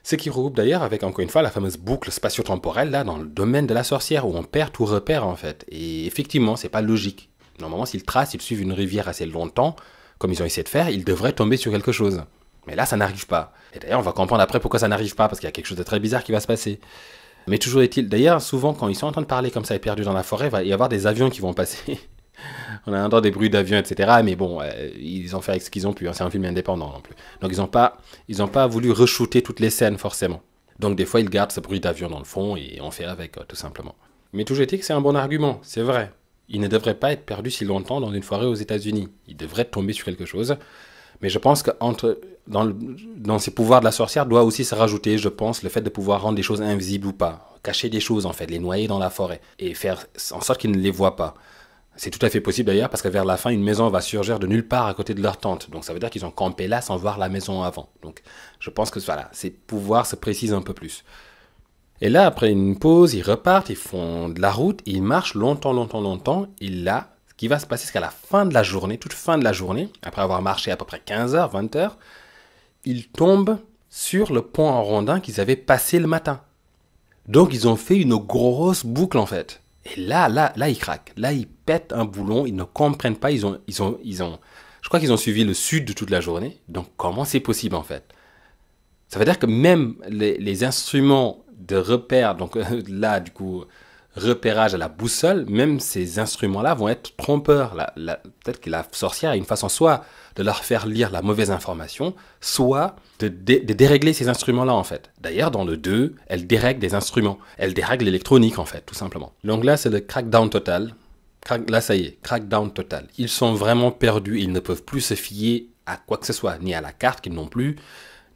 Ce qui regroupe d'ailleurs avec, encore une fois, la fameuse boucle spatio-temporelle, là, dans le domaine de la sorcière, où on perd tout repère, en fait. Et effectivement, c'est pas logique. Normalement, s'ils tracent, ils suivent une rivière assez longtemps, comme ils ont essayé de faire, ils devraient tomber sur quelque chose. Mais là, ça n'arrive pas. Et d'ailleurs, on va comprendre après pourquoi ça n'arrive pas, parce qu'il y a quelque chose de très bizarre qui va se passer. Mais toujours est-il, d'ailleurs, souvent, quand ils sont en train de parler comme ça et perdus dans la forêt, il va y avoir des avions qui vont passer. On a entendu des bruits d'avions, etc. Mais bon, ils ont fait avec ce qu'ils ont pu. Hein. C'est un film indépendant non plus. Donc, ils n'ont pas voulu re-shooter toutes les scènes, forcément. Donc, des fois, ils gardent ce bruit d'avion dans le fond et on fait avec, tout simplement. Mais toujours est-il que c'est un bon argument, c'est vrai. Il ne devrait pas être perdu si longtemps dans une forêt aux États-Unis. Il devrait tomber sur quelque chose. Mais je pense que dans ces pouvoirs de la sorcière doit aussi se rajouter, je pense, le fait de pouvoir rendre des choses invisibles ou pas. Cacher des choses, en fait, les noyer dans la forêt. Et faire en sorte qu'ils ne les voient pas. C'est tout à fait possible d'ailleurs, parce que vers la fin, une maison va surgir de nulle part à côté de leur tente. Donc ça veut dire qu'ils ont campé là sans voir la maison avant. Donc je pense que voilà, ces pouvoirs se précisent un peu plus. Et là, après une pause, ils repartent, ils font de la route, ils marchent longtemps. Et là, ce qui va se passer, c'est qu'à la fin de la journée, toute fin de la journée, après avoir marché à peu près 15h, 20h, ils tombent sur le pont en rondin qu'ils avaient passé le matin. Donc ils ont fait une grosse boucle en fait. Et là, ils craquent. Là, ils pètent un boulon, ils ne comprennent pas, je crois qu'ils ont suivi le sud de toute la journée. Donc comment c'est possible en fait? Ça veut dire que même les instruments de repère, donc là, du coup, repérage à la boussole, même ces instruments-là vont être trompeurs. Peut-être que la sorcière a une façon soit de leur faire lire la mauvaise information, soit de dérégler ces instruments-là, en fait. D'ailleurs, dans le 2, elle dérègle des instruments. Elle dérègle l'électronique, en fait, tout simplement. Donc là, c'est le crackdown total. Là, ça y est, crackdown total. Ils sont vraiment perdus. Ils ne peuvent plus se fier à quoi que ce soit, ni à la carte qu'ils n'ont plus,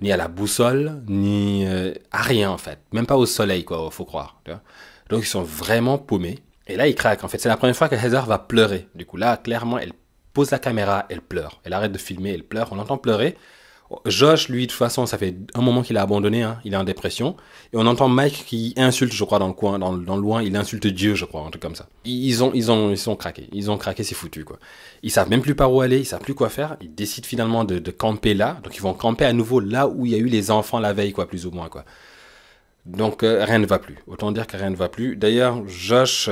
ni à la boussole, ni à rien en fait. Même pas au soleil, quoi, faut croire. Tu vois. Donc ils sont vraiment paumés. Et là, ils craquent. En fait, c'est la première fois que Heather va pleurer. Du coup, là, clairement, elle pose la caméra, elle pleure. Elle arrête de filmer, elle pleure. On l'entend pleurer. Josh, lui, de toute façon, ça fait un moment qu'il a abandonné. Hein. Il est en dépression. Et on entend Mike qui insulte, je crois, dans le coin, dans le loin. Il insulte Dieu, je crois, un truc comme ça. Ils sont craqués. Ils ont craqué, c'est foutu, quoi. Ils savent même plus par où aller. Ils savent plus quoi faire. Ils décident finalement de camper là. Donc, ils vont camper à nouveau là où il y a eu les enfants la veille, quoi, plus ou moins, quoi. Donc, rien ne va plus. Autant dire que rien ne va plus. D'ailleurs, Josh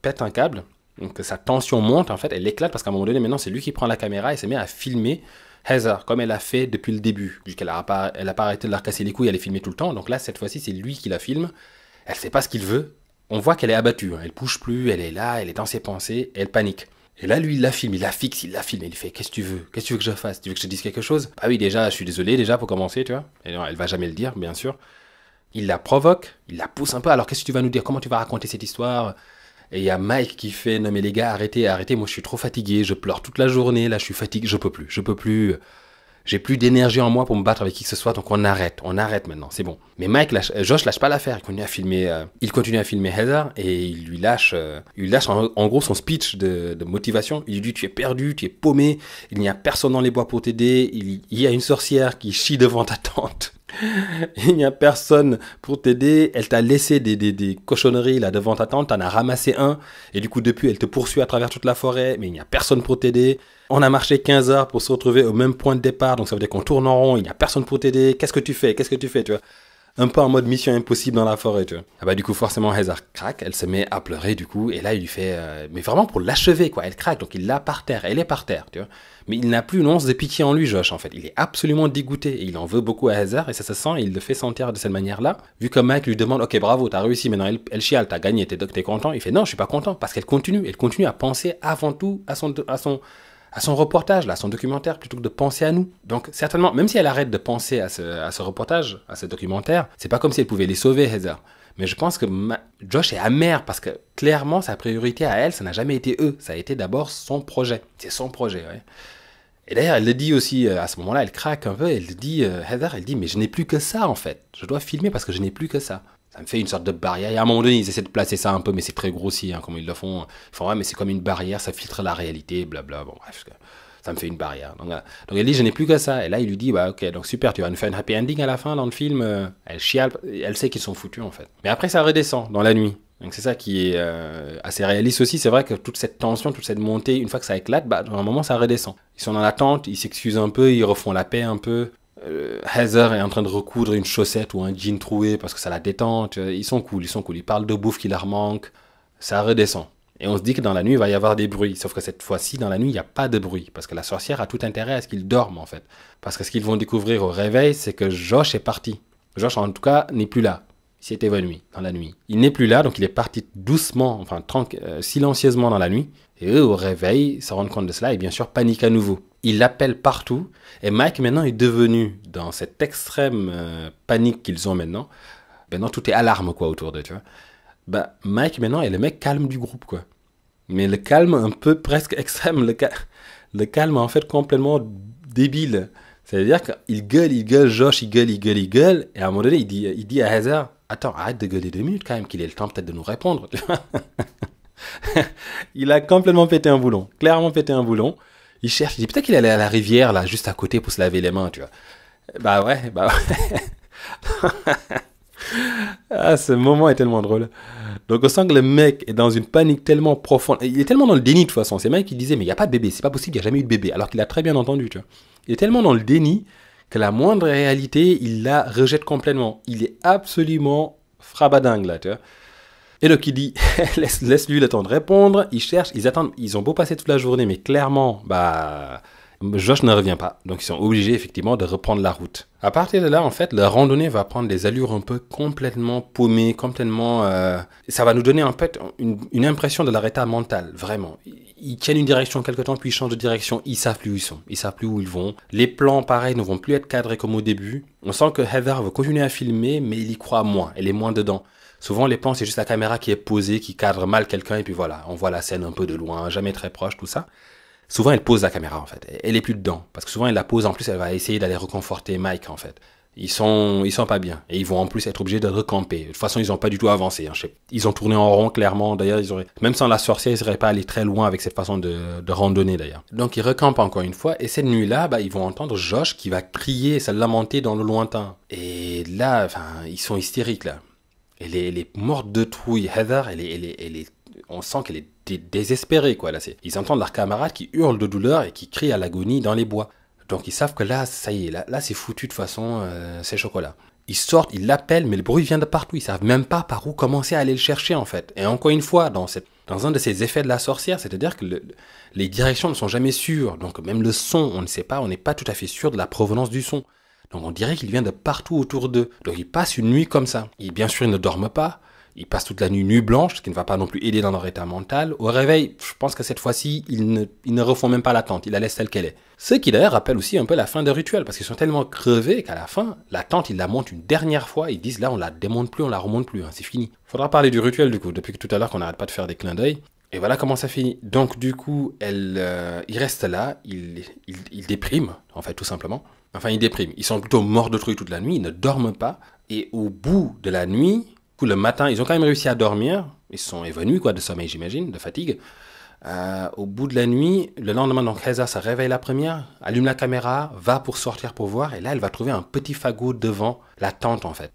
pète un câble. Donc, sa tension monte, en fait. Elle éclate parce qu'à un moment donné, maintenant, c'est lui qui prend la caméra et se met à filmer Heather, comme elle a fait depuis le début, vu qu'elle a pas arrêté de leur casser les couilles, elle est filmée tout le temps. Donc là, cette fois-ci, c'est lui qui la filme. Elle sait pas ce qu'il veut. On voit qu'elle est abattue. Hein. Elle bouge plus, elle est là, elle est dans ses pensées, et elle panique. Et là, lui, il la filme, il la fixe, il la filme, et il fait, qu'est-ce que tu veux? Qu'est-ce que tu veux que je fasse? Tu veux que je te dise quelque chose? Ah oui, déjà, je suis désolé, déjà, pour commencer, tu vois. Et non, elle va jamais le dire, bien sûr. Il la provoque, il la pousse un peu. Alors, qu'est-ce que tu vas nous dire? Comment tu vas raconter cette histoire? Et il y a Mike qui fait, non mais les gars, arrêtez, arrêtez, moi je suis trop fatigué, je pleure toute la journée, là je suis fatigué, je peux plus. J'ai plus d'énergie en moi pour me battre avec qui que ce soit, donc on arrête maintenant, c'est bon. Mais Josh lâche pas l'affaire, il continue à filmer Heather et il lui lâche en gros son speech de motivation. Il lui dit, tu es perdu, tu es paumé, il n'y a personne dans les bois pour t'aider, il y a une sorcière qui chie devant ta tente. Il n'y a personne pour t'aider, elle t'a laissé des cochonneries là devant ta tente, t'en as ramassé un, et du coup depuis elle te poursuit à travers toute la forêt, mais il n'y a personne pour t'aider. On a marché 15 heures pour se retrouver au même point de départ, donc ça veut dire qu'on tourne en rond, il n'y a personne pour t'aider, qu'est-ce que tu fais, tu vois. Un peu en mode mission impossible dans la forêt, tu vois. Ah bah du coup forcément Heather craque, elle se met à pleurer du coup, et là il lui fait, mais vraiment pour l'achever quoi, elle craque, donc il l'a par terre, elle est par terre, tu vois. Mais il n'a plus une once de pitié en lui, Josh, en fait. Il est absolument dégoûté, et il en veut beaucoup à Heather, et ça se sent, et il le fait sentir de cette manière-là. Vu que Mike lui demande, ok bravo, t'as réussi, maintenant elle chiale, t'as gagné, t'es content, il fait non, je suis pas content, parce qu'elle continue à penser avant tout à son reportage, là, à son documentaire, plutôt que de penser à nous. Donc, certainement, même si elle arrête de penser à ce reportage, à ce documentaire, c'est pas comme si elle pouvait les sauver, Heather. Mais je pense que Josh est amer parce que clairement, sa priorité à elle, ça n'a jamais été eux. Ça a été d'abord son projet. C'est son projet, ouais. Et d'ailleurs, elle le dit aussi, à ce moment-là, elle craque un peu, elle dit, Heather, elle dit, mais je n'ai plus que ça, en fait. Je dois filmer parce que je n'ai plus que ça. Ça me fait une sorte de barrière. Et à un moment donné, ils essaient de placer ça un peu, mais c'est très grossier, hein, comment ils le font. Ils font, ouais, mais c'est comme une barrière, ça filtre la réalité, blabla. Bon, bref, ça me fait une barrière. Donc elle dit, je n'ai plus que ça. Et là, il lui dit, bah ok, donc super, tu vas nous faire une happy ending à la fin dans le film. Elle chiale, elle sait qu'ils sont foutus, en fait. Mais après, ça redescend dans la nuit. Donc c'est ça qui est assez réaliste aussi. C'est vrai que toute cette tension, toute cette montée, une fois que ça éclate, bah, dans un moment, ça redescend. Ils sont dans l'attente, ils s'excusent un peu, ils refont la paix un peu. Heather est en train de recoudre une chaussette ou un jean troué parce que ça la détend. Ils sont cool. Ils parlent de bouffe qui leur manque. Ça redescend. Et on se dit que dans la nuit, il va y avoir des bruits. Sauf que cette fois-ci, dans la nuit, il n'y a pas de bruit. Parce que la sorcière a tout intérêt à ce qu'ils dorment, en fait. Parce que ce qu'ils vont découvrir au réveil, c'est que Josh est parti. Josh, en tout cas, n'est plus là. Il s'est évanoui dans la nuit. Il n'est plus là, donc il est parti doucement, enfin silencieusement dans la nuit. Et eux, au réveil, se rendent compte de cela et bien sûr paniquent à nouveau. Ils l'appellent partout. Et Mike, maintenant, est devenu, dans cette extrême panique qu'ils ont maintenant, tout est alarme, quoi, autour d'eux, tu vois. Bah, Mike, maintenant, est le mec calme du groupe, quoi. Mais le calme un peu presque extrême, le calme, en fait, complètement débile. C'est-à-dire qu'il gueule, Josh, il gueule. Et à un moment donné, il dit à Heather, attends, arrête de gueuler 2 minutes, quand même, qu'il ait le temps peut-être de nous répondre. Il a complètement pété un boulon. Clairement pété un boulon. Il cherche, il dit peut-être qu'il allait à la rivière, là, juste à côté pour se laver les mains, tu vois. Bah ouais. Ah, ce moment est tellement drôle. Donc on sent que le mec est dans une panique tellement profonde. Il est tellement dans le déni de toute façon. C'est le mec qui disait mais il n'y a pas de bébé, c'est pas possible, il n'y a jamais eu de bébé. Alors qu'il a très bien entendu, tu vois. Il est tellement dans le déni que la moindre réalité, il la rejette complètement. Il est absolument frabadingue là, tu vois. Et donc il dit, laisse-lui le temps de répondre, ils cherchent, ils attendent, ils ont beau passer toute la journée, mais clairement, Josh ne revient pas. Donc ils sont obligés effectivement de reprendre la route. À partir de là, en fait, la randonnée va prendre des allures un peu complètement paumées, complètement... Ça va nous donner en fait une impression de leur état mental, vraiment. Ils tiennent une direction quelque temps, puis ils changent de direction, ils savent plus où ils sont, ils savent plus où ils vont. Les plans, pareil, ne vont plus être cadrés comme au début. On sent que Heather veut continuer à filmer, mais il y croit moins, elle est moins dedans. Souvent, les plans, c'est juste la caméra qui est posée, qui cadre mal quelqu'un, et puis voilà, on voit la scène un peu de loin, jamais très proche, tout ça. Souvent, elle pose la caméra, en fait. Elle est plus dedans. Parce que souvent, elle la pose, en plus, elle va essayer d'aller reconforter Mike, en fait. Ils sont pas bien. Et ils vont en plus être obligés de recamper. De toute façon, ils n'ont pas du tout avancé. Hein. Ils ont tourné en rond, clairement. D'ailleurs, même sans la sorcière, ils n'auraient pas allé très loin avec cette façon de randonner, d'ailleurs. Donc, ils recampent encore une fois. Et cette nuit-là, ils vont entendre Josh qui va crier et se lamenter dans le lointain. Et là, ils sont hystériques, là. Elle est morte de trouille. Heather, on sent qu'elle est désespérée, quoi. Là, ils entendent leurs camarades qui hurlent de douleur et qui crient à l'agonie dans les bois. Donc ils savent que là, ça y est, là c'est foutu de façon, c'est chocolat. Ils sortent, ils l'appellent, mais le bruit vient de partout. Ils savent même pas par où commencer à aller le chercher, en fait. Et encore une fois, dans dans un de ces effets de la sorcière, c'est-à-dire que les directions ne sont jamais sûres. Donc même le son, on ne sait pas, on n'est pas tout à fait sûr de la provenance du son. Donc on dirait qu'il vient de partout autour d'eux. Donc ils passent une nuit comme ça. Et bien sûr, ils ne dorment pas. Ils passent toute la nuit blanche, ce qui ne va pas non plus aider dans leur état mental. Au réveil, je pense que cette fois-ci, ils ne refont même pas la tente, ils la laissent telle qu'elle est. Ce qui d'ailleurs rappelle aussi un peu la fin de Rituel, parce qu'ils sont tellement crevés qu'à la fin, la tente, ils la montent une dernière fois, ils disent là, on la démonte plus, on la remonte plus, hein, c'est fini. Faudra parler du Rituel du coup, depuis tout à l'heure qu'on n'arrête pas de faire des clins d'œil. Et voilà comment ça finit. Donc du coup, ils restent là, ils dépriment, en fait, tout simplement. Enfin, ils dépriment, ils sont plutôt morts de trouille toute la nuit, ils ne dorment pas. Et au bout de la nuit, le matin, ils ont quand même réussi à dormir. Ils sont évanouis de sommeil, j'imagine, de fatigue. Au bout de la nuit, le lendemain, donc Heather se réveille la première, allume la caméra, va pour sortir pour voir, et là, elle va trouver un petit fagot devant la tente, en fait.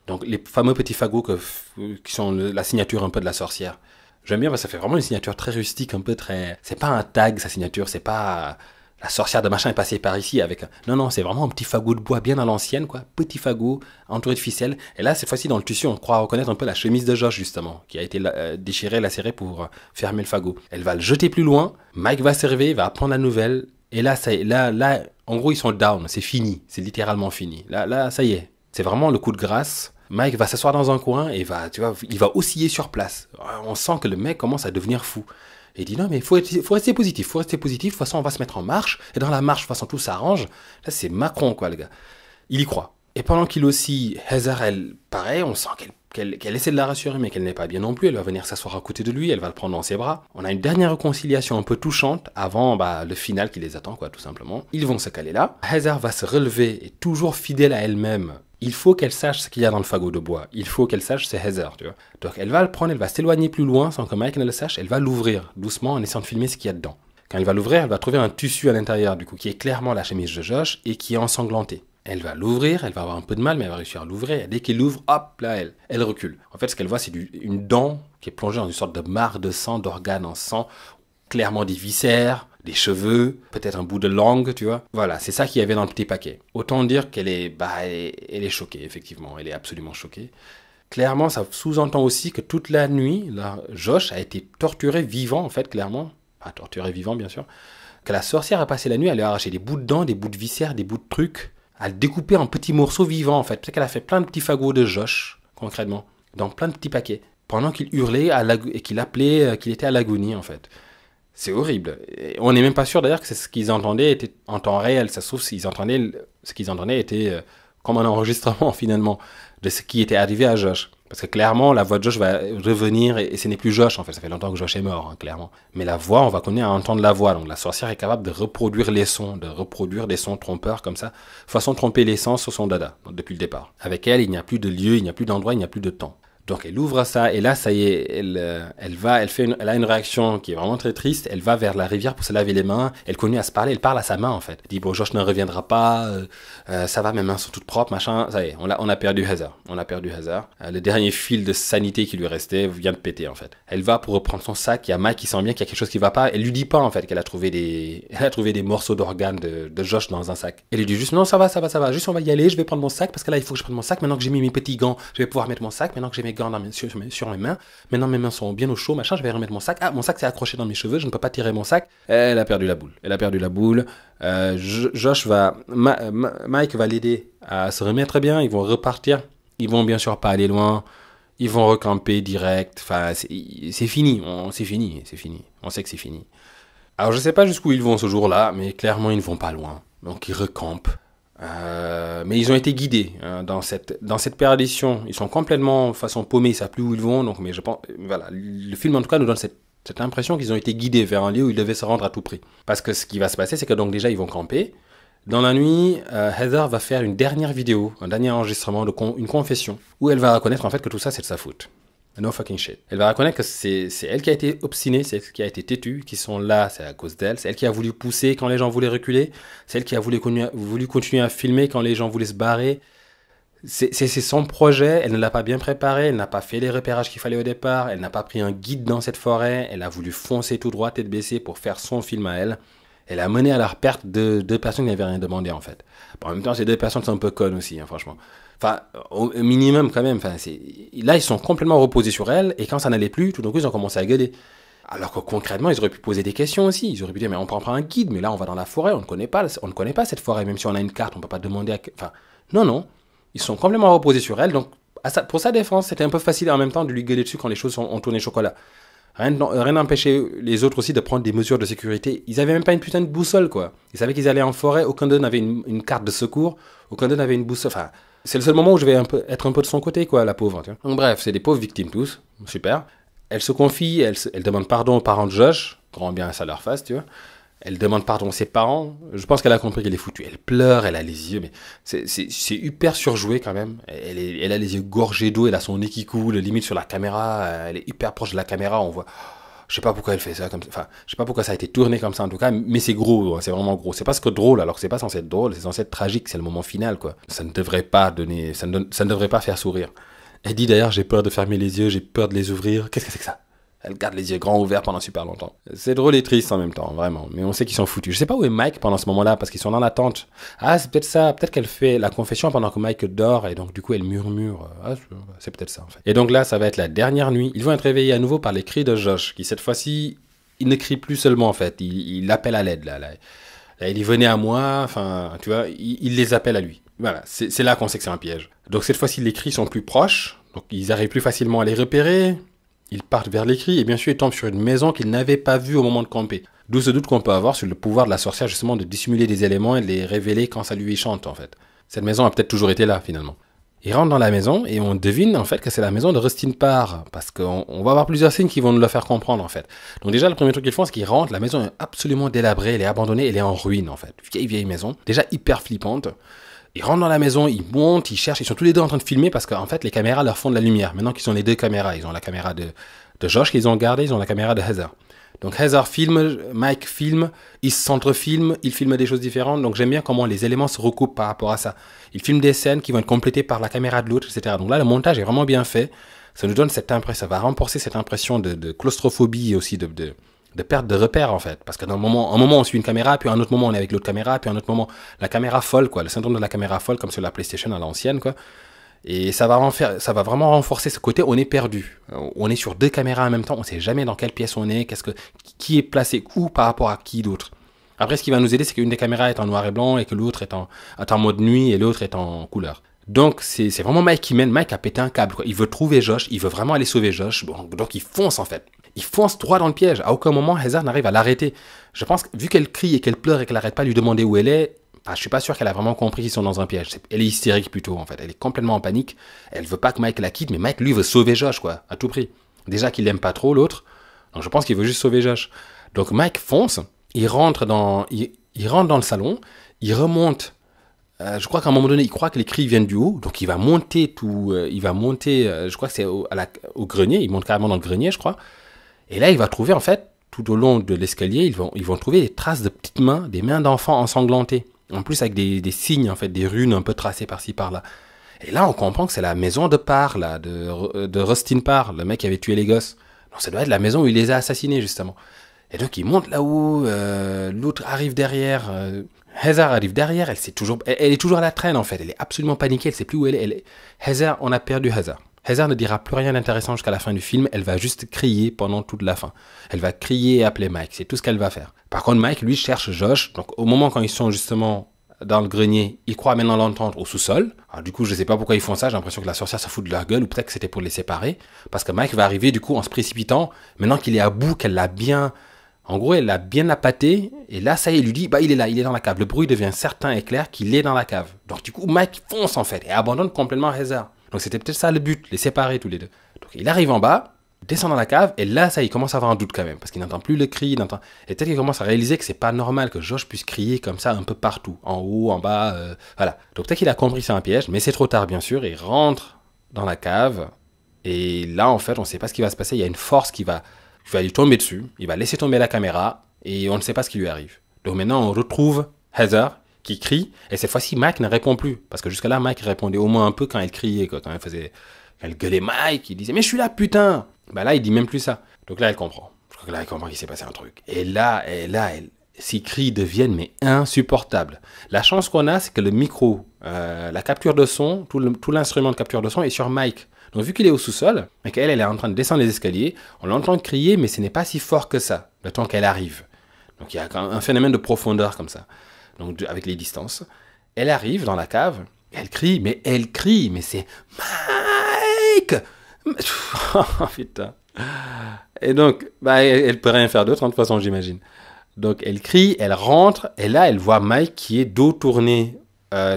Donc, les fameux petits fagots qui sont la signature un peu de la sorcière. J'aime bien parce que ça fait vraiment une signature très rustique, un peu très... C'est pas un tag, sa signature, c'est pas... La sorcière de machin est passée par ici avec... Non, c'est vraiment un petit fagot de bois bien à l'ancienne, quoi. Petit fagot, entouré de ficelle. Et là, cette fois-ci, dans le tissu, on croit reconnaître un peu la chemise de Josh, justement, qui a été déchirée, lacérée pour fermer le fagot. Elle va le jeter plus loin. Mike va se réveiller, va apprendre la nouvelle. Et là, en gros, ils sont down. C'est fini. C'est littéralement fini. Là, ça y est. C'est vraiment le coup de grâce. Mike va s'asseoir dans un coin et il va osciller sur place. On sent que le mec commence à devenir fou. Et il dit non mais faut rester positif, de toute façon on va se mettre en marche, et dans la marche, de toute façon tout s'arrange. Là c'est Macron quoi le gars. Il y croit. Et pendant qu'il oscille, Heather, elle, pareil, on sent qu'elle essaie de la rassurer, mais qu'elle n'est pas bien non plus. Elle va venir s'asseoir à côté de lui, elle va le prendre dans ses bras. On a une dernière réconciliation un peu touchante avant le final qui les attend, quoi, tout simplement. Ils vont se caler là. Heather va se relever et toujours fidèle à elle-même. Il faut qu'elle sache ce qu'il y a dans le fagot de bois. Il faut qu'elle sache, c'est Heather, tu vois. Donc elle va le prendre, elle va s'éloigner plus loin sans que Mike ne le sache. Elle va l'ouvrir doucement en essayant de filmer ce qu'il y a dedans. Quand elle va l'ouvrir, elle va trouver un tissu à l'intérieur, du coup, qui est clairement la chemise de Josh et qui est ensanglanté. Elle va l'ouvrir, elle va avoir un peu de mal, mais elle va réussir à l'ouvrir. Et dès qu'elle l'ouvre, hop, là, elle recule. En fait, ce qu'elle voit, c'est une dent qui est plongée dans une sorte de mare de sang, d'organes en sang, clairement des viscères, des cheveux, peut-être un bout de langue, tu vois. Voilà, c'est ça qu'il y avait dans le petit paquet. Autant dire qu'elle est, elle est choquée, effectivement. Elle est absolument choquée. Clairement, ça sous-entend aussi que toute la nuit, là, Josh a été torturé vivant, en fait, clairement. Pas torturé vivant, bien sûr. Que la sorcière a passé la nuit à lui arracher des bouts de dents, des bouts de viscères, des bouts de trucs, à le découper en petits morceaux vivants, en fait. Peut-être qu'elle a fait plein de petits fagots de Josh, concrètement, dans plein de petits paquets, pendant qu'il hurlait et qu'il appelait, qu'il était à l'agonie, en fait. C'est horrible. Et on n'est même pas sûr d'ailleurs que c'est ce qu'ils entendaient était en temps réel. Ça se trouve, ce qu'ils entendaient était comme un enregistrement finalement de ce qui était arrivé à Josh. Parce que clairement, la voix de Josh va revenir et ce n'est plus Josh en fait. Ça fait longtemps que Josh est mort, hein, clairement. Mais la voix, on va continuer à entendre la voix. Donc la sorcière est capable de reproduire les sons, de reproduire des sons trompeurs comme ça, façon tromper les sens sur son dada, donc, depuis le départ. Avec elle, il n'y a plus de lieu, il n'y a plus d'endroit, il n'y a plus de temps. Donc elle ouvre ça et là ça y est, elle a une réaction qui est vraiment très triste. Elle va vers la rivière pour se laver les mains. Elle continue à se parler, elle parle à sa main en fait. Elle dit bon Josh ne reviendra pas, ça va, mes mains sont toutes propres, machin. Ça y est, on a perdu Heather. Le dernier fil de sanité qui lui restait vient de péter en fait. Elle va pour reprendre son sac. Il y a Mike qui sent bien qu'il y a quelque chose qui va pas. Elle lui dit pas en fait qu'elle a trouvé des morceaux d'organes de Josh dans un sac. Elle lui dit juste non ça va. Juste on va y aller. Je vais prendre mon sac parce que là il faut que je prenne mon sac. Maintenant que j'ai mis mes petits gants, je vais pouvoir mettre mon sac. Maintenant que j'ai mes gants sur mes mains. Maintenant, mes mains sont bien au chaud, machin. Je vais remettre mon sac. Ah, mon sac s'est accroché dans mes cheveux. Je ne peux pas tirer mon sac. Elle a perdu la boule. Mike va l'aider à se remettre bien. Ils vont repartir. Ils vont bien sûr pas aller loin. Ils vont recamper direct. Enfin, c'est fini. C'est fini. On sait que c'est fini. Alors, je sais pas jusqu'où ils vont ce jour-là, mais clairement, ils ne vont pas loin. Donc, ils recampent. Mais ils ont été guidés dans cette perdition. Ils sont complètement de façon paumés, ils savent plus où ils vont. Donc, mais je pense, voilà, le film en tout cas nous donne cette impression qu'ils ont été guidés vers un lieu où ils devaient se rendre à tout prix. Parce que ce qui va se passer, c'est que donc déjà ils vont camper. Dans la nuit, Heather va faire une dernière vidéo, un dernier enregistrement, une confession, où elle va reconnaître en fait que tout ça c'est de sa faute. No fucking shit. Elle va reconnaître que c'est elle qui a été obstinée, c'est elle qui a été têtue, qui sont là, c'est à cause d'elle. C'est elle qui a voulu pousser quand les gens voulaient reculer. C'est elle qui a voulu continuer à filmer quand les gens voulaient se barrer. C'est son projet, elle ne l'a pas bien préparé, elle n'a pas fait les repérages qu'il fallait au départ, elle n'a pas pris un guide dans cette forêt, elle a voulu foncer tout droit, tête baissée pour faire son film à elle. Elle a mené à la perte de deux personnes qui n'avaient rien demandé en fait. Bon, en même temps, ces deux personnes sont un peu connes aussi, hein, franchement. Enfin, au minimum quand même. Enfin, là, ils sont complètement reposés sur elle, et quand ça n'allait plus, tout d'un coup, ils ont commencé à gueuler. Alors que concrètement, ils auraient pu poser des questions aussi. Ils auraient pu dire, mais on prend pas un guide, mais là, on va dans la forêt, on ne connaît pas cette forêt, même si on a une carte, on peut pas demander à... Enfin, non, non. Ils sont complètement reposés sur elle, donc pour sa défense, c'était un peu facile en même temps de lui gueuler dessus quand les choses ont tourné chocolat. Rien n'empêchait les autres aussi de prendre des mesures de sécurité. Ils avaient même pas une putain de boussole, quoi. Ils savaient qu'ils allaient en forêt, aucun d'eux n'avait une carte de secours, aucun d'eux n'avait une boussole. Enfin, c'est le seul moment où je vais être un peu de son côté, quoi, la pauvre. Tu vois. Donc bref, c'est des pauvres victimes tous, super. Elle se confie, elle demande pardon aux parents de Josh, grand bien ça leur fasse, tu vois. Elle demande pardon à ses parents. Je pense qu'elle a compris qu'elle est foutue. Elle pleure, elle a les yeux, mais c'est hyper surjoué quand même. Elle a les yeux gorgés d'eau, elle a son nez qui coule, limite sur la caméra. Elle est hyper proche de la caméra, on voit. Je sais pas pourquoi elle fait ça, enfin, je sais pas pourquoi ça a été tourné comme ça en tout cas, mais c'est gros, c'est vraiment gros. C'est pas ce que drôle, alors que c'est pas censé être drôle, c'est censé être tragique, c'est le moment final, quoi. Ça ne devrait pas donner, ça ne devrait pas faire sourire. Elle dit d'ailleurs, j'ai peur de fermer les yeux, j'ai peur de les ouvrir. Qu'est-ce que c'est que ça? Elle garde les yeux grands ouverts pendant super longtemps. C'est drôle et triste en même temps, vraiment. Mais on sait qu'ils sont foutus. Je sais pas où est Mike pendant ce moment-là, parce qu'ils sont dans l'attente. Ah, c'est peut-être ça. Peut-être qu'elle fait la confession pendant que Mike dort, et donc du coup elle murmure. Ah, c'est peut-être ça en fait. Et donc là, ça va être la dernière nuit. Ils vont être réveillés à nouveau par les cris de Josh, qui cette fois-ci, il ne crie plus seulement en fait. Il appelle à l'aide là. Là, il dit venez à moi. Enfin, tu vois, il les appelle à lui. Voilà, c'est là qu'on sait que c'est un piège. Donc cette fois-ci, les cris sont plus proches, donc ils arrivent plus facilement à les repérer. Ils partent vers les cris et bien sûr ils tombent sur une maison qu'ils n'avaient pas vue au moment de camper. D'où ce doute qu'on peut avoir sur le pouvoir de la sorcière justement de dissimuler des éléments et de les révéler quand ça lui chante en fait. Cette maison a peut-être toujours été là finalement. Ils rentrent dans la maison et on devine en fait que c'est la maison de Rustin Parr parce qu'on va avoir plusieurs signes qui vont nous le faire comprendre en fait. Donc déjà le premier truc qu'ils font c'est qu'ils rentrent, la maison est absolument délabrée, elle est abandonnée, elle est en ruine en fait. Vieille maison, déjà hyper flippante. Ils rentrent dans la maison, ils montent, ils cherchent, ils sont tous les deux en train de filmer parce qu'en fait les caméras leur font de la lumière. Maintenant qu'ils ont les deux caméras, ils ont la caméra de Josh qu'ils ont gardée, ils ont la caméra de Heather. Donc Heather filme, Mike filme, ils s'entrefilment, ils filment des choses différentes. Donc j'aime bien comment les éléments se recoupent par rapport à ça. Ils filment des scènes qui vont être complétées par la caméra de l'autre, etc. Donc là le montage est vraiment bien fait. Ça nous donne cette impression, ça va renforcer cette impression de claustrophobie et aussi de perte de repère en fait. Parce que dans un moment on suit une caméra, puis à un autre moment on est avec l'autre caméra, puis à un autre moment la caméra folle quoi, le syndrome de la caméra folle comme sur la PlayStation à l'ancienne quoi. Et ça va vraiment renforcer ce côté on est perdu. On est sur deux caméras en même temps, on sait jamais dans quelle pièce on est, qui est placé où par rapport à qui d'autre. Après ce qui va nous aider c'est qu'une des caméras est en noir et blanc et que l'autre est en mode nuit et l'autre est en couleur. Donc c'est vraiment Mike qui mène. Mike a pété un câble quoi. Il veut trouver Josh, il veut vraiment aller sauver Josh, bon, donc il fonce en fait. Il fonce droit dans le piège. À aucun moment, Heather n'arrive à l'arrêter. Je pense que, vu qu'elle crie et qu'elle pleure et qu'elle n'arrête pas de lui demander où elle est, je suis pas sûr qu'elle a vraiment compris qu'ils sont dans un piège. Elle est hystérique plutôt, en fait. Elle est complètement en panique. Elle veut pas que Mike la quitte, mais Mike, lui, veut sauver Josh, quoi, à tout prix. Déjà qu'il l'aime pas trop, l'autre. Donc je pense qu'il veut juste sauver Josh. Donc Mike fonce. Il rentre dans le salon. Il remonte. Je crois qu'à un moment donné, il croit que les cris viennent du haut. Donc il va monter je crois que c'est au grenier. Il monte carrément dans le grenier, je crois. Et là, il va trouver, en fait, tout au long de l'escalier, ils vont trouver des traces de petites mains, des mains d'enfants ensanglantées. En plus, avec des signes, en fait, des runes un peu tracées par-ci, par-là. Et là, on comprend que c'est la maison de Parr, là, de Rustin Parr, le mec qui avait tué les gosses. Donc ça doit être la maison où il les a assassinés, justement. Et donc, il monte là-haut, l'autre arrive derrière, Heather arrive derrière, elle est toujours à la traîne, en fait. Elle est absolument paniquée, elle sait plus où elle est. Heather, on a perdu Heather. Heather ne dira plus rien d'intéressant jusqu'à la fin du film, elle va juste crier pendant toute la fin. Elle va crier et appeler Mike, c'est tout ce qu'elle va faire. Par contre, Mike, lui, cherche Josh, donc au moment quand ils sont justement dans le grenier, il croit maintenant l'entendre au sous-sol. Alors du coup, je sais pas pourquoi ils font ça, j'ai l'impression que la sorcière se fout de leur gueule, ou peut-être que c'était pour les séparer, parce que Mike va arriver du coup en se précipitant, maintenant qu'il est à bout, qu'elle l'a bien... En gros, elle l'a bien appâté, et là, ça y est, il lui dit, il est là, il est dans la cave. Le bruit devient certain et clair qu'il est dans la cave. Donc du coup, Mike fonce en fait, et abandonne complètement Heather. Donc c'était peut-être ça le but, les séparer tous les deux. Donc il arrive en bas, descend dans la cave, et là, ça, il commence à avoir un doute quand même, parce qu'il n'entend plus le cri, et peut-être qu'il commence à réaliser que c'est pas normal que Josh puisse crier comme ça un peu partout, en haut, en bas, voilà. Donc peut-être qu'il a compris que c'est un piège, mais c'est trop tard bien sûr, il rentre dans la cave, et là en fait, on sait pas ce qui va se passer, il y a une force qui va lui tomber dessus, il va laisser tomber la caméra, et on ne sait pas ce qui lui arrive. Donc maintenant, on retrouve Heather, qui crie, et cette fois-ci, Mike ne répond plus. Parce que jusque-là, Mike répondait au moins un peu quand elle criait, quoi, quand elle gueulait Mike, il disait « Mais je suis là, putain !» Là, il dit même plus ça. Donc là, elle comprend. Je crois que là, elle comprend qu'il s'est passé un truc. Et là, ses cris deviennent mais insupportables. La chance qu'on a, c'est que le micro, la capture de son, tout l'instrument de capture de son est sur Mike. Donc vu qu'il est au sous-sol, et qu'elle elle est en train de descendre les escaliers, on l'entend crier, mais ce n'est pas si fort que ça, le temps qu'elle arrive. Donc il y a un phénomène de profondeur comme ça, donc avec les distances. Elle arrive dans la cave, elle crie, mais c'est Mike. Oh putain. Et donc, elle peut rien faire d'autre, de toute façon, j'imagine. Donc, elle crie, elle rentre, et là, elle voit Mike qui est dos tourné,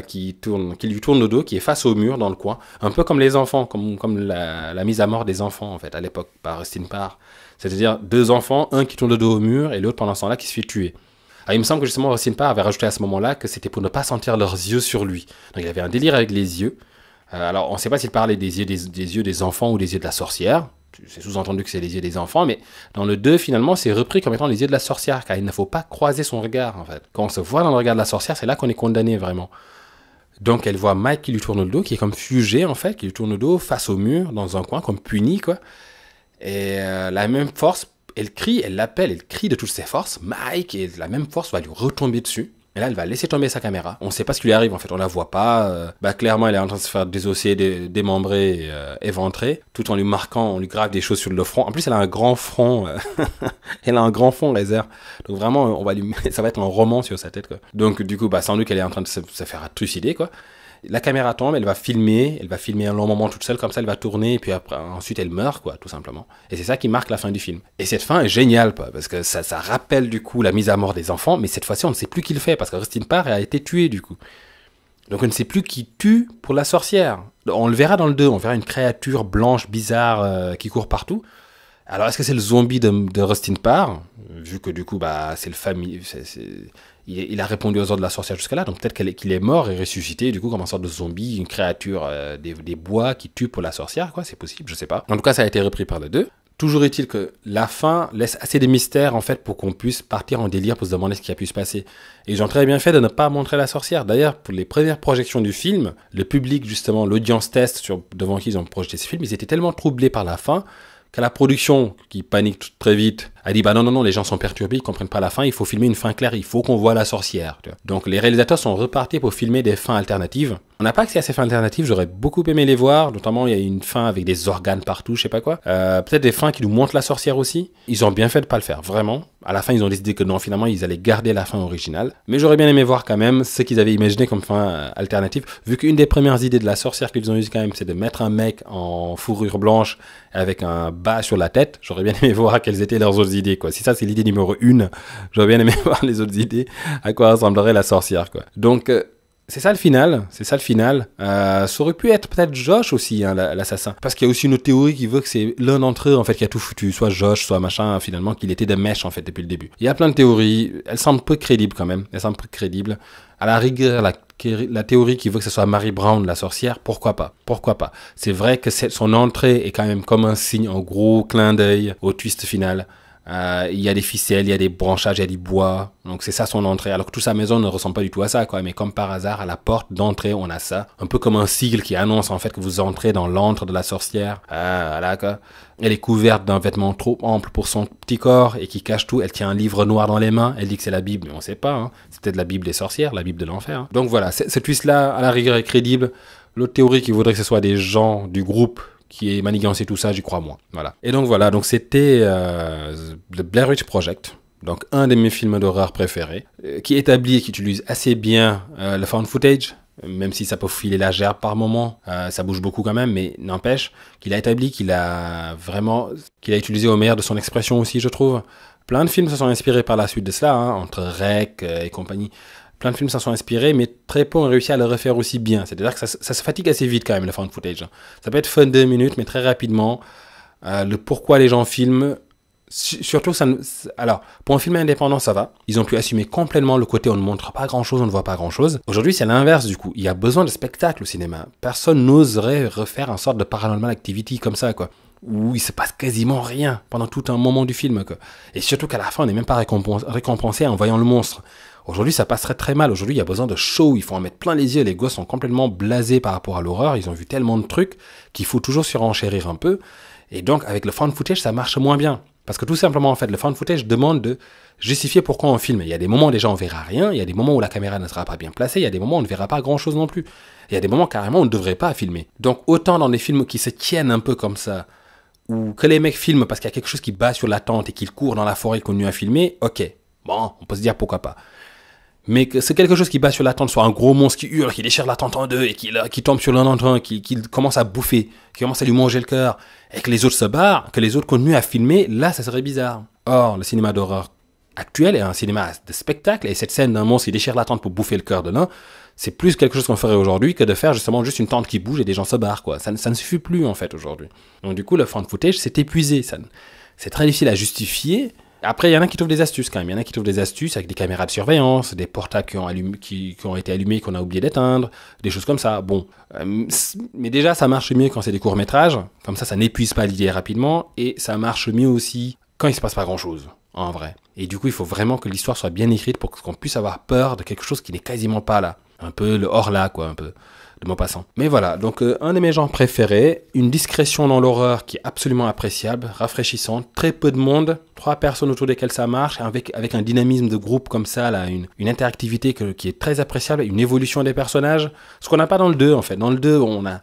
qui lui tourne le dos, qui est face au mur dans le coin, un peu comme les enfants, comme la mise à mort des enfants, en fait, à l'époque, par Rustin Parr. C'est-à-dire deux enfants, un qui tourne le dos au mur, et l'autre, pendant ce temps-là, qui se fait tuer. Alors, il me semble que justement, Rustin Parr avait rajouté à ce moment-là que c'était pour ne pas sentir leurs yeux sur lui. Donc, il avait un délire avec les yeux. Alors, on ne sait pas s'il parlait des yeux des enfants ou des yeux de la sorcière. C'est sous-entendu que c'est les yeux des enfants, mais dans le 2, finalement, c'est repris comme étant les yeux de la sorcière, car il ne faut pas croiser son regard, en fait. Quand on se voit dans le regard de la sorcière, c'est là qu'on est condamné, vraiment. Donc, elle voit Mike qui lui tourne le dos, qui est comme figé, en fait, qui lui tourne le dos face au mur, dans un coin, comme puni, quoi. Et la même force, elle crie, elle l'appelle, elle crie de toutes ses forces, Mike, et la même force va lui retomber dessus. Et là, elle va laisser tomber sa caméra. On ne sait pas ce qui lui arrive, en fait. On la voit pas. Clairement, elle est en train de se faire désosser, démembrer, éventrer, tout en lui marquant, on lui grave des choses sur le front. En plus, elle a un grand front. Elle a un grand front laser. Donc vraiment, ça va être un roman sur sa tête, quoi. Donc du coup, sans doute qu'elle est en train de se faire trucider, quoi. La caméra tombe, elle va filmer un long moment toute seule, comme ça elle va tourner, et puis ensuite elle meurt, quoi, tout simplement. Et c'est ça qui marque la fin du film. Et cette fin est géniale, quoi, parce que ça rappelle du coup la mise à mort des enfants, mais cette fois-ci on ne sait plus qui le fait, parce que Rustin Parr a été tué du coup. Donc on ne sait plus qui tue pour la sorcière. On le verra dans le 2, on verra une créature blanche, bizarre, qui court partout. Alors est-ce que c'est le zombie de Rustin Parr, vu que du coup c'est le famille... Il a répondu aux ordres de la sorcière jusqu'à là, donc peut-être qu'il est mort et ressuscité, du coup, comme une sorte de zombie, une créature des bois qui tue pour la sorcière, quoi, c'est possible, je sais pas. En tout cas, ça a été repris par les 2. Toujours est-il que la fin laisse assez de mystères, en fait, pour qu'on puisse partir en délire pour se demander ce qui a pu se passer. Et ils ont très bien fait de ne pas montrer la sorcière. D'ailleurs, pour les premières projections du film, le public, justement, l'audience test devant qui ils ont projeté ce film, ils étaient tellement troublés par la fin qu'à la production, qui panique très vite, a dit non, les gens sont perturbés, ils comprennent pas la fin, il faut filmer une fin claire, il faut qu'on voit la sorcière. Tu vois. Donc les réalisateurs sont repartis pour filmer des fins alternatives. On n'a pas accès à ces fins alternatives, j'aurais beaucoup aimé les voir, notamment il y a une fin avec des organes partout, je sais pas quoi. Peut-être des fins qui nous montrent la sorcière aussi. Ils ont bien fait de pas le faire, vraiment. À la fin, ils ont décidé que non, finalement, ils allaient garder la fin originale. Mais j'aurais bien aimé voir quand même ce qu'ils avaient imaginé comme fin alternative, vu qu'une des premières idées de la sorcière qu'ils ont eues quand même, c'est de mettre un mec en fourrure blanche avec un bas sur la tête. J'aurais bien aimé voir quelles étaient leurs autres idées, quoi. Si ça, c'est l'idée numéro 1, j'aurais bien aimé voir les autres idées, à quoi ressemblerait la sorcière, quoi. Donc, c'est ça le final. Ça aurait pu être peut-être Josh aussi, hein, l'assassin. Parce qu'il y a aussi une autre théorie qui veut que c'est l'un d'entre eux, en fait, qui a tout foutu. Soit Josh, soit machin, finalement, qu'il était de mèche, en fait, depuis le début. Il y a plein de théories. Elles semblent peu crédibles, quand même. À la rigueur, la théorie qui veut que ce soit Mary Brown, la sorcière, pourquoi pas. C'est vrai que son entrée est quand même comme un signe, un gros clin d'œil au twist final. Il y a des ficelles, il y a des branchages, il y a du bois. Donc c'est ça son entrée. Alors que toute sa maison ne ressemble pas du tout à ça, quoi. Mais comme par hasard, à la porte d'entrée, on a ça. Un peu comme un sigle qui annonce en fait que vous entrez dans l'antre de la sorcière. Voilà, quoi. Elle est couverte d'un vêtement trop ample pour son petit corps et qui cache tout. Elle tient un livre noir dans les mains. Elle dit que c'est la Bible, mais on sait pas. Hein. C'est peut-être la Bible des sorcières, la Bible de l'enfer. Hein. Donc voilà, ce twist-là, à la rigueur, est crédible. L'autre théorie qui voudrait que ce soit des gens du groupe qui est manigancé tout ça, j'y crois moins. Voilà. Et donc voilà, donc c'était le Blair Witch Project, donc un de mes films d'horreur préférés, qui établit et qui utilise assez bien le found footage, même si ça peut filer la gerbe par moment, ça bouge beaucoup quand même, mais n'empêche qu'il a établi qu'il a utilisé au meilleur de son expression aussi, je trouve. Plein de films se sont inspirés par la suite de cela, hein, entre Rec et compagnie. Plein de films s'en sont inspirés, mais très peu ont réussi à le refaire aussi bien. C'est-à-dire que ça se fatigue assez vite quand même, le found footage. Ça peut être fun 2 minutes, mais très rapidement, le pourquoi les gens filment, surtout, alors, pour un film indépendant, ça va. Ils ont pu assumer complètement le côté on ne montre pas grand-chose, on ne voit pas grand-chose. Aujourd'hui, c'est l'inverse du coup. Il y a besoin de spectacle au cinéma. Personne n'oserait refaire une sorte de paranormal activity comme ça, quoi. Où il se passe quasiment rien pendant tout un moment du film, quoi. Et surtout qu'à la fin, on n'est même pas récompensé en voyant le monstre. Aujourd'hui, ça passerait très mal. Aujourd'hui, il y a besoin de show. Il faut en mettre plein les yeux. Les gosses sont complètement blasés par rapport à l'horreur. Ils ont vu tellement de trucs qu'il faut toujours surenchérir un peu. Et donc, avec le found footage, ça marche moins bien. Parce que tout simplement, en fait, le found footage demande de justifier pourquoi on filme. Il y a des moments où déjà on verra rien, il y a des moments où la caméra ne sera pas bien placée, il y a des moments où on ne verra pas grand-chose non plus. Il y a des moments carrément où on ne devrait pas filmer. Donc autant dans des films qui se tiennent un peu comme ça, ou que les mecs filment parce qu'il y a quelque chose qui bat sur la tente et qu'ils courent dans la forêt et qu'on continue à filmer, ok, bon, on peut se dire pourquoi pas. Mais que c'est quelque chose qui bat sur la tente, soit un gros monstre qui hurle, qui déchire la tente en deux et qui tombe sur l'un d'entre eux, qui commence à bouffer, qui commence à lui manger le cœur, et que les autres se barrent, que les autres continuent à filmer, là, ça serait bizarre. Or, le cinéma d'horreur actuel est un cinéma de spectacle, et cette scène d'un monstre qui déchire la tente pour bouffer le cœur de l'un, c'est plus quelque chose qu'on ferait aujourd'hui que de faire justement juste une tente qui bouge et des gens se barrent, quoi. Ça ne suffit plus, en fait, aujourd'hui. Donc, du coup, le found footage, c'est épuisé. C'est très difficile à justifier. Après, il y en a qui trouvent des astuces quand même. Il y en a qui trouvent des astuces avec des caméras de surveillance, des portables qui ont été allumés, qu'on a oublié d'éteindre, des choses comme ça. Bon, mais déjà, ça marche mieux quand c'est des courts-métrages. Comme ça n'épuise pas l'idée rapidement. Et ça marche mieux aussi quand il se passe pas grand-chose, en vrai. Et du coup, il faut vraiment que l'histoire soit bien écrite pour qu'on puisse avoir peur de quelque chose qui n'est quasiment pas là. Un peu le hors-là, quoi, un peu. De mon passant. Mais voilà, donc un de mes genres préférés, une discrétion dans l'horreur qui est absolument appréciable, rafraîchissante, très peu de monde, 3 personnes autour desquelles ça marche, avec un dynamisme de groupe comme ça, là, une interactivité qui est très appréciable, une évolution des personnages, ce qu'on n'a pas dans le 2 en fait. Dans le 2, on a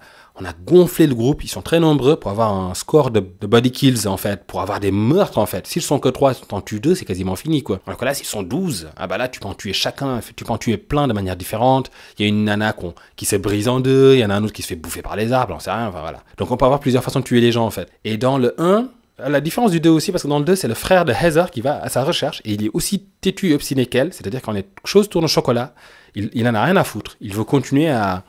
gonflé le groupe, ils sont très nombreux pour avoir un score de body kills en fait, pour avoir des meurtres en fait. S'ils sont que 3, tu en tues 2, c'est quasiment fini quoi. Alors que là, s'ils sont 12, ah bah là, tu peux en tuer chacun, tu peux en tuer plein de manière différente. Il y a une nana qui se brise en deux, il y en a un autre qui se fait bouffer par les arbres, on sait rien, enfin voilà. Donc on peut avoir plusieurs façons de tuer les gens en fait. Et dans le 1, la différence du 2 aussi, parce que dans le 2, c'est le frère de Heather qui va à sa recherche, et il est aussi têtu et obstiné qu'elle, c'est-à-dire quand les choses tournent au chocolat, il en a rien à foutre. Il veut continuer à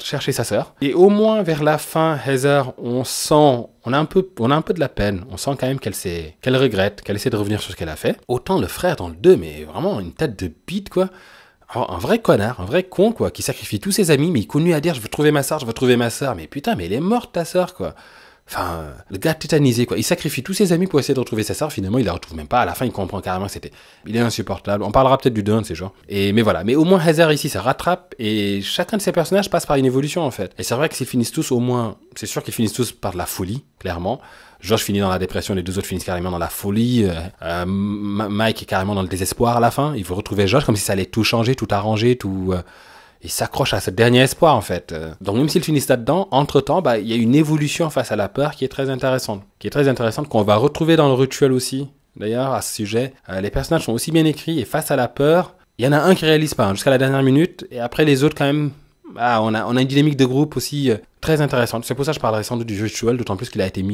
chercher sa sœur. Et au moins vers la fin, Heather, on a un peu de la peine. On sent quand même qu'elle regrette, qu'elle essaie de revenir sur ce qu'elle a fait. Autant le frère dans le 2, mais vraiment une tête de bite, quoi. Alors, un vrai connard, un vrai con, quoi, qui sacrifie tous ses amis, mais il continue à dire, je veux trouver ma sœur. Mais putain, mais elle est morte, ta sœur, quoi. Enfin, le gars tétanisé, quoi. Il sacrifie tous ses amis pour essayer de retrouver sa sœur. Finalement, il la retrouve même pas. À la fin, il comprend carrément que il est insupportable. On parlera peut-être du 2, de ces genres. Mais voilà. Mais au moins, Heather ici, ça rattrape. Et chacun de ces personnages passe par une évolution, en fait. Et c'est vrai que s'ils finissent tous, au moins, c'est sûr qu'ils finissent tous par de la folie, clairement. Josh finit dans la dépression, les deux autres finissent carrément dans la folie. Mike est carrément dans le désespoir à la fin. Il veut retrouver Josh comme si ça allait tout changer, tout arranger, tout... Il s'accroche à ce dernier espoir, en fait. Donc, même s'ils finissent là-dedans, entre-temps, il y a une évolution face à la peur qui est très intéressante. Qu'on va retrouver dans le rituel aussi. D'ailleurs, à ce sujet, les personnages sont aussi bien écrits, et face à la peur, il y en a un qui réalise pas, jusqu'à la dernière minute, et après les autres, quand même, on a une dynamique de groupe aussi très intéressante. C'est pour ça que je parlerai sans doute du rituel, d'autant plus qu'il a été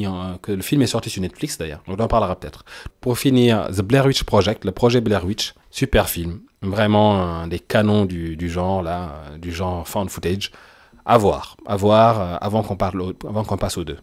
que le film est sorti sur Netflix, d'ailleurs. Donc, on en parlera peut-être. Pour finir, The Blair Witch Project, le projet Blair Witch, super film. Vraiment un des canons du genre, là, du genre found footage. À voir, avant qu'on passe aux 2.